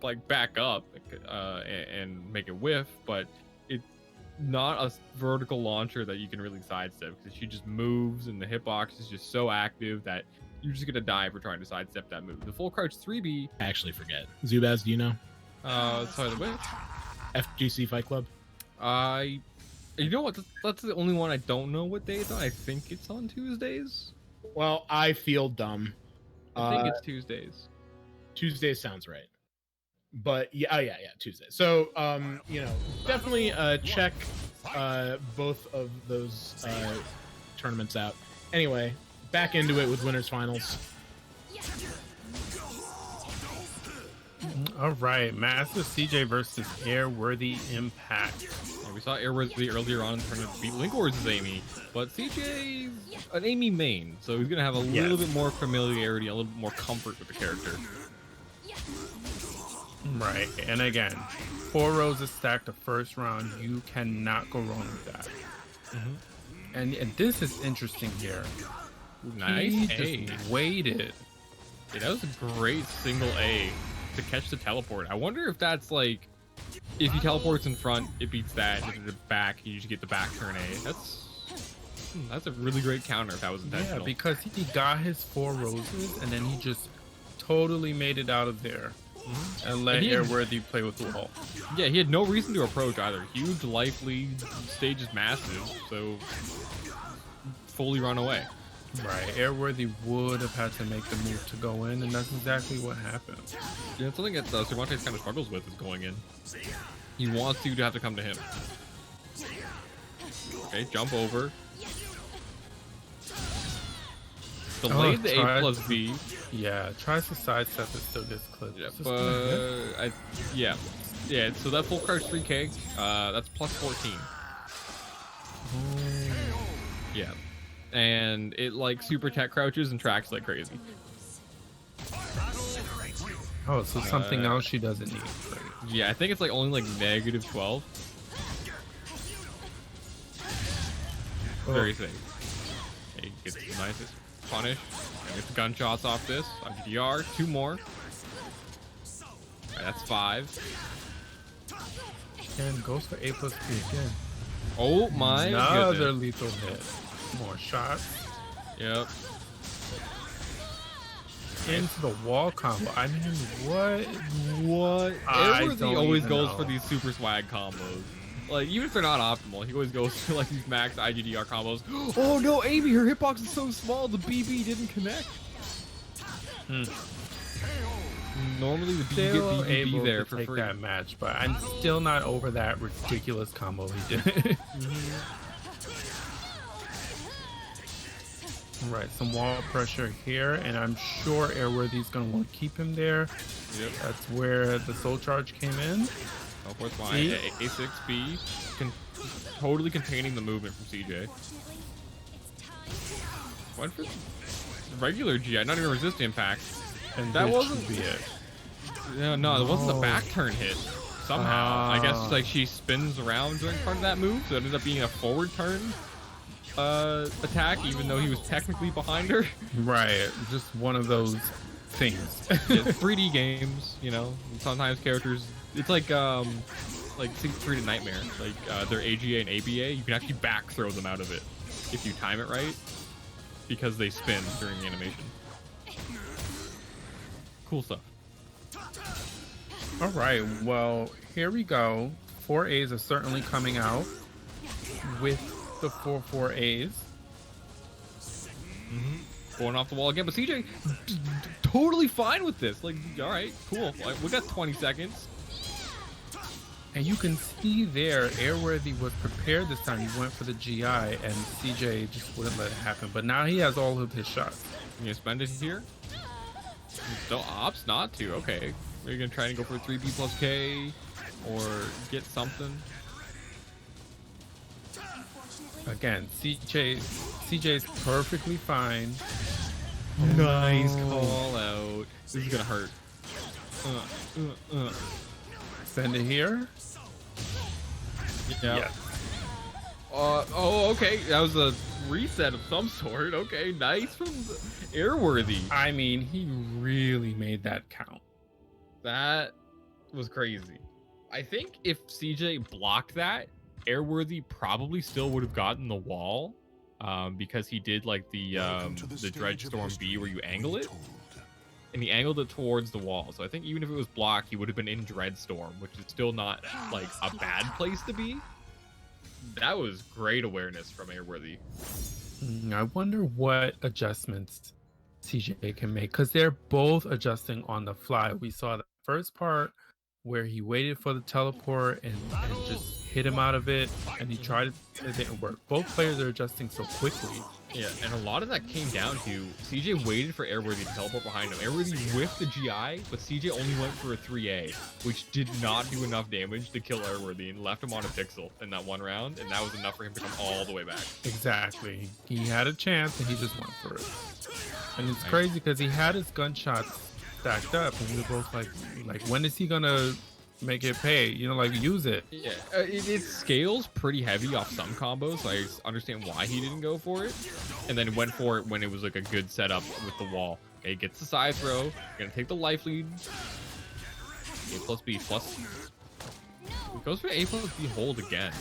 like back up and make it whiff, but it's not a vertical launcher that you can really sidestep because she just moves and the hitbox is just so active that you're just gonna die for trying to sidestep that move. The full crouch 3B. I actually forget. Zubaz, do you know? Sorry, the whip. FGC Fight Club. You know what? That's the only one I don't know what day it's on. I think it's on Tuesdays. Well, I feel dumb. I think it's Tuesdays. Tuesday sounds right. But yeah, Tuesday. So, you know, definitely check both of those tournaments out. Anyway, back into it with winners finals. All right, MasterCJ versus Airworthy Impact. Yeah, we saw Airworthy earlier on in the tournament beat linkorz' Amy, but CJ's an Amy main, so he's gonna have a little bit more familiarity, a little bit more comfort with the character. Right, and again, 4 roses stacked the first round. You cannot go wrong with that. And this is interesting here. Nice He A. just waited. Yeah, that was a great single A to catch the teleport. I wonder if that's like if he teleports in front, it beats that. If it's back, you just get the back turn A. That's a really great counter if that was intentional. Yeah, because he got his 4 roses and then he just totally made it out of there and let Airworthy play with the wall. Yeah, he had no reason to approach either. Huge life lead, stage is massive, so fully run away. Right, Airworthy would have had to make the move to go in, and that's exactly what happened. Yeah, something that Cervantes kind of struggles with is going in. He wants you to have to come to him. Okay, jump over. Delayed the A plus B. Yeah, tries to sidestep it, still gets clipped. Yeah, yeah. So that full crouch 3K, that's plus 14. Yeah, and it like super tech crouches and tracks like crazy. Oh, so something else she doesn't need. Right? Yeah, I think it's like only like negative 12. Very safe. He gets the nicest punish. And gets the gunshots off this. IGDR, 2 more. Alright, that's 5. And goes for A plus B again. Oh my Another goodness. lethal hit. More shots. Yep. Into the wall combo. I mean, what? Airworthy always goes for these super swag combos. Like, even if they're not optimal, he always goes for like these max IGDR combos. Oh no, Amy, her hitbox is so small, the BB didn't connect. Normally the BB get BB there for free. That match, but I'm still not over that ridiculous combo he did. Right, some wall pressure here, and I'm sure Airworthy's gonna want to keep him there. Yep. That's where the soul charge came in. Teleport's fine. A6B, totally containing the movement from CJ. Went for regular GI, not even resist impact. And that wasn't be it. Yeah, no, it wasn't a back turn hit. Somehow, I guess like she spins around during part of that move, so it ended up being a forward turn attack, even though he was technically behind her. Right, just one of those things. Yeah, 3D games, you know. Sometimes characters, it's like Secret Nightmare, like their AGA and ABA. You can actually back throw them out of it if you time it right, because they spin during the animation. Cool stuff. All right, well, here we go. 4 A's are certainly coming out with the 4 A's. Going off the wall again, but CJ totally fine with this. Like, all right, cool. Like, we got 20 seconds. And you can see there, Airworthy was prepared this time. He went for the GI, and CJ just wouldn't let it happen. But now he has all of his shots. You gonna spend it here? Still opts not to. Okay. Are you gonna try and go for a 3B plus K or get something? Again, CJ's perfectly fine. Nice call out. This is gonna hurt. Send it here. Yeah. Oh, okay. That was a reset of some sort. Okay, nice from Airworthy. I mean, he really made that count. That was crazy. I think if CJ blocked that, Airworthy probably still would have gotten the wall, because he did like the Dreadstorm B where you angle it, and he angled it towards the wall. So I think even if it was blocked, he would have been in Dreadstorm, which is still not like a bad place to be. That was great awareness from Airworthy. I wonder what adjustments CJ can make, because they're both adjusting on the fly. We saw the first part where he waited for the teleport and just hit him out of it, and he tried it, it didn't work. Both players are adjusting so quickly. Yeah, and a lot of that came down to CJ waited for Airworthy to teleport behind him. Airworthy whiffed the GI, but CJ only went for a 3A, which did not do enough damage to kill Airworthy and left him on a pixel in that one round, and that was enough for him to come all the way back. Exactly. He had a chance and he just went for it. And it's crazy because he had his gunshots stacked up, and we were both like, when is he gonna make it pay? You know, like, use it. Yeah, it scales pretty heavy off some combos, so I understand why he didn't go for it, and then went for it when it was like a good setup with the wall. Okay, gets the side throw, gonna take the life lead. A plus B plus. It goes for A+B hold again.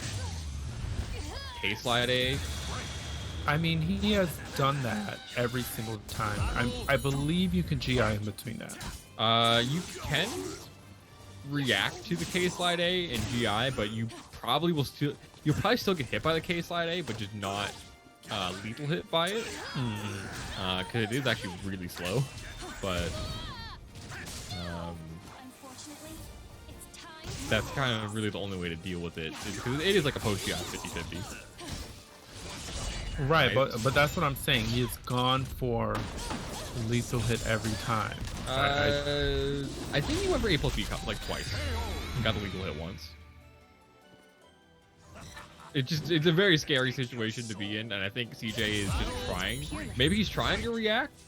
K-slide A. I mean, he has done that every single time. I believe you can GI in between that. You can react to the K-slide A and GI, but you'll probably still get hit by the K-slide A, but just not lethal hit by it. Because it is actually really slow. But that's kind of really the only way to deal with it, because it is like a post GI 50-50. Right, but that's what I'm saying. He has gone for lethal hit every time. I think he went for A+B like twice. Got the lethal hit once. It's a very scary situation to be in, and I think CJ is just trying. Maybe he's trying to react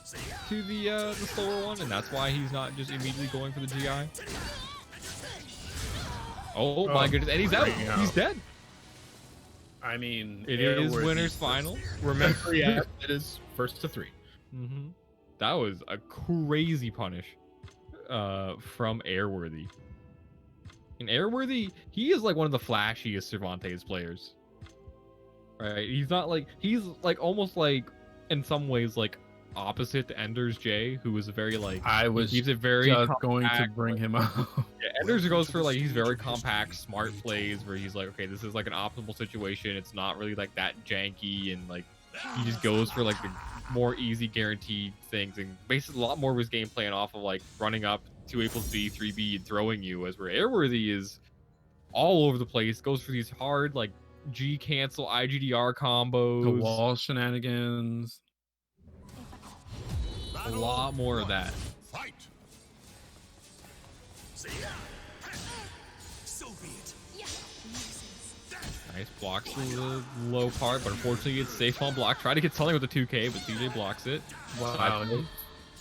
to the slower one, and that's why he's not just immediately going for the GI. Oh my goodness, and he's out. He's dead. I mean, It is winners final. Remember, yeah, it is first to 3. That was a crazy punish from Airworthy. And Airworthy, he is like one of the flashiest Cervantes players. Right? He's like almost like in some ways like opposite to Ender's J, who was very like he's a very just going to bring him up. Yeah, Ender's goes for like he's very compact, smart plays where he's like, okay, this is like an optimal situation. It's not really like that janky, and like he just goes for like the more easy guaranteed things, and basically a lot more of his game playing off of like running up 2A+B, 3B, and throwing you, as where Airworthy is all over the place, goes for these hard like G cancel IGDR combos, The wall shenanigans. a lot more of that. Fight. Nice blocks the low part, but unfortunately it's safe on block. Try to get something with the 2K, but CJ blocks it. Wow,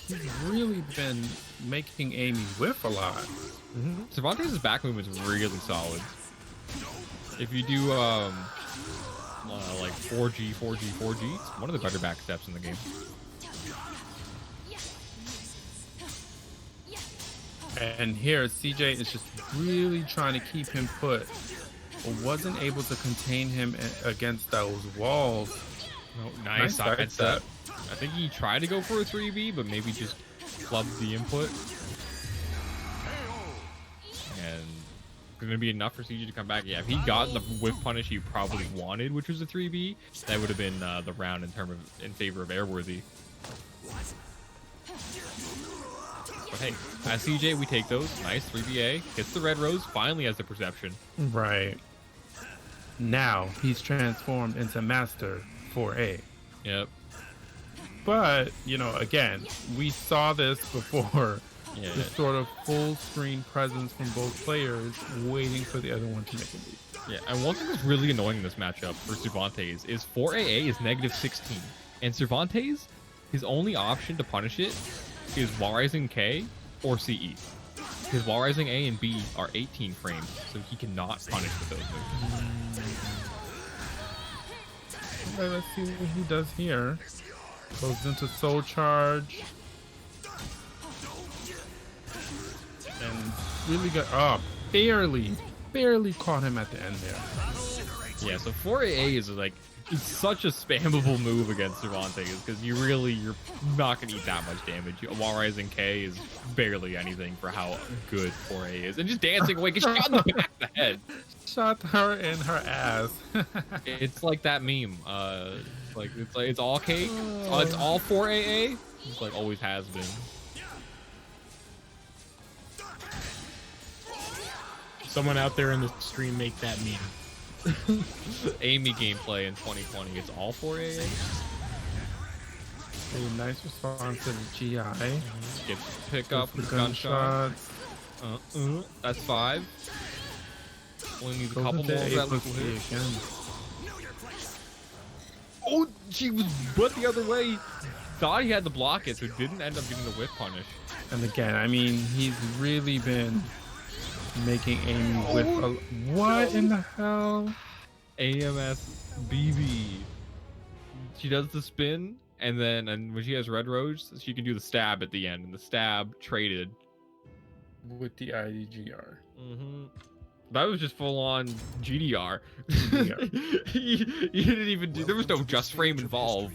he's really been making Amy whiff a lot. Cervantes' back movement is really solid. If you do like 4G, it's one of the better back steps in the game. And here, CJ is just really trying to keep him put, but wasn't able to contain him against those walls. Oh, nice side step. I think he tried to go for a 3B, but maybe just flubbed the input. And it's going to be enough for CJ to come back. Yeah, if he got the whiff punish he probably wanted, which was a 3B, that would have been the round in favor of Airworthy. But hey, as CJ, we take those. Nice 3BA. Hits the red rose. Finally has the perception. Right. Now he's transformed into Master 4A. Yep. But, you know, again, we saw this before. Yeah. This sort of full screen presence from both players, waiting for the other one to make a move. Yeah, and one thing that's really annoying in this matchup for Cervantes is 4AA is -16. And Cervantes, his only option to punish it is Wall Rising K or CE. His Wall Rising A and B are 18 frames, so he cannot punish with those moves. Okay, let's see what he does here. Goes into Soul Charge. And really good. Oh, barely caught him at the end there. Yeah, so 4AA is like, it's such a spammable move against Cervantes because you're not going to eat that much damage. Wall Rising K is barely anything for how good 4A is. And just dancing away, get shot in the back of the head. Shot her in her ass. It's like that meme. It's all cake. It's all 4AA. It's like always has been. Someone out there in the stream make that meme. Amy gameplay in 2020. It's all 4AA. A nice response to the GI. Get pick up the gunshot. That's 5. Only needs a couple more of that little hit. Again. Oh, she was but the other way. Thought he had to block it, so didn't end up getting the whip punish. And again, I mean, he's really been making Amy whiff a... What in the hell? AMS BB. She does the spin, and when she has red rose, she can do the stab at the end, and the stab traded With the IDGR. That was just full on GDR. you didn't even do. There was no just frame involved.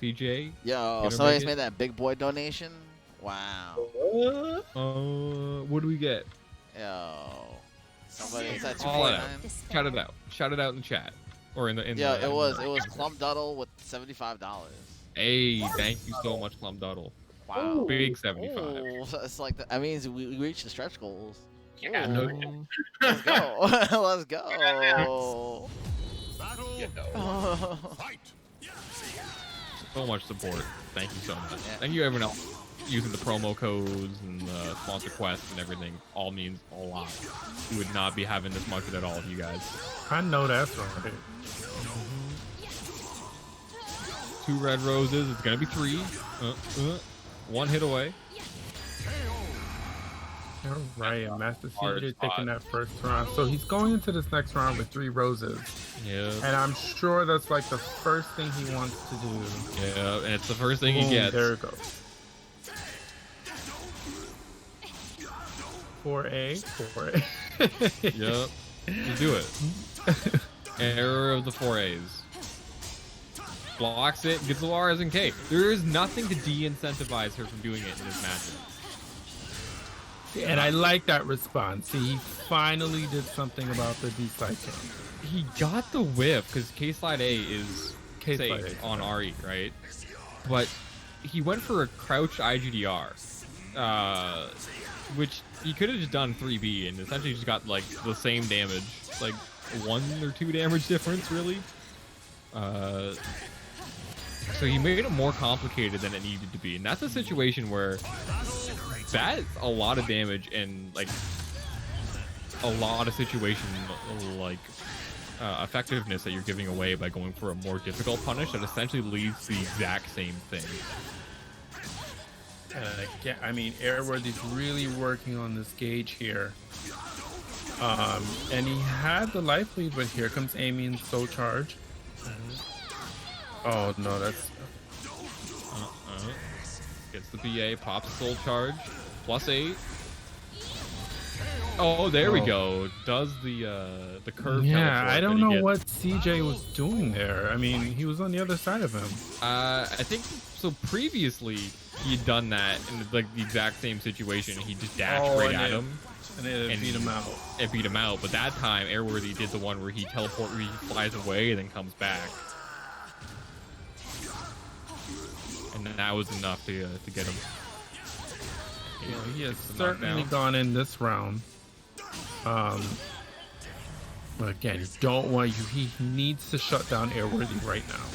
CJ. Yo, somebody's made that big boy donation. Wow. What do we get? Yo, somebody's at All 249. Shout it out. Shout it out in the chat or in the. Yeah, it was Clump Duddle with $75. Hey, thank you so much, Plum Duddle. Wow. Big 75. Ooh, so it's like that means we reached the stretch goals. Yeah, no, Let's go. Let's go. So much support. Thank you so much. Yeah. Thank you everyone else using the promo codes and the sponsor quests and everything. All means a lot. We would not be having this much without all of you guys. I know that's right. 2 red roses. It's gonna be 3. 1 hit away. You're right. And MasterCJ Hard spot. taking that first round. So he's going into this next round with 3 roses. Yeah. And I'm sure that's like the first thing he wants to do. Yeah, and it's the first thing Boom, he gets. There it goes. 4A. Yep. You do it. Error of the 4As. Blocks it, gets the RSNK. There is nothing to de-incentivize her from doing it in this matchup. And I like that response. He finally did something about the D-side kick. He got the whip because K-Slide A is K-Slide safe A. on RE, right? But he went for a crouch IGDR, which he could have just done 3B and essentially just got like the same damage, like 1 or 2 damage difference, really. So he made it more complicated than it needed to be, and that's a situation where that's a lot of damage and like a lot of situation like effectiveness that you're giving away by going for a more difficult punish that essentially leaves the exact same thing. And again, I mean, Airworthy's really working on this gauge here. And he had the life lead, but here comes Amy in Soul Charge. Oh no, that's Gets the BA, pops Soul Charge, +8. Oh, there we go. Does the curve? yeah. I don't teleport that he know gets. what CJ was doing there. I mean, he was on the other side of him. I think so. Previously, he'd done that in like the exact same situation. He just dashed right at him. And it beat him out. It beat him out. But that time, Airworthy did the one where he flies away and then comes back. And that was enough to get him. You know, he has Gets the certainly knockdown. gone in this round. But again, you don't want you. He needs to shut down Airworthy right now.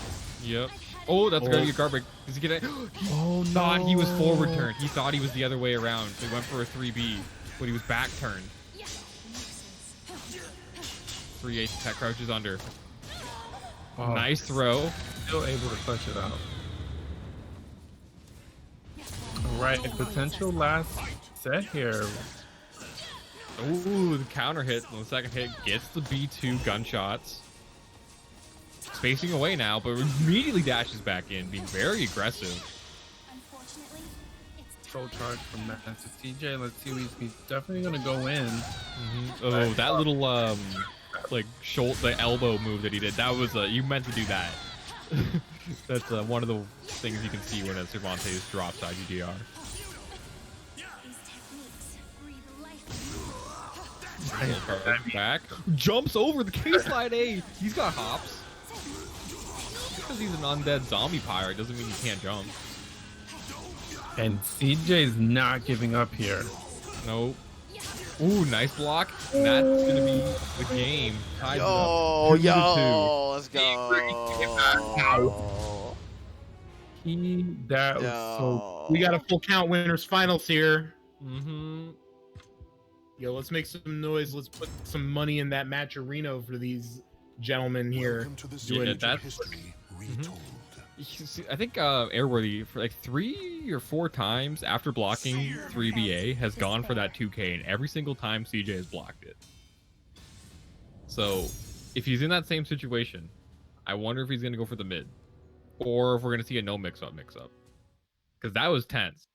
Yep. Oh, that's gonna be garbage. Is he gonna? He thought he was forward turned. He thought he was the other way around. So he went for a 3B, but he was back turned. 3/8 tech crouches under. Oh, Nice throw. Still able to clutch it out. All right, potential last set here. Ooh, the counter hit on the second hit gets the B2 gunshots. Spacing away now, but immediately dashes back in, being very aggressive. Unfortunately, it's Soul charge from MasterCJ. Let's see, he's definitely gonna go in. Oh, that little like the elbow move that he did. That was you meant to do that. That's one of the things you can see when a Cervantes drops IGDR. these techniques breathe life. Back, jumps over the K-Slide A. He's got hops. Because he's an undead zombie pirate doesn't mean he can't jump. And CJ's not giving up here. Nope. Ooh, nice block. And that's gonna be the game. Ties it up. Yo, 2-2. yo, let's go. That was Yo. we got a full count winners finals here. Mm-hmm. Yo, let's make some noise. Let's put some money in that match arena for these gentlemen here. Welcome to the Yeah, stage of that's- history retold. You see, I think Airworthy for like 3 or 4 times after blocking 3BA has gone for that 2K, and every single time CJ has blocked it. So if he's in that same situation, I wonder if he's gonna go for the mid, or if we're gonna see a no mix-up. Because that was tense.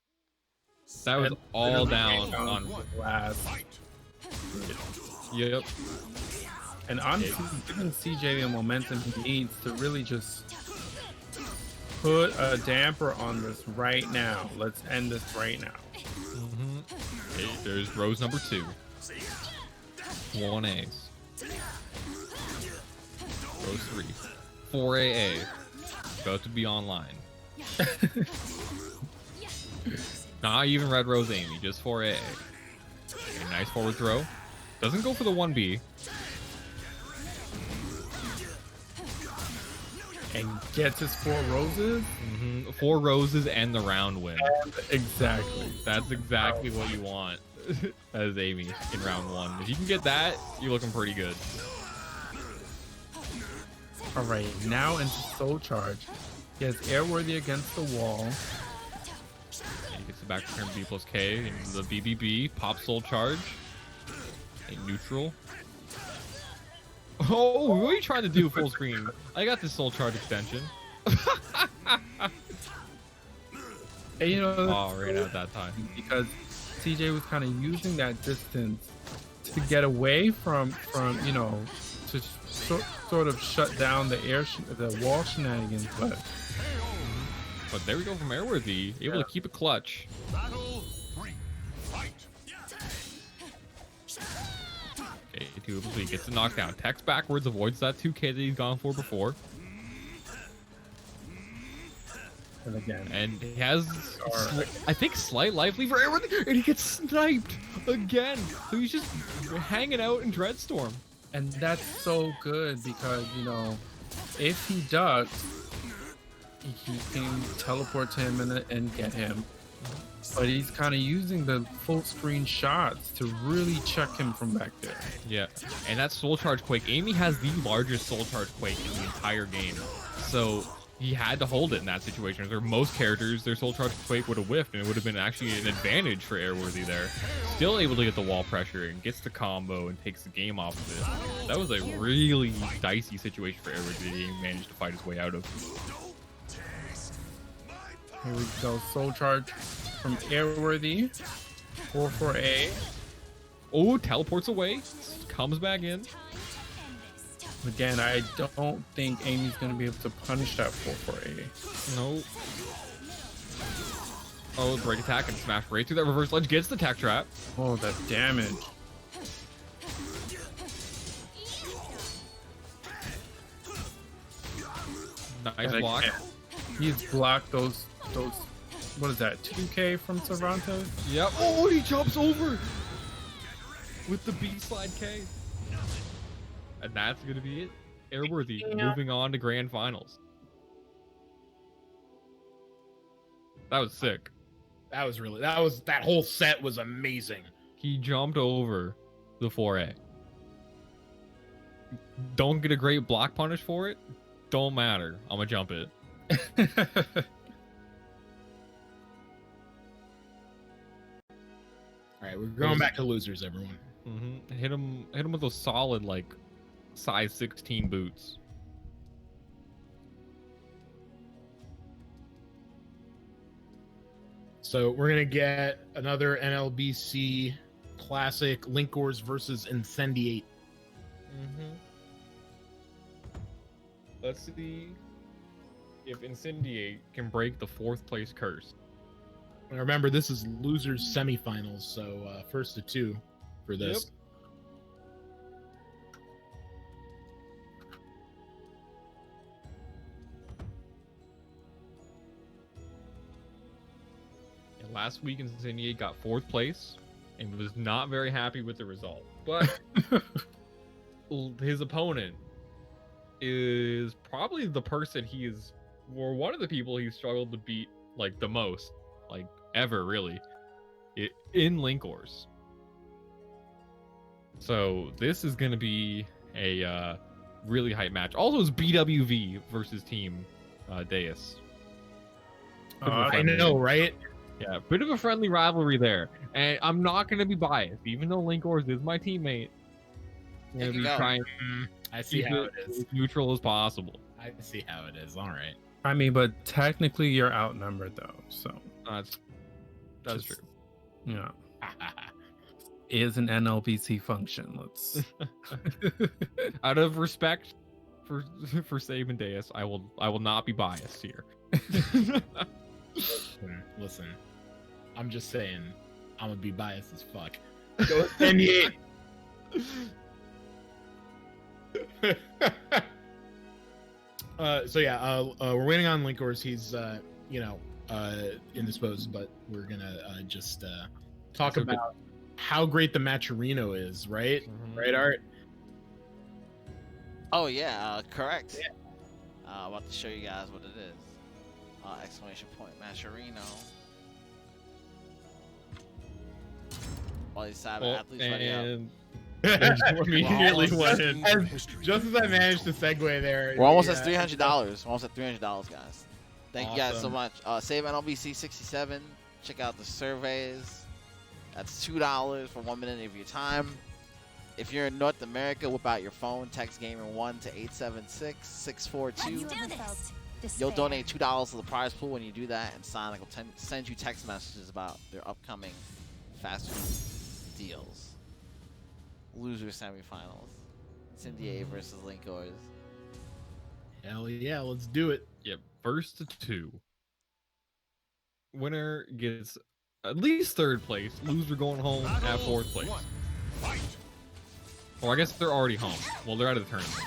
That was And all literally down came on. last. Yep. And honestly, giving CJ the momentum he needs to really just put a damper on this right now. Let's end this right now. Okay, there's rose number 2. 1 A's. Rose 3. 4 AA. About to be online. Not even red rose Amy, just 4 AA. Okay, nice forward throw. Doesn't go for the 1B. And gets his 4 roses. 4 roses and the round win. Exactly. That's exactly what you want as Amy in round 1. If you can get that, you're looking pretty good. All right, now into Soul Charge. He has Airworthy against the wall. He gets the back turn B plus K into the BBB. Pop Soul Charge. A neutral. Oh, what are you trying to do full screen? I got this Soul Charge extension. And, you know, Oh, right at that time. because CJ was kind of using that distance to get away from you know, to sort of shut down the wall shenanigans. But there we go from Airworthy, able to keep it clutch. Battle 3. Fight. Okay, he gets the knockdown. Text backwards, avoids that 2K that he's gone for before. And again, And he has, I think, slight life lead for Airworthy, and he gets sniped again. So he's just hanging out in Dreadstorm. and that's so good because, you know, if he ducks, he can teleport to him and get him. But he's kind of using the full screen shots to really check him from back there. Yeah, and that Soul Charge Quake, Amy has the largest Soul Charge Quake in the entire game. So he had to hold it in that situation. For most characters, their Soul Charge Quake would have whiffed, and it would have been actually an advantage for Airworthy there. Still able to get the wall pressure and gets the combo and takes the game off of it. That was a really dicey situation for Airworthy that he managed to fight his way out of. Here we go, Soul Charge from Airworthy. 4-4-A. Oh, teleports away, comes back in. Again, I don't think Amy's going to be able to punish that 4-4-A. Nope. Oh, break attack and smash right through that reverse ledge. Gets the tech trap. Oh, that damage. Nice block. He's blocked those, what is that, 2K from Cervantes? Yep. Oh, he jumps over with the B slide K. And that's going to be it. Airworthy moving on to grand finals. That was sick. That whole set was amazing. He jumped over the 4A. Don't get a great block punish for it. Don't matter. I'm going to jump it. All right, we're going back to losers, everyone. Hit him with those solid, like, size 16 boots. So we're gonna get another NLBC classic, linkorz versus Incendiate. Let's see if Incendiate can break the 4th place curse. And remember, this is losers semifinals, so first to 2 for this. Yep. Last week, Incendiate got 4th place and was not very happy with the result. But his opponent is probably the person or one of the people he struggled to beat, like, the most, like, ever, really, in linkorz. So this is going to be a really hype match. Also, it's BWV versus Team DEUS. I know, right? Yeah, bit of a friendly rivalry there. And I'm not going to be biased, even though linkorz is my teammate. I'm going to be trying I see how it is. as neutral as possible. I see how it is. All right. I mean, but technically you're outnumbered though, so That's true. Yeah. Is an NLBC function. Let's Out of respect for Save and Deus, I will not be biased here. Listen, I'm just saying, I'm gonna be biased as fuck. Go Incendiate. So yeah, we're waiting on linkorz. He's indisposed, but we're gonna just talk about how great the Matcherino is, right? Right, Art? Oh yeah, correct. Yeah. About to show you guys what it is. Exclamation point, Matcherino. All these cyber athletes ready up. Immediately went in. Just as I managed to segue there. We're almost at $300. We're almost at $300, guys. Thank you guys so much. Save NLBC 67. Check out the surveys. That's $2 for 1 minute of your time. If you're in North America, whip out your phone, text Gamer1 to 876-642. You'll donate $2 to the prize pool when you do that, and Sonic will send you text messages about their upcoming fast food deals. Loser semifinals. Incendiate versus linkorz. Hell yeah, let's do it. Yep, first to 2. Winner gets at least 3rd place. Loser going home at 4th place. Or I guess they're already home. Well, they're out of the tournament.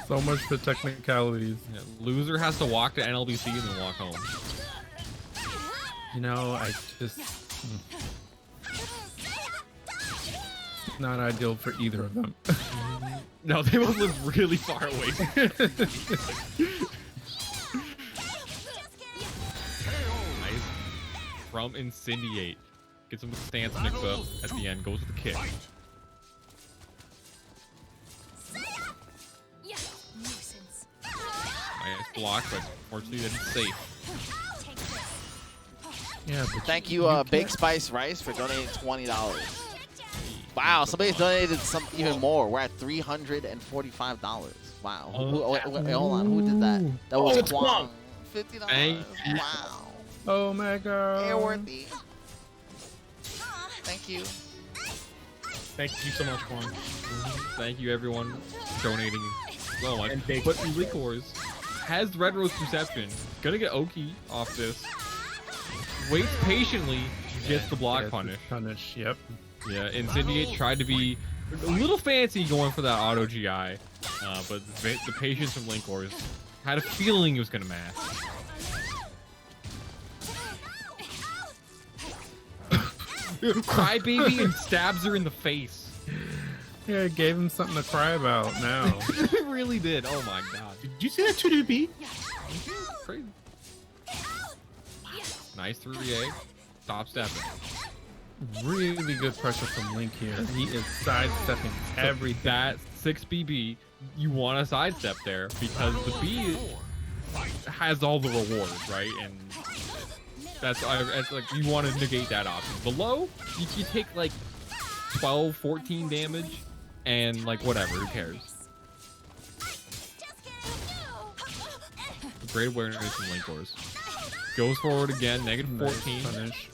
so much for technicalities. Yeah, loser has to walk to NLBC and then walk home. You know, I just not ideal for either of them. No, they both live really far away. Nice. From Incendiate. Gets him with the stance mix up at the end. Goes with the kick. Nice block, but unfortunately that's safe. Yeah. Thank you, Big Spice Rice, for donating $20. Wow, somebody's donated some even more. We're at $345. Wow. Wait, hold on. Who did that? That was Kwang. $50. Wow. Oh my god. Airworthy. Thank you. Thank you so much, Juan. Thank you, everyone, donating so much. But linkorz has Red Rose Perception. Gonna get Oki off this. Waits patiently, gets the block punish. Yep. Yeah, Incendiate tried to be a little fancy going for that auto GI, but the patience from linkorz had a feeling it was gonna mash. Crybaby and stabs her in the face. Yeah, it gave him something to cry about now. It really did. Oh my god. Did you see that 2DB? Crazy. Nice 3A. Stop stepping. Really good pressure from Link here. He is sidestepping everything. That 6BB, you want to sidestep there because the B has all the rewards, right? And that's like you want to negate that option. Below, you take like 12, 14 damage, and like whatever, who cares? Great awareness from linkorz. Goes forward again, -14. Punish.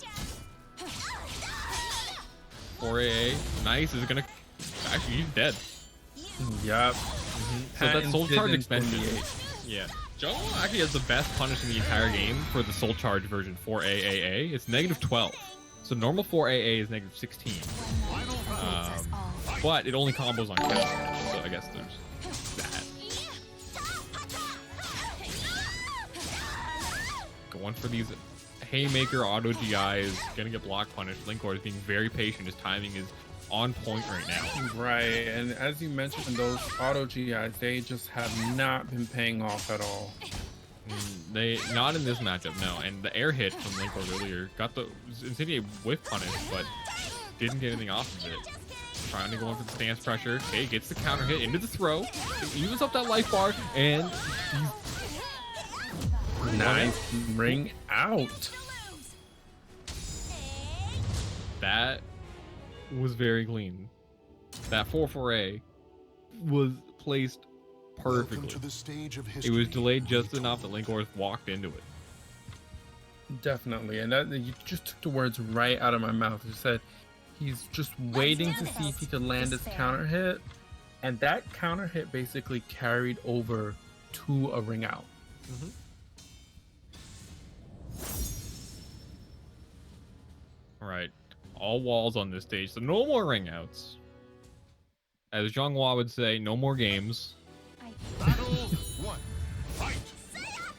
4AA, nice. Is it gonna? Actually, he's dead. Yup. So that's soul charge expensive. Yeah. Jungle actually has the best punish in the entire game for the soul charge version 4AAA. It's -12. So normal 4AA is -16. But it only combos on kill. So I guess there's that. Going for these haymaker auto GIs, gonna get block punished. linkorz being very patient. His timing is on point right now. Right, and as you mentioned, those auto GIs, they just have not been paying off at all. They not in this matchup, no. And the air hit from linkorz earlier got the Incendiate whiff punish, but didn't get anything off of it. Trying to go in for the stance pressure. Okay, gets the counter hit into the throw. It evens up that life bar, and nice ring out. That was very clean. That 4-4A was placed perfectly. To the stage of it was delayed just enough that linkorz walked into it. Definitely, and that you just took the words right out of my mouth. You said he's just waiting to see if he could land his counter hit, and that counter hit basically carried over to a ring out. All right, all walls on this stage, so no more ring outs. As Xianghua would say, no more games. Battle 1. Fight.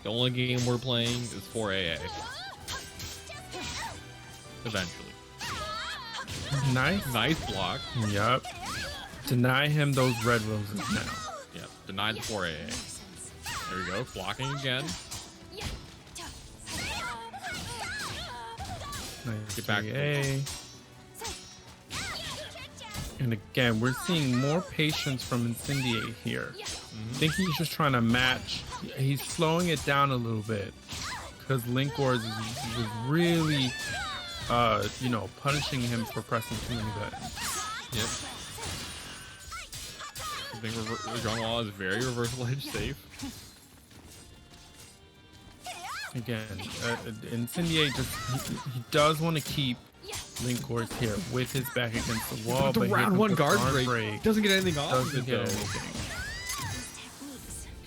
The only game we're playing is for AA. Eventually. Nice block. Yep. Deny him those red roses now. Yep. Deny the 4AA. There we go. Blocking again. Nice. Get back. And again, we're seeing more patience from Incendiate here. I think he's just trying to match. He's slowing it down a little bit because linkorz was really, you know, punishing him for pressing too many buttons. Yep. I think Xianghua is very reversal edge safe. Again, Incendiate just he does want to keep linkorz here with his back against the wall, but round one guard break doesn't get anything off. Doesn't get anything.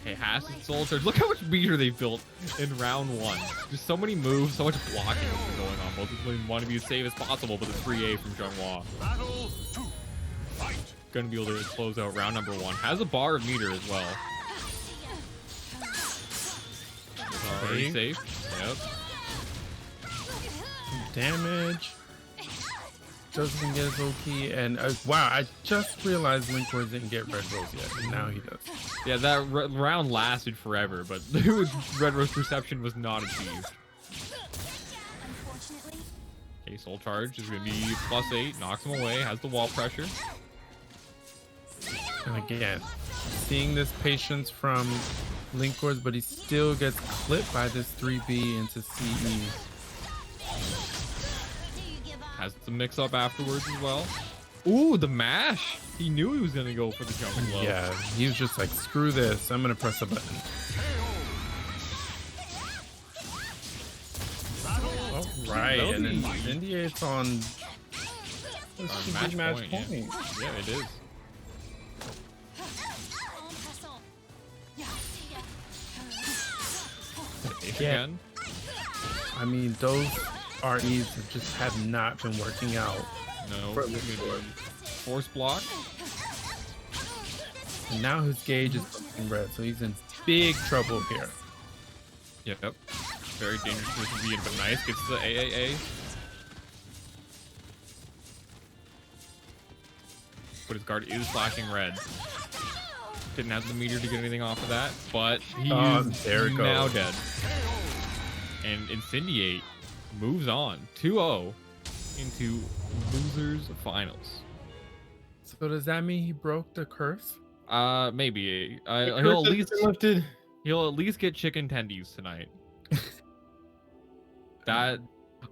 Okay, has his soul charge. Look how much meter they built in round one. Just so many moves, so much blocking has been going on. Both of them want to be as safe as possible, but the 3A from Xianghua. Battle 2. Fight. Gonna be able to close out round number one. Has a bar of meter as well. Already safe. Yep. Damage. Doesn't get his low key, and wow, I just realized linkorz didn't get red rose yet, and now he does. Yeah, that round lasted forever, but red rose perception was not achieved. Okay, soul charge is gonna be +8, knocks him away, has the wall pressure. And again, seeing this patience from linkorz, but he still gets clipped by this 3B into CE. Has the mix up afterwards as well. Ooh, the mash! He knew he was gonna go for the jumping low. Yeah, he was just like, screw this, I'm gonna press a button. All right, and then Incendiate's on match point. Yeah, it is. Again. I mean, those REs just have not been working out. No. Force block. And now his gauge is in red, so he's in big trouble here. Yep. Very dangerous position to be in, but nice. Gets the AAA. But his guard is flashing red. Didn't have the meter to get anything off of that, but he's now dead. And Incendiate moves on 2-0 into losers finals. So does that mean he broke the curse? Maybe. He'll at least get chicken tendies tonight. That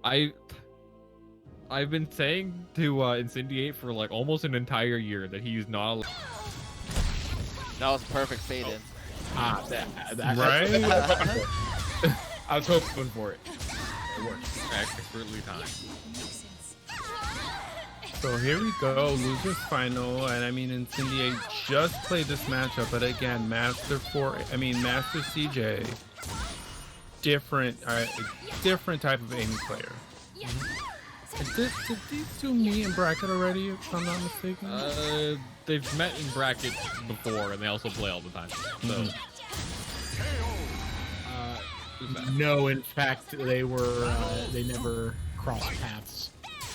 I've been saying to Incendiate for like almost an entire year that he's not allowed. That was perfect fade in. Right? I was hoping for it. It worked. Expertly timed. So here we go, losers final, and I mean Incendiate just played this matchup, but again, MasterCJ, different type of aiming player. Did these two meet in bracket already, if I'm not mistaken? They've met in bracket before, and they also play all the time. So. No, in fact, they never crossed paths.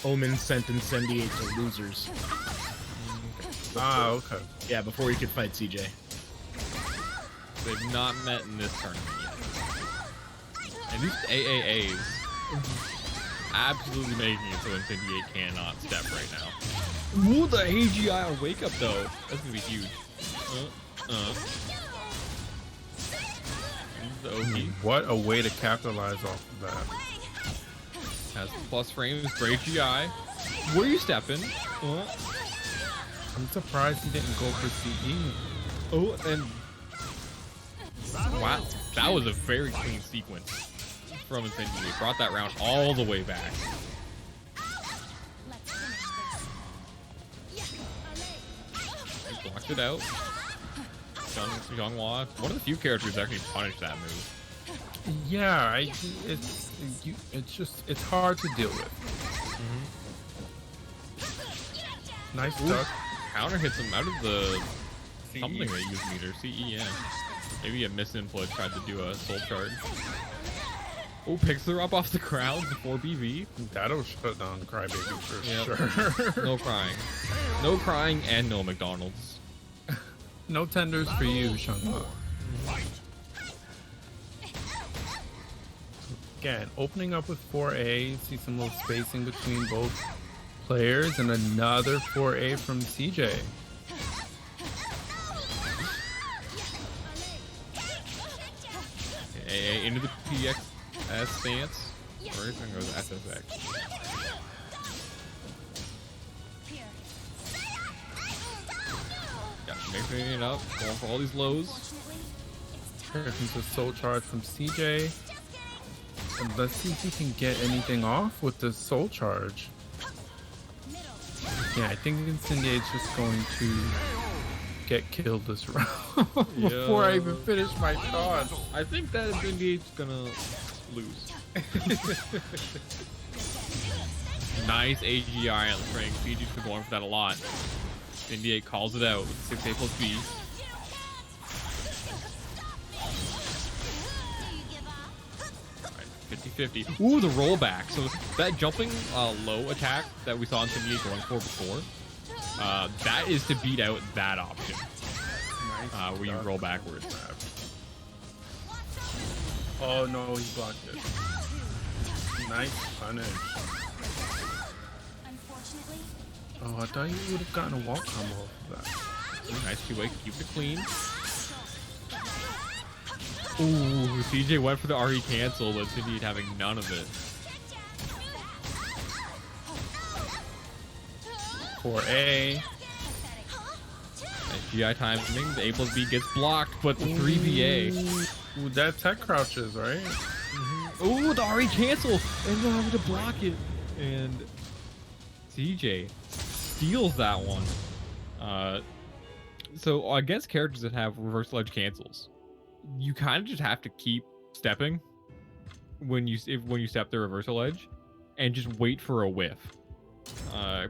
Omen sent Incendiate to losers. Okay. Yeah, before he could fight CJ. They've not met in this tournament yet. And these AAAs absolutely making it so Incendiate cannot step right now. Ooh, the AGI on wake up though. That's gonna be huge. What a way to capitalize off of that. Has plus frames, great GI. Where are you stepping? I'm surprised he didn't go for CE. Oh, and wow, that was a very clean sequence. from Incendiate. Brought that round all the way back. Let's finish this. He blocked it out. Xianghua, one of the few characters that actually punished that move. Yeah, it's hard to deal with. Nice duck. Counter hits him out of the something that used meter. CE, yeah. Maybe a misinput tried to do a soul charge. Oh, picks her up off the ground before BV. That'll shut down Crybaby for sure. No crying. No crying and no McDonald's. No tenders for you, Xianghua. Again, opening up with 4A, see some little spacing between both players, and another 4A from CJ. AA into the PXS stance. Or is it goes SSX? Yeah, mixing it up, going for all these lows. Here comes a soul charge from CJ. And let's see if he can get anything off with the soul charge. Yeah, I think Incendiate's just going to get killed this round before I even finish my thoughts. I think that Incendiate's gonna lose. Nice AGI on the spring. CG's been going for that a lot. Incendiate calls it out with 6A plus B. 50-50. Ooh, the rollback. So that jumping low attack that we saw Incendiate going for before, that is to beat out that option. Nice where you roll backwards. Oh no, he blocked it. Nice punish. Oh, I thought you would have gotten a wall combo off of that. Nice 2-way, keep it clean. Ooh, CJ went for the RE cancel, but Incendiate having none of it. 4A. Nice GI timing. The A plus B gets blocked, but the 3VA. Ooh, that tech crouches, right? Ooh, the RE cancel! And they're having to block it. And CJ steals that one. So against characters that have reverse ledge cancels, you kind of just have to keep stepping when you step the reversal edge, and just wait for a whiff,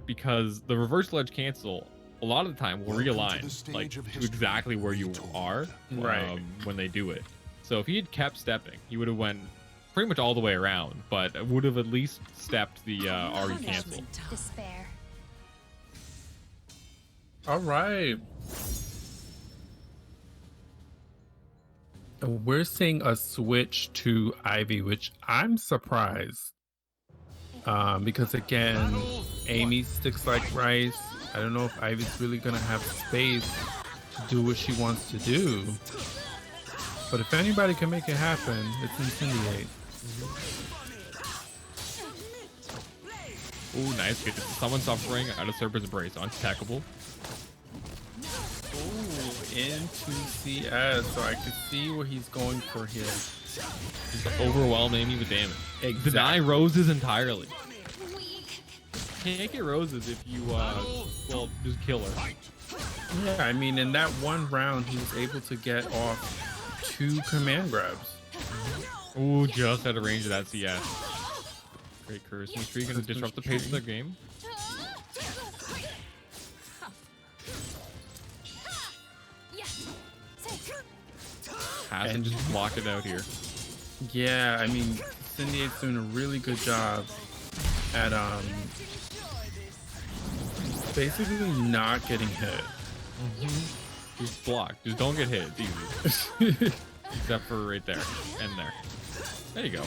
because the reversal edge cancel a lot of the time will realign like to exactly where you are when they do it. So if he had kept stepping, he would have went pretty much all the way around, but would have at least stepped the RE cancel. Despair. All right. We're seeing a switch to Ivy, which I'm surprised. Because again, Amy sticks like rice. I don't know if Ivy's really gonna have space to do what she wants to do. But if anybody can make it happen, it's Incendiate. Ooh, nice. Good. Someone suffering out of Serpent's Embrace. Untackable. Ooh, into CS, so I can see what he's going for here. Just overwhelm Amy with damage. Exactly. Deny roses entirely. Can't get roses if you, well, just kill her. Yeah, I mean, in that one round, he was able to get off 2 command grabs. Ooh, just out of range of that CS. Great curse. Mystery gonna disrupt the pace of the game. Hasn't just blocked it out here. Yeah, I mean, Incendiate's doing a really good job at basically not getting hit. Just block. Just don't get hit. It's easy. Except for right there and there. There you go.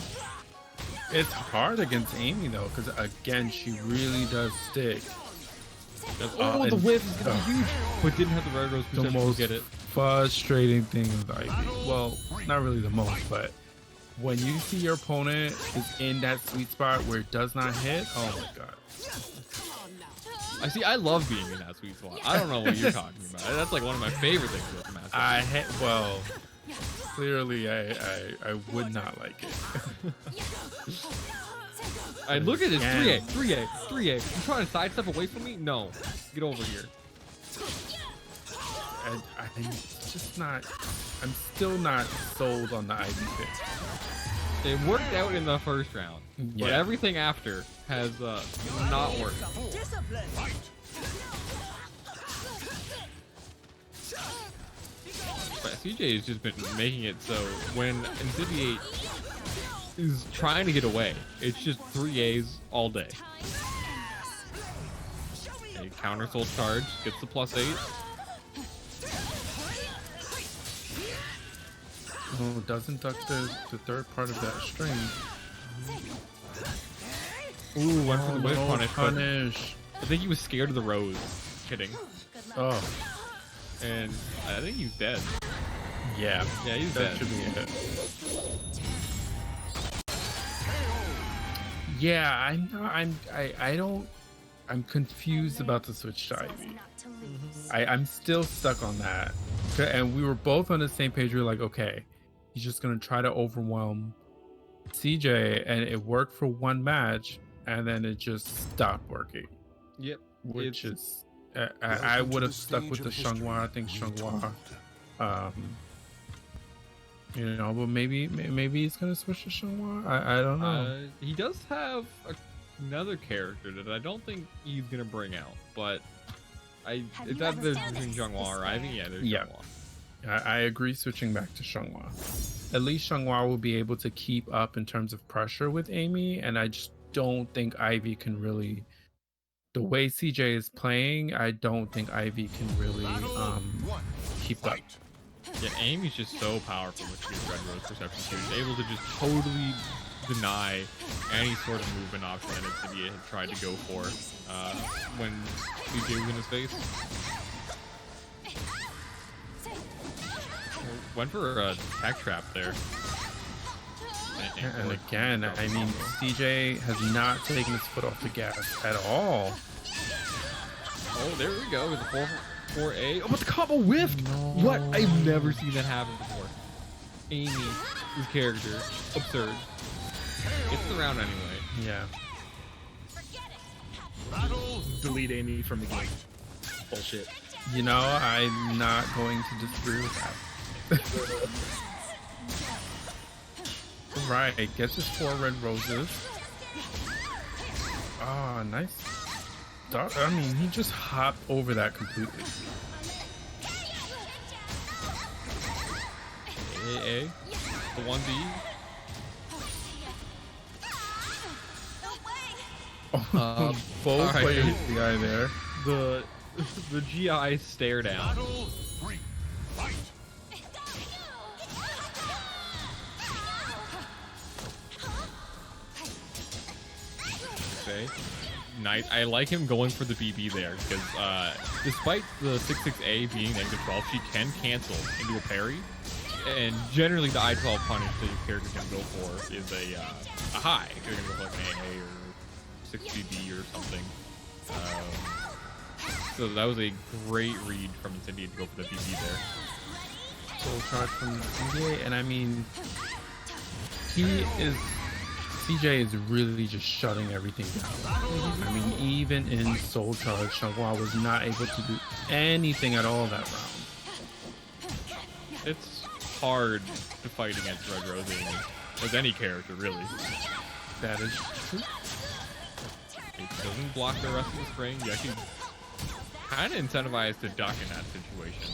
It's hard against Amy though, because again, she really does stick. Oh, the whip is gonna be huge, but didn't have the red rose the most to get it. Frustrating thing with Ivy. Well, not really the most, but when you see your opponent is in that sweet spot where it does not hit, oh my god. I see. I love being in that sweet spot. I don't know what you're talking about. That's like one of my favorite things about the match. Well, clearly I would not like it. I look at it, 3A, 3A, 3A. You trying to sidestep away from me? No. Get over here. I'm just not. I'm still not sold on the Ivy pick. It worked out in the first round, but everything after has not worked. But CJ has just been making it so when Incendiate is trying to get away, it's just 3As all day. Okay, counter soul charge, gets the +8. Oh, doesn't duck the third part of that string. Ooh, went for the whip punish. I think he was scared of the rose. Kidding. Oh. And I think he's dead. Yeah. Yeah, he's that dead. Should be it. Yeah, I'm confused about the switch to Ivy. I'm still stuck on that. And we were both on the same page. We were like, okay, he's just gonna try to overwhelm CJ, and it worked for one match, and then it just stopped working. Yep. Which is, I would have stuck with the Xianghua. I think Xianghua, but maybe he's gonna switch to Xianghua. I don't know. He does have another character that I don't think he's gonna bring out, but it's either between Xianghua or Ivy. Yeah, there's Xianghua. I agree switching back to Xianghua. At least Xianghua will be able to keep up in terms of pressure with Amy, and I just don't think Ivy can really. The way CJ is playing, I don't think Ivy can really keep up. Yeah, Amy's just so powerful with his Red Rose Perception too. She's able to just totally deny any sort of movement option that Incendiate had tried to go for when CJ was in his face. Went for a tech trap there. And again, I mean, CJ has not taken his foot off the gas at all. Oh, there we go with the 4A. Oh, but the combo whiffed! No. What? I've never seen that happen before. Amy, his character, absurd. It's the round anyway. Yeah. Delete Amy from the game. Bullshit. You know, I'm not going to disagree with that. Right, gets his 4 red roses. Ah, nice. I mean, he just hopped over that completely. AA, the 1B. Both players, the guy there. The GI stare down. Okay. Nice. I like him going for the BB there because despite the 6/6A being -12, she can cancel into a parry, and generally the I-12 punish that your character can go for is a high. If you're gonna go for like an AA or 6BB or something. So that was a great read from Incendiate to go for the BB there. Soul charge from CJ, and I mean, CJ is really just shutting everything down. I mean, even in Soul Charge, Xianghua was not able to do anything at all that round. It's hard to fight against Red Rose Amy, with any character, really. That is true. It doesn't block the rest of the string. You actually kind of incentivized to duck in that situation.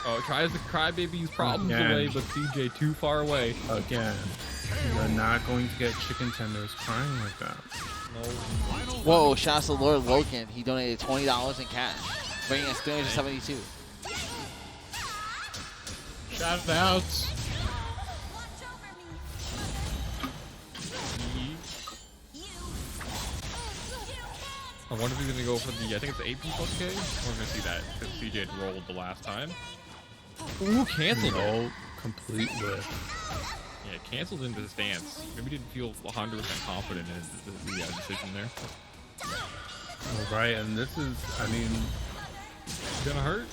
Oh, it tries to crybaby's problems away, but CJ too far away. Again. You're not going to get chicken tenders crying like that. No. Whoa, shouts to Lord Loken. He donated $20 in cash, bringing us 372. Shout outs. I wonder if he's going to go for the, I think it's the AP +K. We're going to see that because CJ had rolled the last time. Ooh, canceled it. No, complete whiff. Yeah, canceled into the stance. Maybe didn't feel 100% confident in the decision there. All right, and this is, I mean, Gonna hurt.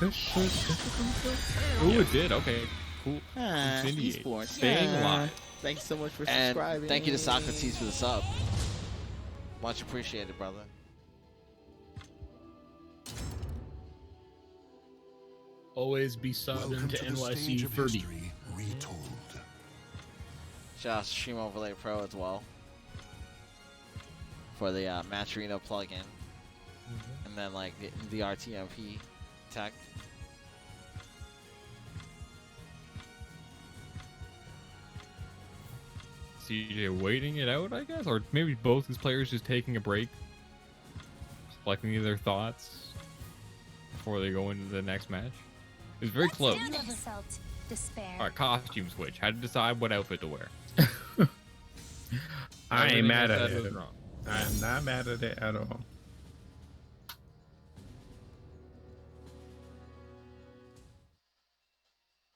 this should come through. Ooh, it did. Okay, cool. Incendiate. Esports. Staying alive. Thank you so much for And subscribing. thank you to Socrates for the sub. Much appreciated, brother. Always be subbed Welcome into to the stage of NYCFurby. history retold. Shout out to Stream Overlay Pro as well for the Match Arena plugin, and then like the RTMP tech. CJ waiting it out, I guess, or maybe both his players just taking a break, collecting their thoughts before they go into the next match. It's very close. You never felt despair. All right, costume switch. Had to decide what outfit to wear. I ain't mad at Everything I said it. was wrong. I'm not mad at it at all.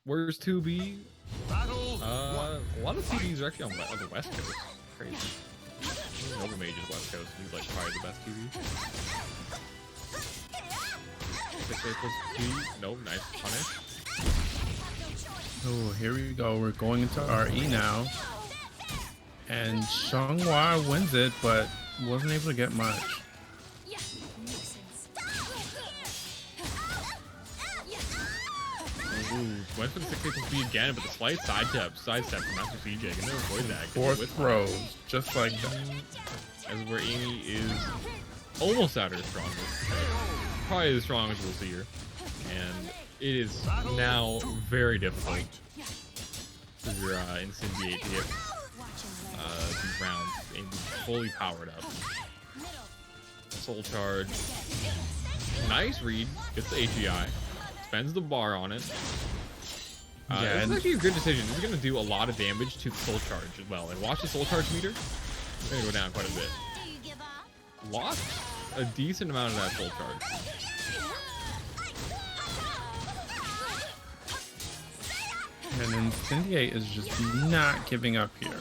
Where's 2B? A lot of TVs are actually on the West Coast. Crazy. Nova Mage is West Coast. He's like probably the best TV. 6A plus G. Nope, nice punish. Oh, here we go. We're going into RE now. And Xianghua wins it, but wasn't able to get much. Ooh, went for the 6A plus B again, but the slight sidestep from MasterCJ. Can never avoid that. Fourth throws, just like that. As where Amy is almost at her strongest. Probably the strongest we'll see her. And it is now very difficult for your Incendiate to get these rounds and be fully powered up. Soul Charge. Nice read. Gets the HEI. Spends the bar on it. Yeah, this is actually a good decision. This is going to do a lot of damage to the Soul Charge as well. And watch the Soul Charge meter. It's going to go down quite a bit. Lost a decent amount of that Soul Charge. And Incendiate is just not giving up here.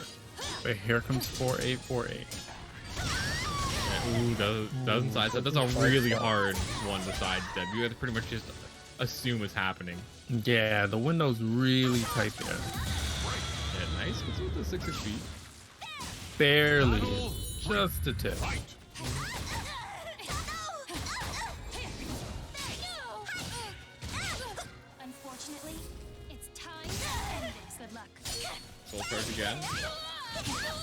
But here comes 4-8-4-8. Ooh, doesn't sidestep. That's a really hard one to sidestep. You have to pretty much just assume it's happening. Yeah, the window's really tight there. Yeah, nice. What's with the 6 feet? Barely. Just a tip. Unfortunately, it's time to end this. Good luck. Soul Charge again.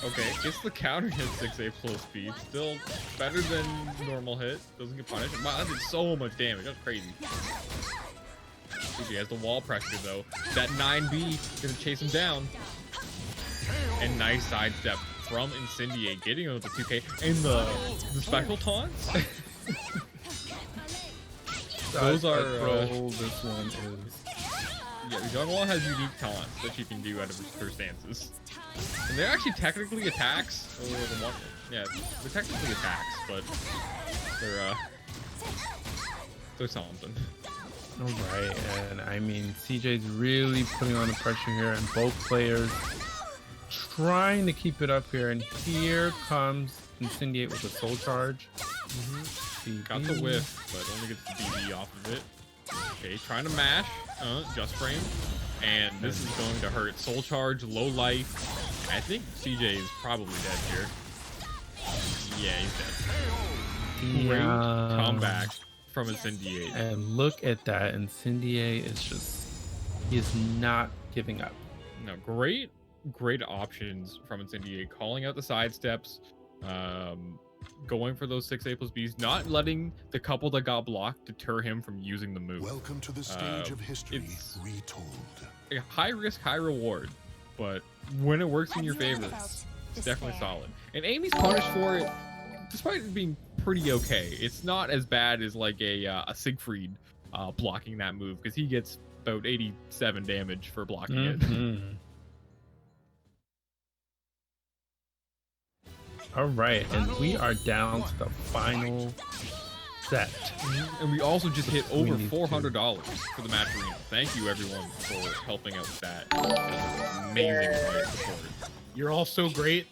Okay, gets the counter hit 6A plus speed. Still better than normal hit. Doesn't get punished. Wow, that did so much damage. That's crazy. He has the wall pressure though. That 9B gonna chase him down. And nice sidestep from Incendiate, getting him with the 2K and the special taunts. Those are this one is. Yeah, Xianghua has unique taunts that she can do out of her stances. And they're actually technically attacks. Yeah, they're technically attacks, but they're something. Alright, and I mean CJ's really putting on the pressure here, and both players trying to keep it up here, and here comes Incendiate with a Soul Charge. Got the whiff, but only gets the BB off of it. Okay, trying to mash, just frame, and this is going to hurt. Soul Charge, low life. I think CJ is probably dead here. Yeah, he's dead. Great comeback from Incendiate. And look at that, Incendiate is just, he is not giving up. No, great options from Incendiate, calling out the side steps, going for those 6A plus Bs, not letting the couple that got blocked deter him from using the move. Welcome to the stage of history retold. A high risk, high reward, but when it works in your favor, it's definitely solid. And Amy's punished for it, despite it being pretty okay. It's not as bad as like a Siegfried blocking that move, because he gets about 87 damage for blocking it. All right, and we are down to the final set. And we also just hit over $400 for the match arena. Thank you everyone for helping out with that. Amazing support. You're all so great.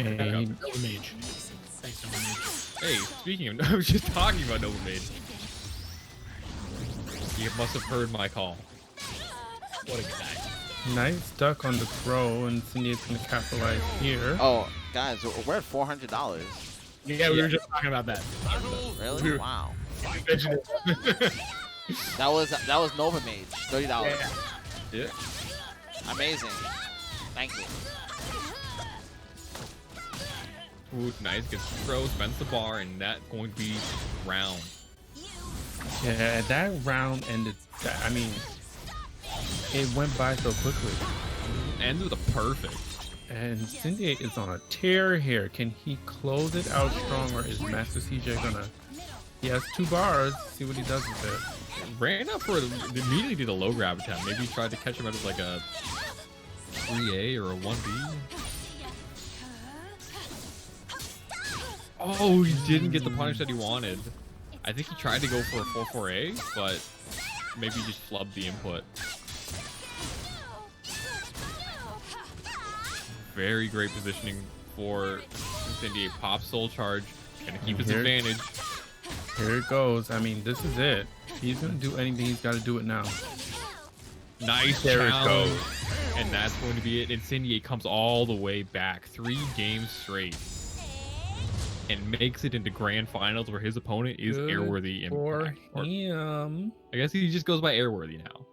Hey. Nova Mage. Thanks, Nova Mage. Hey, speaking of, I was just talking about Nova Mage. You must have heard my call. What a guy. Nice duck on the throw, and Incendiate's gonna capitalize here. Oh, guys, we're at $400. Yeah, we were just talking about that. Really? Wow. Mentioned it. That was Nova Mage. $30. Yeah. Amazing. Thank you. Ooh, nice. Gets throw, spends the bar, and that's going to be round. Yeah, that round ended. I mean, it went by so quickly. Ends with a perfect. And Incendiate is on a tear here. Can he close it out strong, or is MasterCJ gonna? He has 2 bars. See what he does with it. Ran up for it. Immediately did a low grab attempt. Maybe he tried to catch him out of like a 3A or a 1B. Oh, he didn't get the punish that he wanted. I think he tried to go for a 4-4A, but maybe he just flubbed the input. Very great positioning for Incendiate. Pop soul charge. Gonna keep his advantage. Here it goes. I mean, this is it. He's gonna do anything. He's got to do it now. Nice There it challenge. goes. And that's going to be it. Incendiate comes all the way back. 3 games straight. And makes it into grand finals where his opponent is Good Airworthy. for him. I guess he just goes by Airworthy now.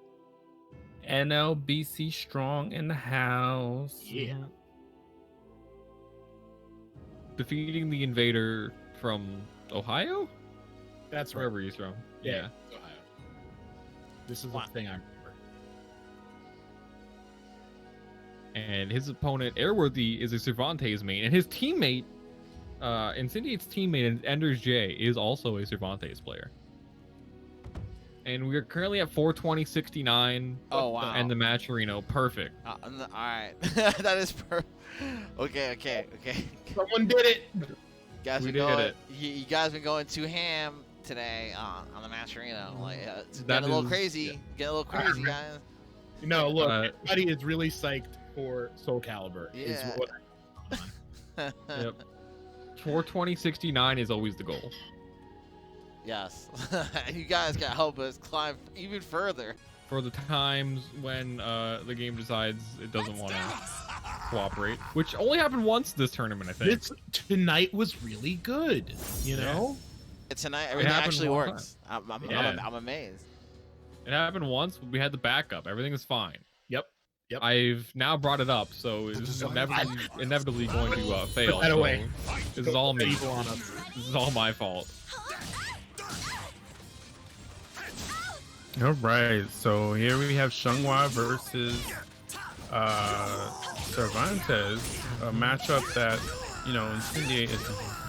NLBC strong in the house. Yeah. Defeating the invader from Ohio? That's right. Wherever he's from. Yeah. Ohio. This is the thing I remember. And his opponent, Airworthy, is a Cervantes main. And his teammate, Incendiate's teammate, Ender's J, is also a Cervantes player. And we are currently at 420.69. Oh, wow. And the match Reno, perfect. All right. That is perfect. Okay. Someone did it. Guys, We been did going, it. You guys been going too ham today on the match arena. Like, it's That getting a little is- crazy. yeah. Getting a little crazy, guys. No, look, everybody is really psyched for Soul Calibur. Is Yeah. what Yep. 420.69 is always the goal. Yes. You guys can help us climb even further. For the times when the game decides it doesn't want to cooperate, which only happened once this tournament, I think. Tonight was really good. You know? Tonight, everything happened actually one works. I'm amazed. It happened once. We had the backup. Everything is fine. Yep. I've now brought it up, so it's inevitably going to fail. Put that so away. This is all me. Evil on us. This is all my fault. All right, so here we have Xianghua versus Cervantes, a matchup that, you know, Incendiate is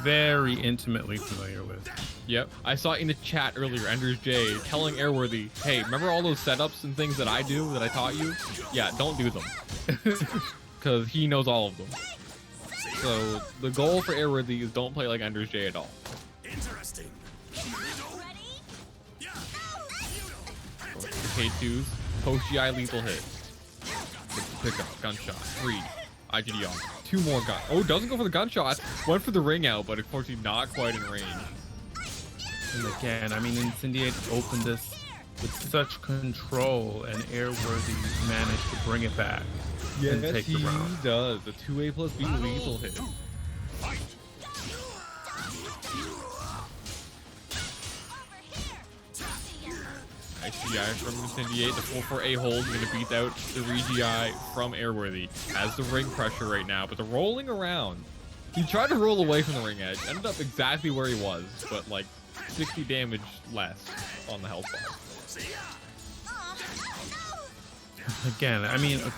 very intimately familiar with. Yep. I saw in the chat earlier, Ender's J telling Airworthy, hey, remember all those setups and things that I do that I taught you? Yeah, don't do them. Because he knows all of them. So the goal for Airworthy is don't play like Ender's J at all. Interesting. K2s, post-GI lethal hit. Pick up, gunshot, 3, IGDR, 2 more gun. Oh, doesn't go for the gunshot. Went for the ring out, but unfortunately not quite in range. And again, I mean, Incendiate opened this with such control, and Airworthy managed to bring it back and take the round. Does. The 2A plus B lethal hit. GI from Incendiate, the 4-4-A hold, going to beat out the re-GI from Airworthy. Has the ring pressure right now, but the rolling around. He tried to roll away from the ring edge, ended up exactly where he was, but like 60 damage less on the health bar. Again, I mean, a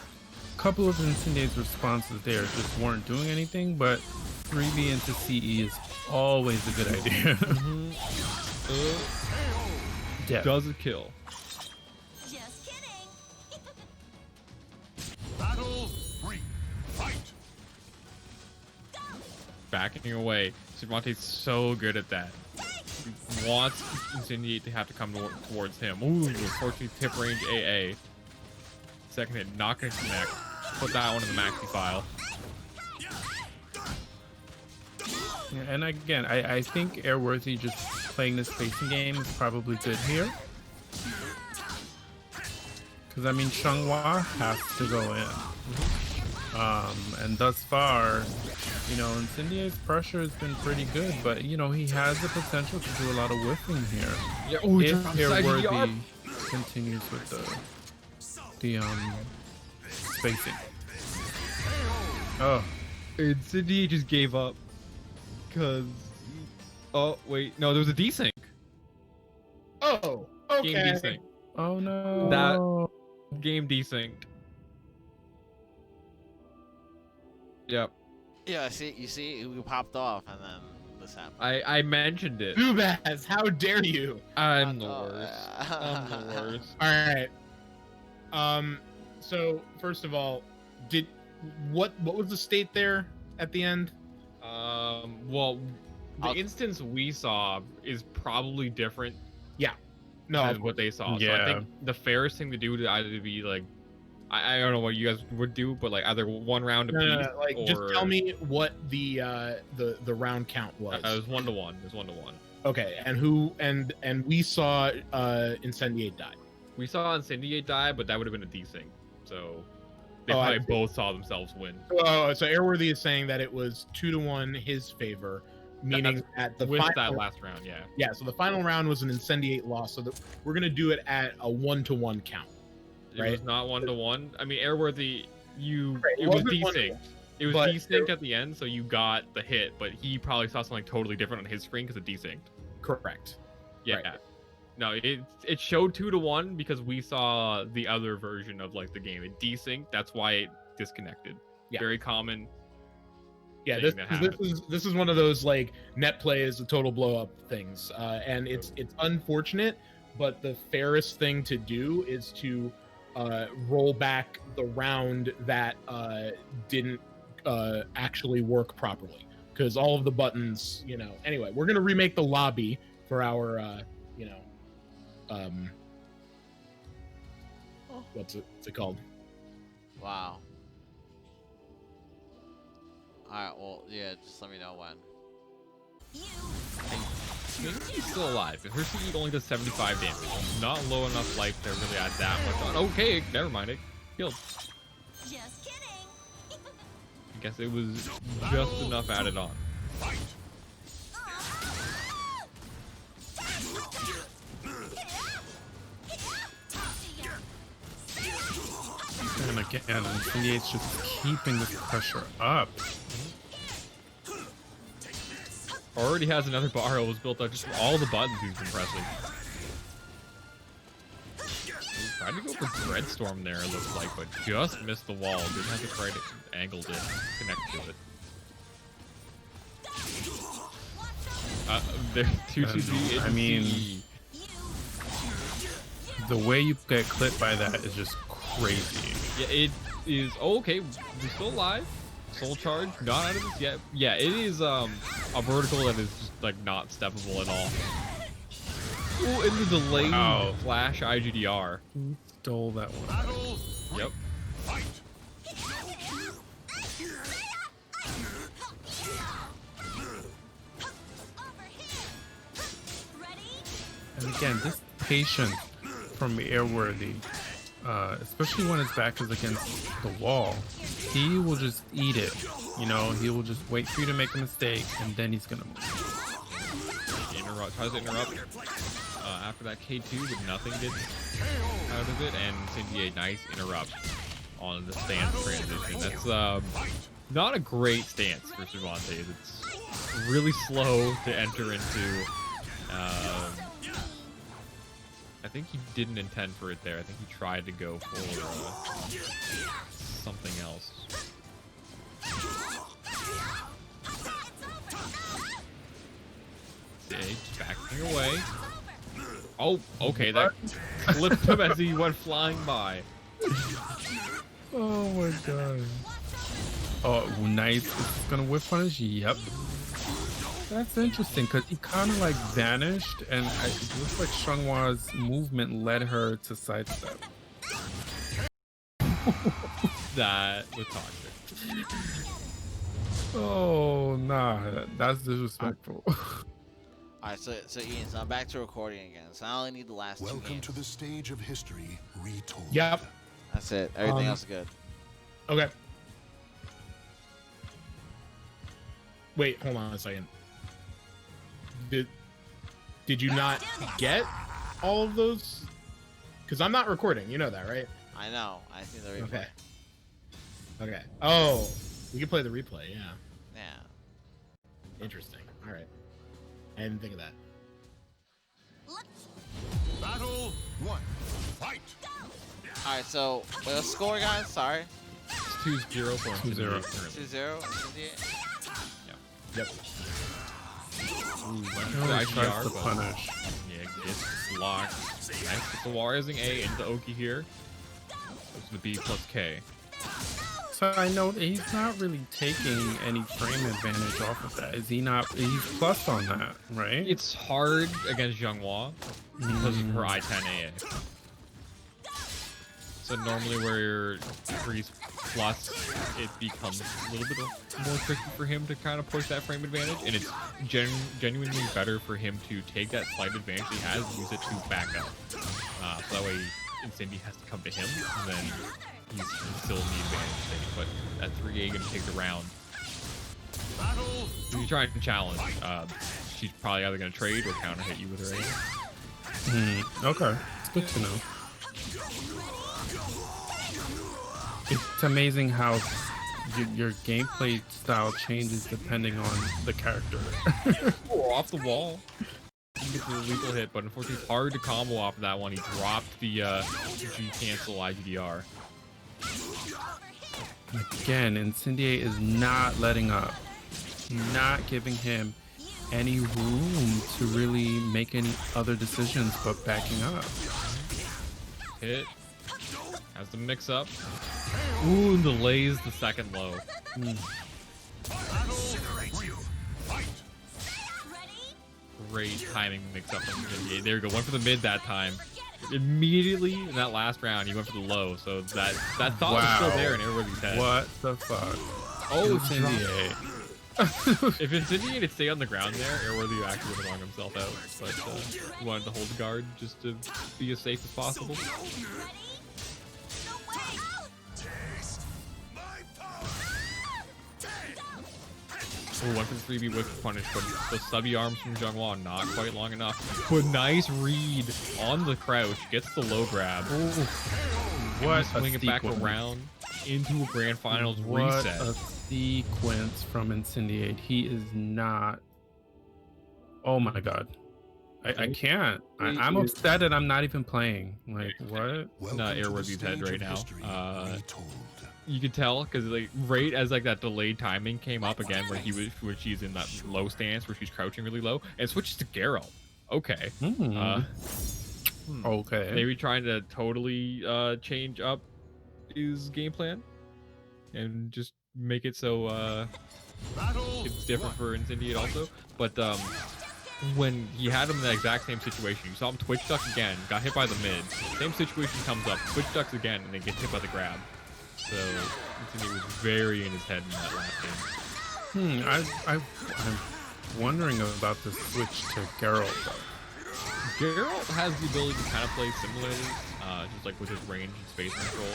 couple of Incendiate's responses there just weren't doing anything, but 3B into CE is always a good idea. Does it kill? Just kidding. Battle 3. Fight. Backing away. Cervantes so good at that. He wants Incendiate to have to come towards him. Ooh, unfortunately, tip range AA. Second hit, not gonna connect. Put that one in the maxi file. and again, I think Airworthy just playing this spacing game is probably good here. Because, I mean, Xianghua has to go in. And thus far, you know, Incendiate's pressure has been pretty good, but, you know, he has the potential to do a lot of whiffing here. Yeah, oh, if Airworthy Airworthy continues with the spacing. Oh. Incendiate just gave up. Because... Oh, wait. No, there was a desync. Oh, okay. Game desync. Oh, no. That game desynced. Yep. Yeah, you see, we popped off, and then this happened. I mentioned it. Zubaz, how dare you? I'm the worst. I'm the worst. All right. So first of all, what was the state there at the end? Well, the instance we saw is probably different. Yeah. No, than what they saw. Yeah. So I think the fairest thing to do would either be like, I don't know what you guys would do, but like either one round apiece. No, like or... just tell me what the round count was. It was 1-1. It was 1-1. Okay, and we saw Incendiate die. We saw Incendiate die, but that would have been a desync. So they probably both saw themselves win. Oh, so Airworthy is saying that it was 2-1 his favor, meaning at the with final, that last round, yeah. Yeah, so the final round was an Incendiate loss, so we're gonna do it at a 1-1 count. It right? was not 1-1. I mean, Airworthy, it was wasn't desynced. It was but desynced at the end, so you got the hit, but he probably saw something totally different on his screen because it desynced. Correct. Yeah. Right. No, it showed 2-1 because we saw the other version of like the game. It desynced. That's why it disconnected. Yeah. Very common. Yeah, this is one of those like net play is a total blow up things, and it's unfortunate, but the fairest thing to do is to roll back the round that didn't actually work properly, because all of the buttons, you know. Anyway, we're gonna remake the lobby for our what's it called? Wow. Alright, well, yeah, just let me know when. Maybe he's still alive. Her CE only does 75 damage. Not low enough life to really add that much on. Okay, never mind. It killed. Just kidding. I guess it was just enough added on. And again, Incendiate's just keeping this pressure up. Already has another bar was built up just from all the buttons. He's impressive. He tried to go for Dreadstorm there, it looks like, but just missed the wall. Didn't have the right angle to connect to it. There, 2-2-3. I mean, the way you get clipped by that is just crazy. Yeah, it is. Oh, okay, we're still alive. Soul charge, not out of this yet. Yeah, it is a vertical that is just like not steppable at all. Oh, and the delayed flash IGDR. Who stole that one? Yep. And again, this patience from Airworthy, especially when his back is against the wall, he will just eat it. You know, he will just wait for you to make a mistake, and then he's gonna move. Tries to interrupt. After that K2, but nothing did out of it, and Incendiate, nice interrupt on the stance transition. That's not a great stance for Cervantes. It's really slow to enter into. I think he didn't intend for it there. I think he tried to go for something else. Backing away. Oh, okay, that flipped him as he went flying by. Oh my god. Oh, nice. It's gonna whiff punish? Yep. That's interesting, because he kind of like vanished, and it looks like Xianghua's movement led her to sidestep. That was toxic. Oh, nah. That's disrespectful. Alright, so Ian, so I'm back to recording again. So I only need the last two Welcome games. to the stage of history retold. Yep. That's it. Everything else is good. Okay. Wait, hold on a second. Did you not get all of those? Because I'm not recording. You know that, right? I know. I see the replay. Okay. Okay. Oh, we can play the replay. Yeah. Yeah. Interesting. All right. I didn't think of that. Battle 1. Fight. Alright, so what's the score, guys? Sorry. It's 2-0 for 2-0. 2-0. Incendiate. Yep. Ooh, went for Oh, the he tries IGR, to but punish. yeah, gets blocked. Nice with the wall rising A into Oki here. Goes to the B plus K. So I know he's not really taking any frame advantage off of that. Is he not? He's plus on that, right? It's hard against Xianghua because of her I-10 AA. So normally where he's plus, it becomes a little bit more tricky for him to kind of push that frame advantage, and it's genuinely better for him to take that slight advantage he has and use it to back up. So that way Incendiate has to come to him, and then he's still in the advantage state. But that 3A gonna take the round. If you're trying to challenge, she's probably either gonna trade or counter hit you with her aim. Okay, it's good to know. It's amazing how your gameplay style changes depending on the character. Oh, off the wall. He gets a lethal hit, but unfortunately it's hard to combo off of that one. He dropped the G cancel IGDR. Again, Incendiate is not letting up. Not giving him any room to really make any other decisions but backing up. Hit. Has the mix up. Ooh, and delays the second low. Great timing mix up from Incendiate. There you go. Went for the mid that time. Immediately in that last round, he went for the low. So that thought was still there in Airworthy's head. What the fuck? Oh, Incendiate. If Incendiate had stayed on the ground there, Airworthy actually would have run himself out. But he wanted to hold the guard just to be as safe as possible. Oh, went for the 3B with punish, but the subby arms from Xianghua not quite long enough. But nice read on the crouch, gets the low grab. What swing it back around into a grand finals What reset. a sequence from Incendiate. He is not. Oh my god. I can't. I'm upset that I'm not even playing. Like, what? Not Airworthy's head right now. You can tell because like right as like that delayed timing came up again where she's in that low stance where she's crouching really low and switches to Geralt. Okay. Okay. Maybe trying to totally change up his game plan and just make it so it's different for Incendiate also. But when he had him in the exact same situation, you saw him twitch duck again, got hit by the mid. Same situation comes up, twitch ducks again, and then gets hit by the grab. So Incendiate was very in his head in that last game. I'm wondering about the switch to Geralt though. Geralt has the ability to kind of play similarly, just like with his range and space control.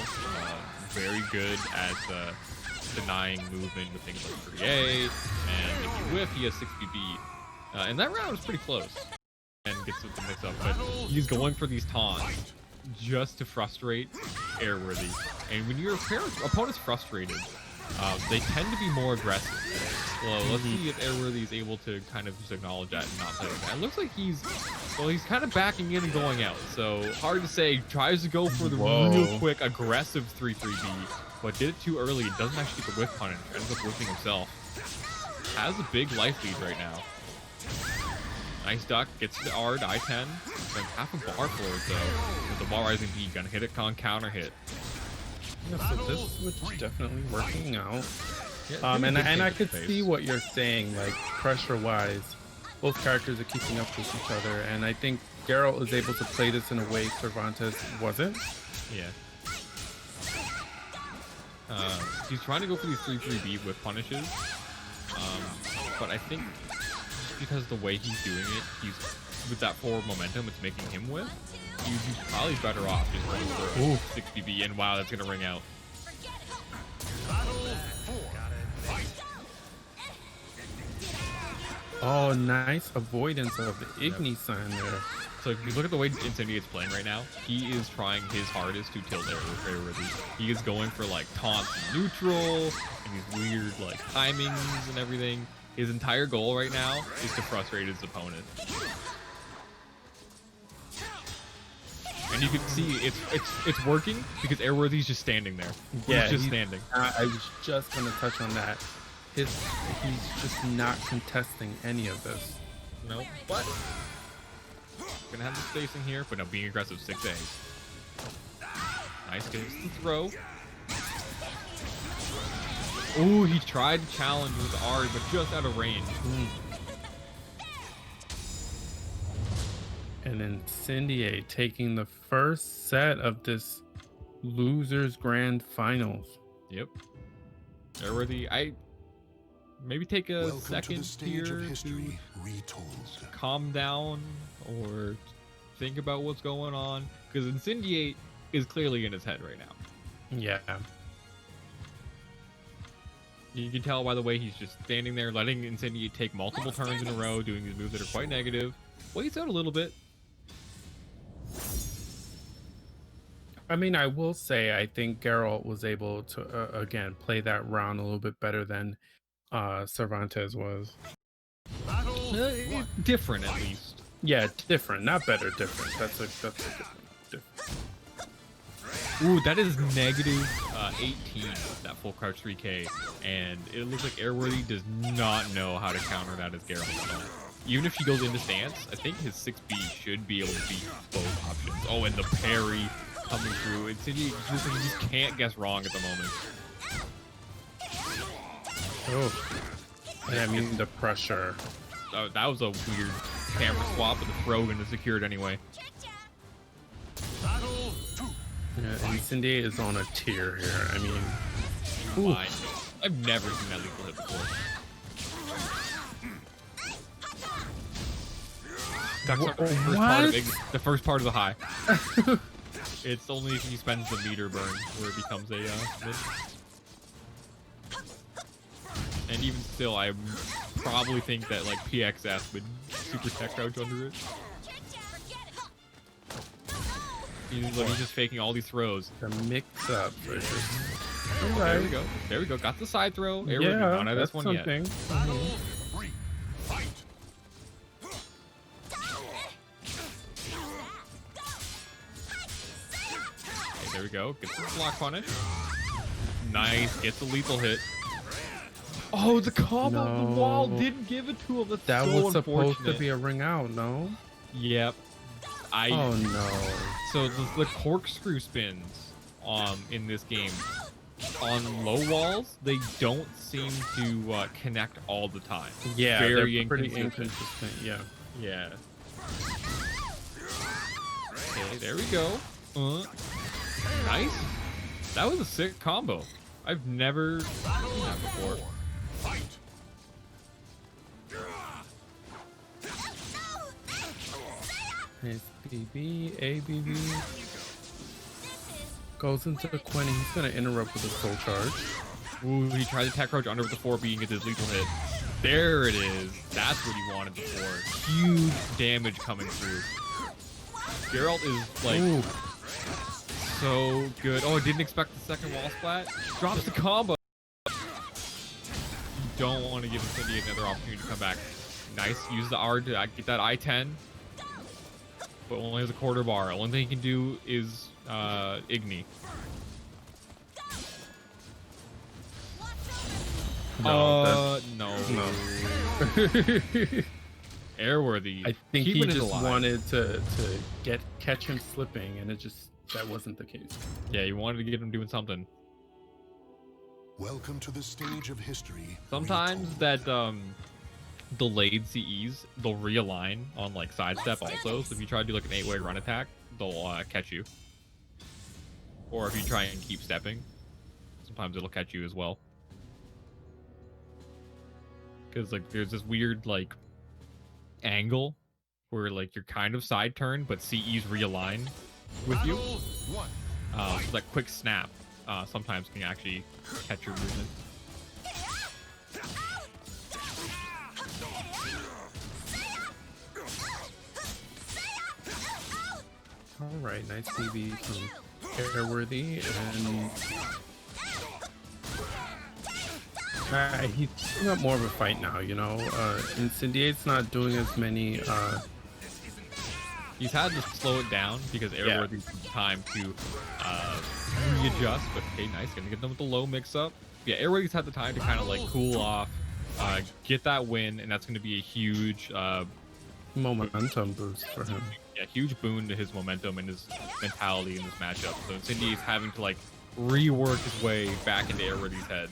Very good at denying movement with things like 3A, and if you whiff, he has 60B. And that round was pretty close, and gets with the mix-up, but he's going for these taunts just to frustrate Airworthy. And when your opponent's frustrated, they tend to be more aggressive. Well, let's see if Airworthy is able to kind of just acknowledge that and not play like that. It looks like he's kind of backing in and going out. So hard to say. Tries to go for the real quick, aggressive 3-3B, but did it too early. Doesn't actually get the whiff punish. Ends up whiffing himself. Has a big life lead right now. Nice duck, gets the R to I-10. Then half a bar forward though. With the wall rising B, gonna hit it on counter hit. Yeah, so this switch is definitely working out. Yeah, And I could see what you're saying, like pressure-wise, both characters are keeping up with each other, and I think Geralt is able to play this in a way Cervantes wasn't. Yeah. He's trying to go for these 3-3B with punishes, but I think because the way he's doing it, he's with that forward momentum it's making him with, he's probably better off just going for 60B, and wow, that's gonna ring out. Oh, nice avoidance of the Igni sign there. So if you look at the way Incendiate's playing right now, he is trying his hardest to tilt Airworthy. He is going for like taunt neutral and these weird like timings and everything. His entire goal right now is to frustrate his opponent. And you can see it's working because Airworthy's just standing there. Yeah, he's just standing. I was just gonna touch on that. He's just not contesting any of this. Nope. What? Gonna have the spacing here, but no, being aggressive 6A. Nice gets the throw. Ooh, he tried to challenge with Ari, but just out of range. And Incendiate taking the first set of this losers grand finals. Yep. Airworthy, I maybe take a Welcome second to the stage here of history to retold. calm down or think about what's going on, because Incendiate is clearly in his head right now. Yeah. You can tell by the way he's just standing there, letting Incendiate take multiple turns in a row, doing these moves that are quite negative. Waits out a little bit. I mean, I will say, I think Geralt was able to, again, play that round a little bit better than Cervantes was. Different, at least. Yeah, different. Not better, different. That's a different. Ooh, that is negative 18, that full crouch 3K. And it looks like Airworthy does not know how to counter that as Geralt. Even if she goes into stance, I think his 6B should be able to beat both options. Oh, and the parry coming through. It's you just can't guess wrong at the moment. Oh. And I mean, the pressure. Oh, that was a weird camera swap, but the throw gonna secure it anyway. Yeah, Incendiate is on a tier here. I mean, Fine. I've never seen that lethal hit before. Ducks up the first part of the high. It's only if he spends the meter burn where it becomes a mid. And even still, I probably think that like PXS would super tech crouch under it. He's just faking all these throws. The mix up. There we go. There we go. Got the side throw. Yeah, not out that's this one something. yet. Okay, there we go. Gets the block punish. Nice. Gets the lethal hit. Oh, the combo. No. The wall didn't give it to him. That's That so was supposed to unfortunate. be a ring out, no? Yep. Oh no. So the corkscrew spins in this game on low walls, they don't seem to connect all the time. Yeah, very they're pretty inconsistent. Yeah. Yeah. Okay, there we go. Nice. That was a sick combo. I've never seen that before. SPB, ABB. Goes into the Quinn. He's going to interrupt with a soul charge. Ooh, he tried to attack crouch under with the 4B and get his lethal hit. There it is. That's what he wanted before. Huge damage coming through. Geralt is like so good. Oh, I didn't expect the second wall splat. Drops the combo. You don't want to give Incendiate another opportunity to come back. Nice. Use the R to get that I-10. But only has a quarter bar. Only thing he can do is Igni. No. No. No. Airworthy. I think he keeping it just alive. wanted to catch him slipping, and that wasn't the case. Yeah, you wanted to get him doing something. Welcome to the stage of history. Sometimes retold. that delayed CEs, they'll realign on like sidestep also. So if you try to do like an 8-way run attack, they'll catch you. Or if you try and keep stepping, sometimes it'll catch you as well. because like there's this weird like angle where like you're kind of side turned, but CE's realign with you. So that quick snap sometimes can actually catch your movement. All right, nice DB from Airworthy, and he's putting up more of a fight now. You know, Incendiate's not doing as many. He's had to slow it down because Airworthy's time to readjust. But okay, nice, gonna get them with the low mix-up. Yeah, Airworthy's had the time to kind of like cool off, get that win, and that's gonna be a huge momentum boost for him. Yeah, huge boon to his momentum and his mentality in this matchup. So Incendiate's having to like rework his way back into Airworthy's head.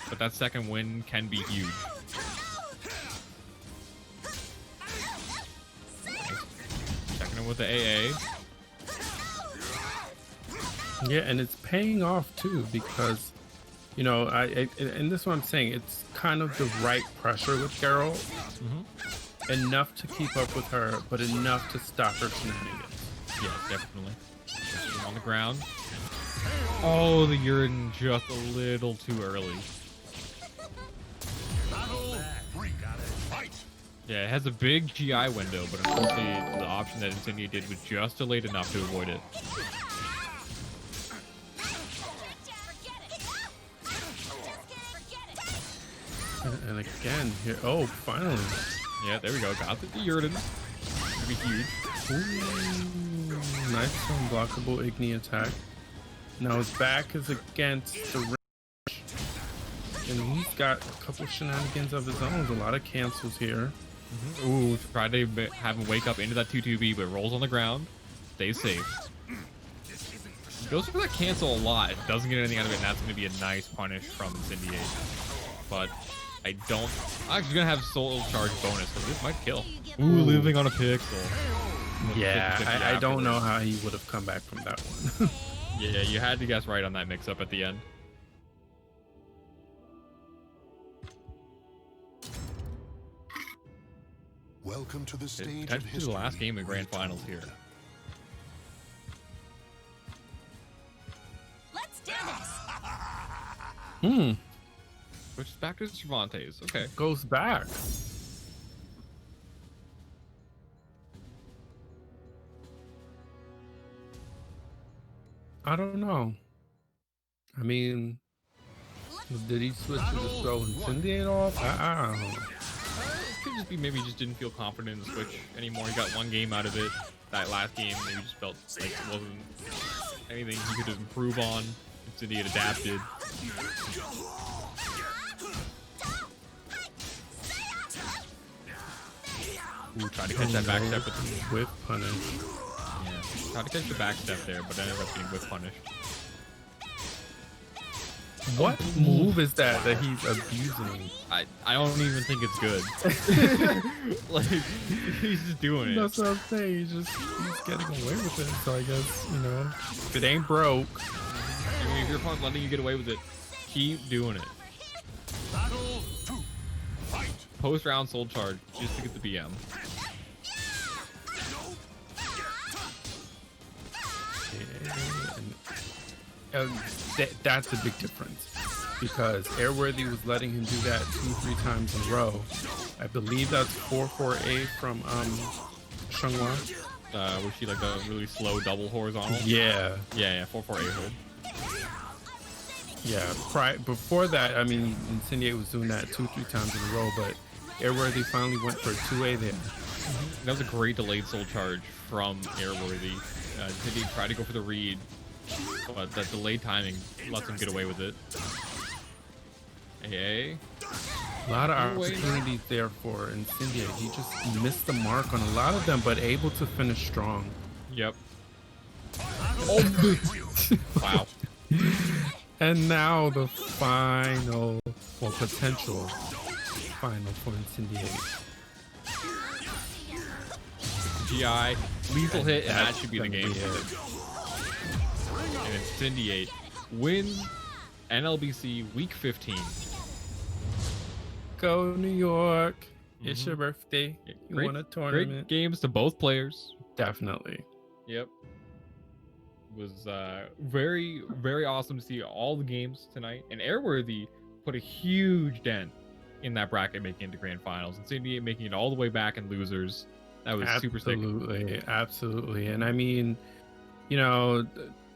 But that second win can be huge. Nice. Checking in with the AA. Yeah, and it's paying off too because, you know, and this is what I'm saying. It's kind of the right pressure with Geralt. Enough to keep up with her, but enough to stop her shenanigans. Yeah, definitely. On the ground. Oh, the urine just a little too early. Yeah, it has a big GI window, but unfortunately the option that Incendiate did was just delayed enough to avoid it. And again, here, oh, finally. Yeah, there we go. Got the Uridan. Gonna be huge. Ooh, nice unblockable Igni attack. Now his back is against the range. And he's got a couple shenanigans of his own. A lot of cancels here. Ooh, tried to have him wake up into that 2-2B, but rolls on the ground. Stays safe. Goes for that cancel a lot. It doesn't get anything out of it, and that's going to be a nice punish from Incendiate. But I don't... I'm actually going to have Soul Charge bonus, so this might kill. Ooh, living on a pixel. Yeah, I don't know how he would have come back from that one. Yeah, you had to guess right on that mix-up at the end. Welcome to the stage That's of history. the last game of Grand Finals here. Let's do this. Switches back to Cervantes. Okay. Goes back. I don't know. I mean, did he switch to just throw Incendiate off? I don't know. Could just be maybe he just didn't feel confident in the Switch anymore. He got one game out of it. That last game, maybe just felt like it wasn't anything he could improve on. Incendiate adapted. Ooh, tried to catch that back step with the whip punish. Yeah, tried to catch the back step there, but ended up being whip punished. What move is that he's abusing? I don't even think it's good. Like, he's just doing it. That's what I'm saying. He's getting away with it. So I guess, you know, if it ain't broke. I mean, if your opponent's letting you get away with it, keep doing it. Post round Soul Charge just to get the BM. That's a big difference because Airworthy was letting him do that 2-3 times in a row. I believe that's 4-4-A from Xianghua. Was she like a really slow double horizontal? Yeah. Yeah, 4-4-A hold. Yeah, before that, I mean, Incendiate was doing that 2-3 times in a row, but Airworthy finally went for 2A there. That was a great delayed Soul Charge from Airworthy. Incendiate tried to go for the read, but that delayed timing lets him get away with it. AA. A lot of opportunities there for Incendiate. He just missed the mark on a lot of them, but able to finish strong. Yep. Oh. Wow. And now the final, or potential final for Incendiate. GI, lethal hit, and that should be the game. And Incendiate wins NLBC Week 15. Go New York. It's your birthday. You won a tournament. Great games to both players. Definitely. Yep. It was very, very awesome to see all the games tonight. And Airworthy put a huge dent in that bracket, making it to grand finals. Incendiate making it all the way back in losers. That was super sick. Absolutely. And I mean, you know,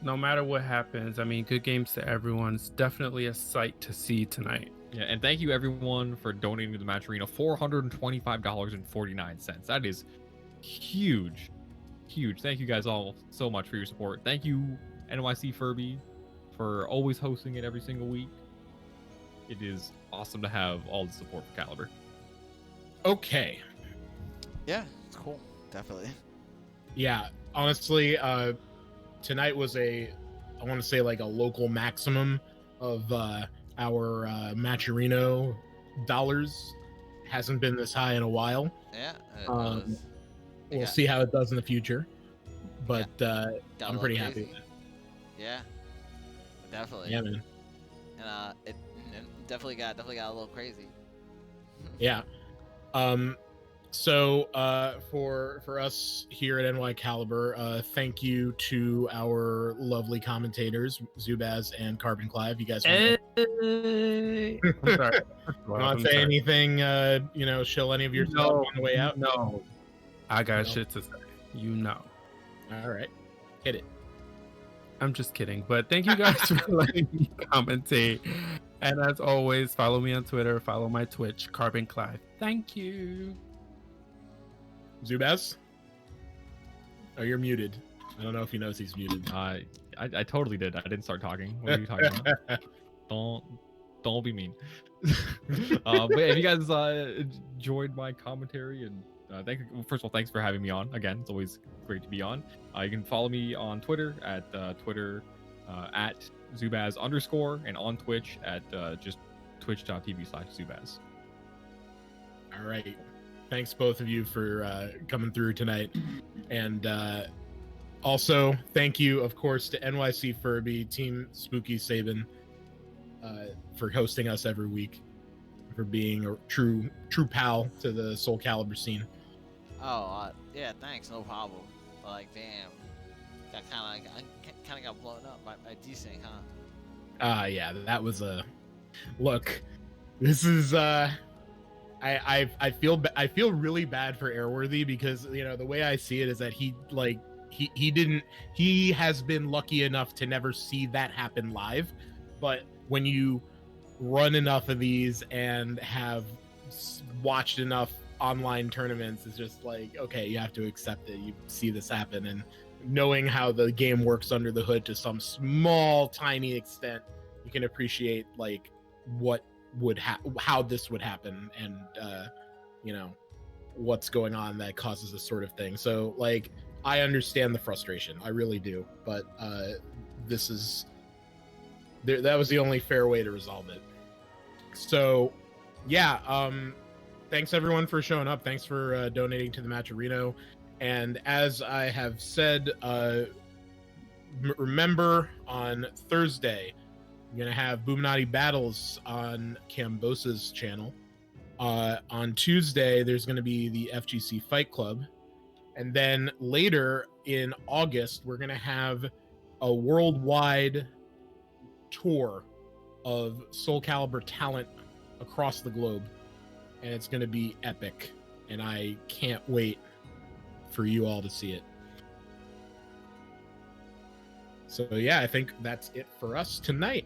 no matter what happens, I mean, good games to everyone. It's definitely a sight to see tonight. Yeah, and thank you everyone for donating to the Match Arena. $425.49. That is huge. Huge. Thank you guys all so much for your support. Thank you, NYCFurby, for always hosting it every single week. It is awesome to have all the support for Calibur. Okay. Yeah, it's cool. Definitely. Yeah, honestly, tonight was I want to say like a local maximum of our Matcherino dollars. Hasn't been this high in a while. Yeah. We'll see how it does in the future, but I'm pretty happy with it. Yeah, definitely. Yeah, man. And it definitely got a little crazy. Yeah. So for us here at NY Calibur, thank you to our lovely commentators, Zubaz and Carbon Clive. You guys want I'm sorry. to say anything, show any of your stuff on the way out? No. I got shit to say. You know. All right. Hit it. I'm just kidding. But thank you guys for letting me commentate. And as always, follow me on Twitter, follow my Twitch, Carbon Clive. Thank you. Zubaz? Oh, you're muted. I don't know if he knows he's muted. I totally did. I didn't start talking. What are you talking about? Don't be mean. But if you guys enjoyed my commentary, and first of all, thanks for having me on again. It's always great to be on. You can follow me on Twitter at Twitter at Zubaz_, and on Twitch at just twitch.tv/Zubaz. All right. Thanks both of you for coming through tonight. And also, thank you, of course, to NYCFurby, Team Spooky Sabin, for hosting us every week, for being a true pal to the Soul Calibur scene. Oh, yeah, thanks, no problem. But, like, damn, I kind of got blown up by desync, huh? Yeah, that was a look. This is I feel really bad for Airworthy, because the way I see it is that he has been lucky enough to never see that happen live, but when you run enough of these and have watched enough online tournaments, it's just like, okay, you have to accept it. You see this happen, and knowing how the game works under the hood to some small tiny extent, you can appreciate like how this would happen, and what's going on that causes this sort of thing. So like, I understand the frustration, I really do, but this is that was the only fair way to resolve it. So yeah, thanks everyone for showing up. Thanks for donating to the Match Arena. And as I have said, remember on Thursday we're gonna have Boominati Battles on Cambosa's channel. On Tuesday, there's gonna be the FGC Fight Club, and then later in August, we're gonna have a worldwide tour of Soul Calibur talent across the globe, and it's gonna be epic. And I can't wait for you all to see it. So yeah, I think that's it for us tonight.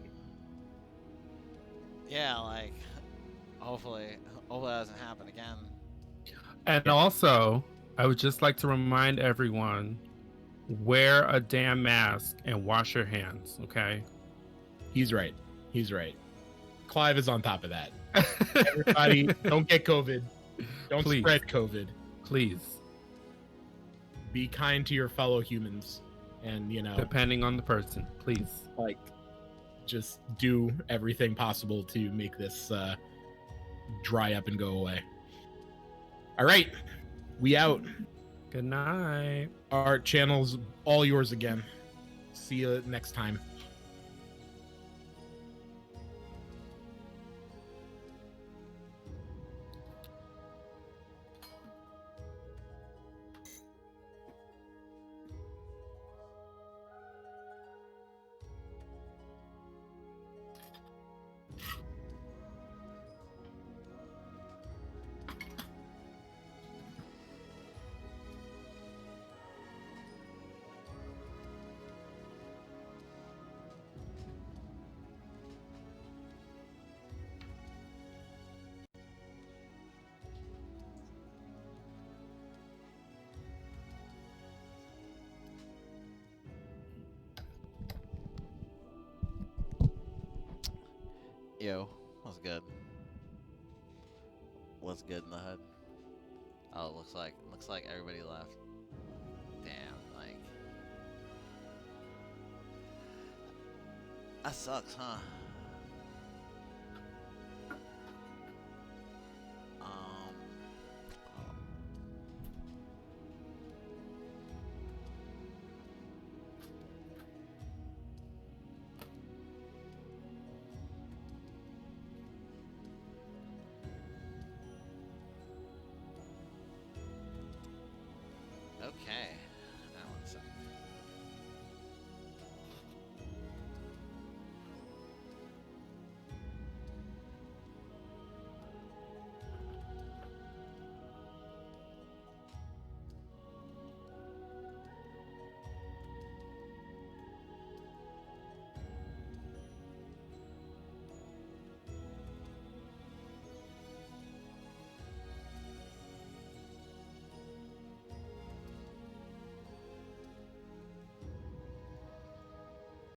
Yeah, like, hopefully that doesn't happen again. And also, I would just like to remind everyone, wear a damn mask and wash your hands, okay? He's right. Clive is on top of that. Everybody, don't get COVID. Don't spread COVID. Please. Be kind to your fellow humans, and depending on the person, please. Like, just do everything possible to make this dry up and go away. All right, we out. Good night. Our channel's all yours again. See you next time. Yo, what's good? What's good in the hood? Oh, looks like everybody left. Damn, like that sucks, huh?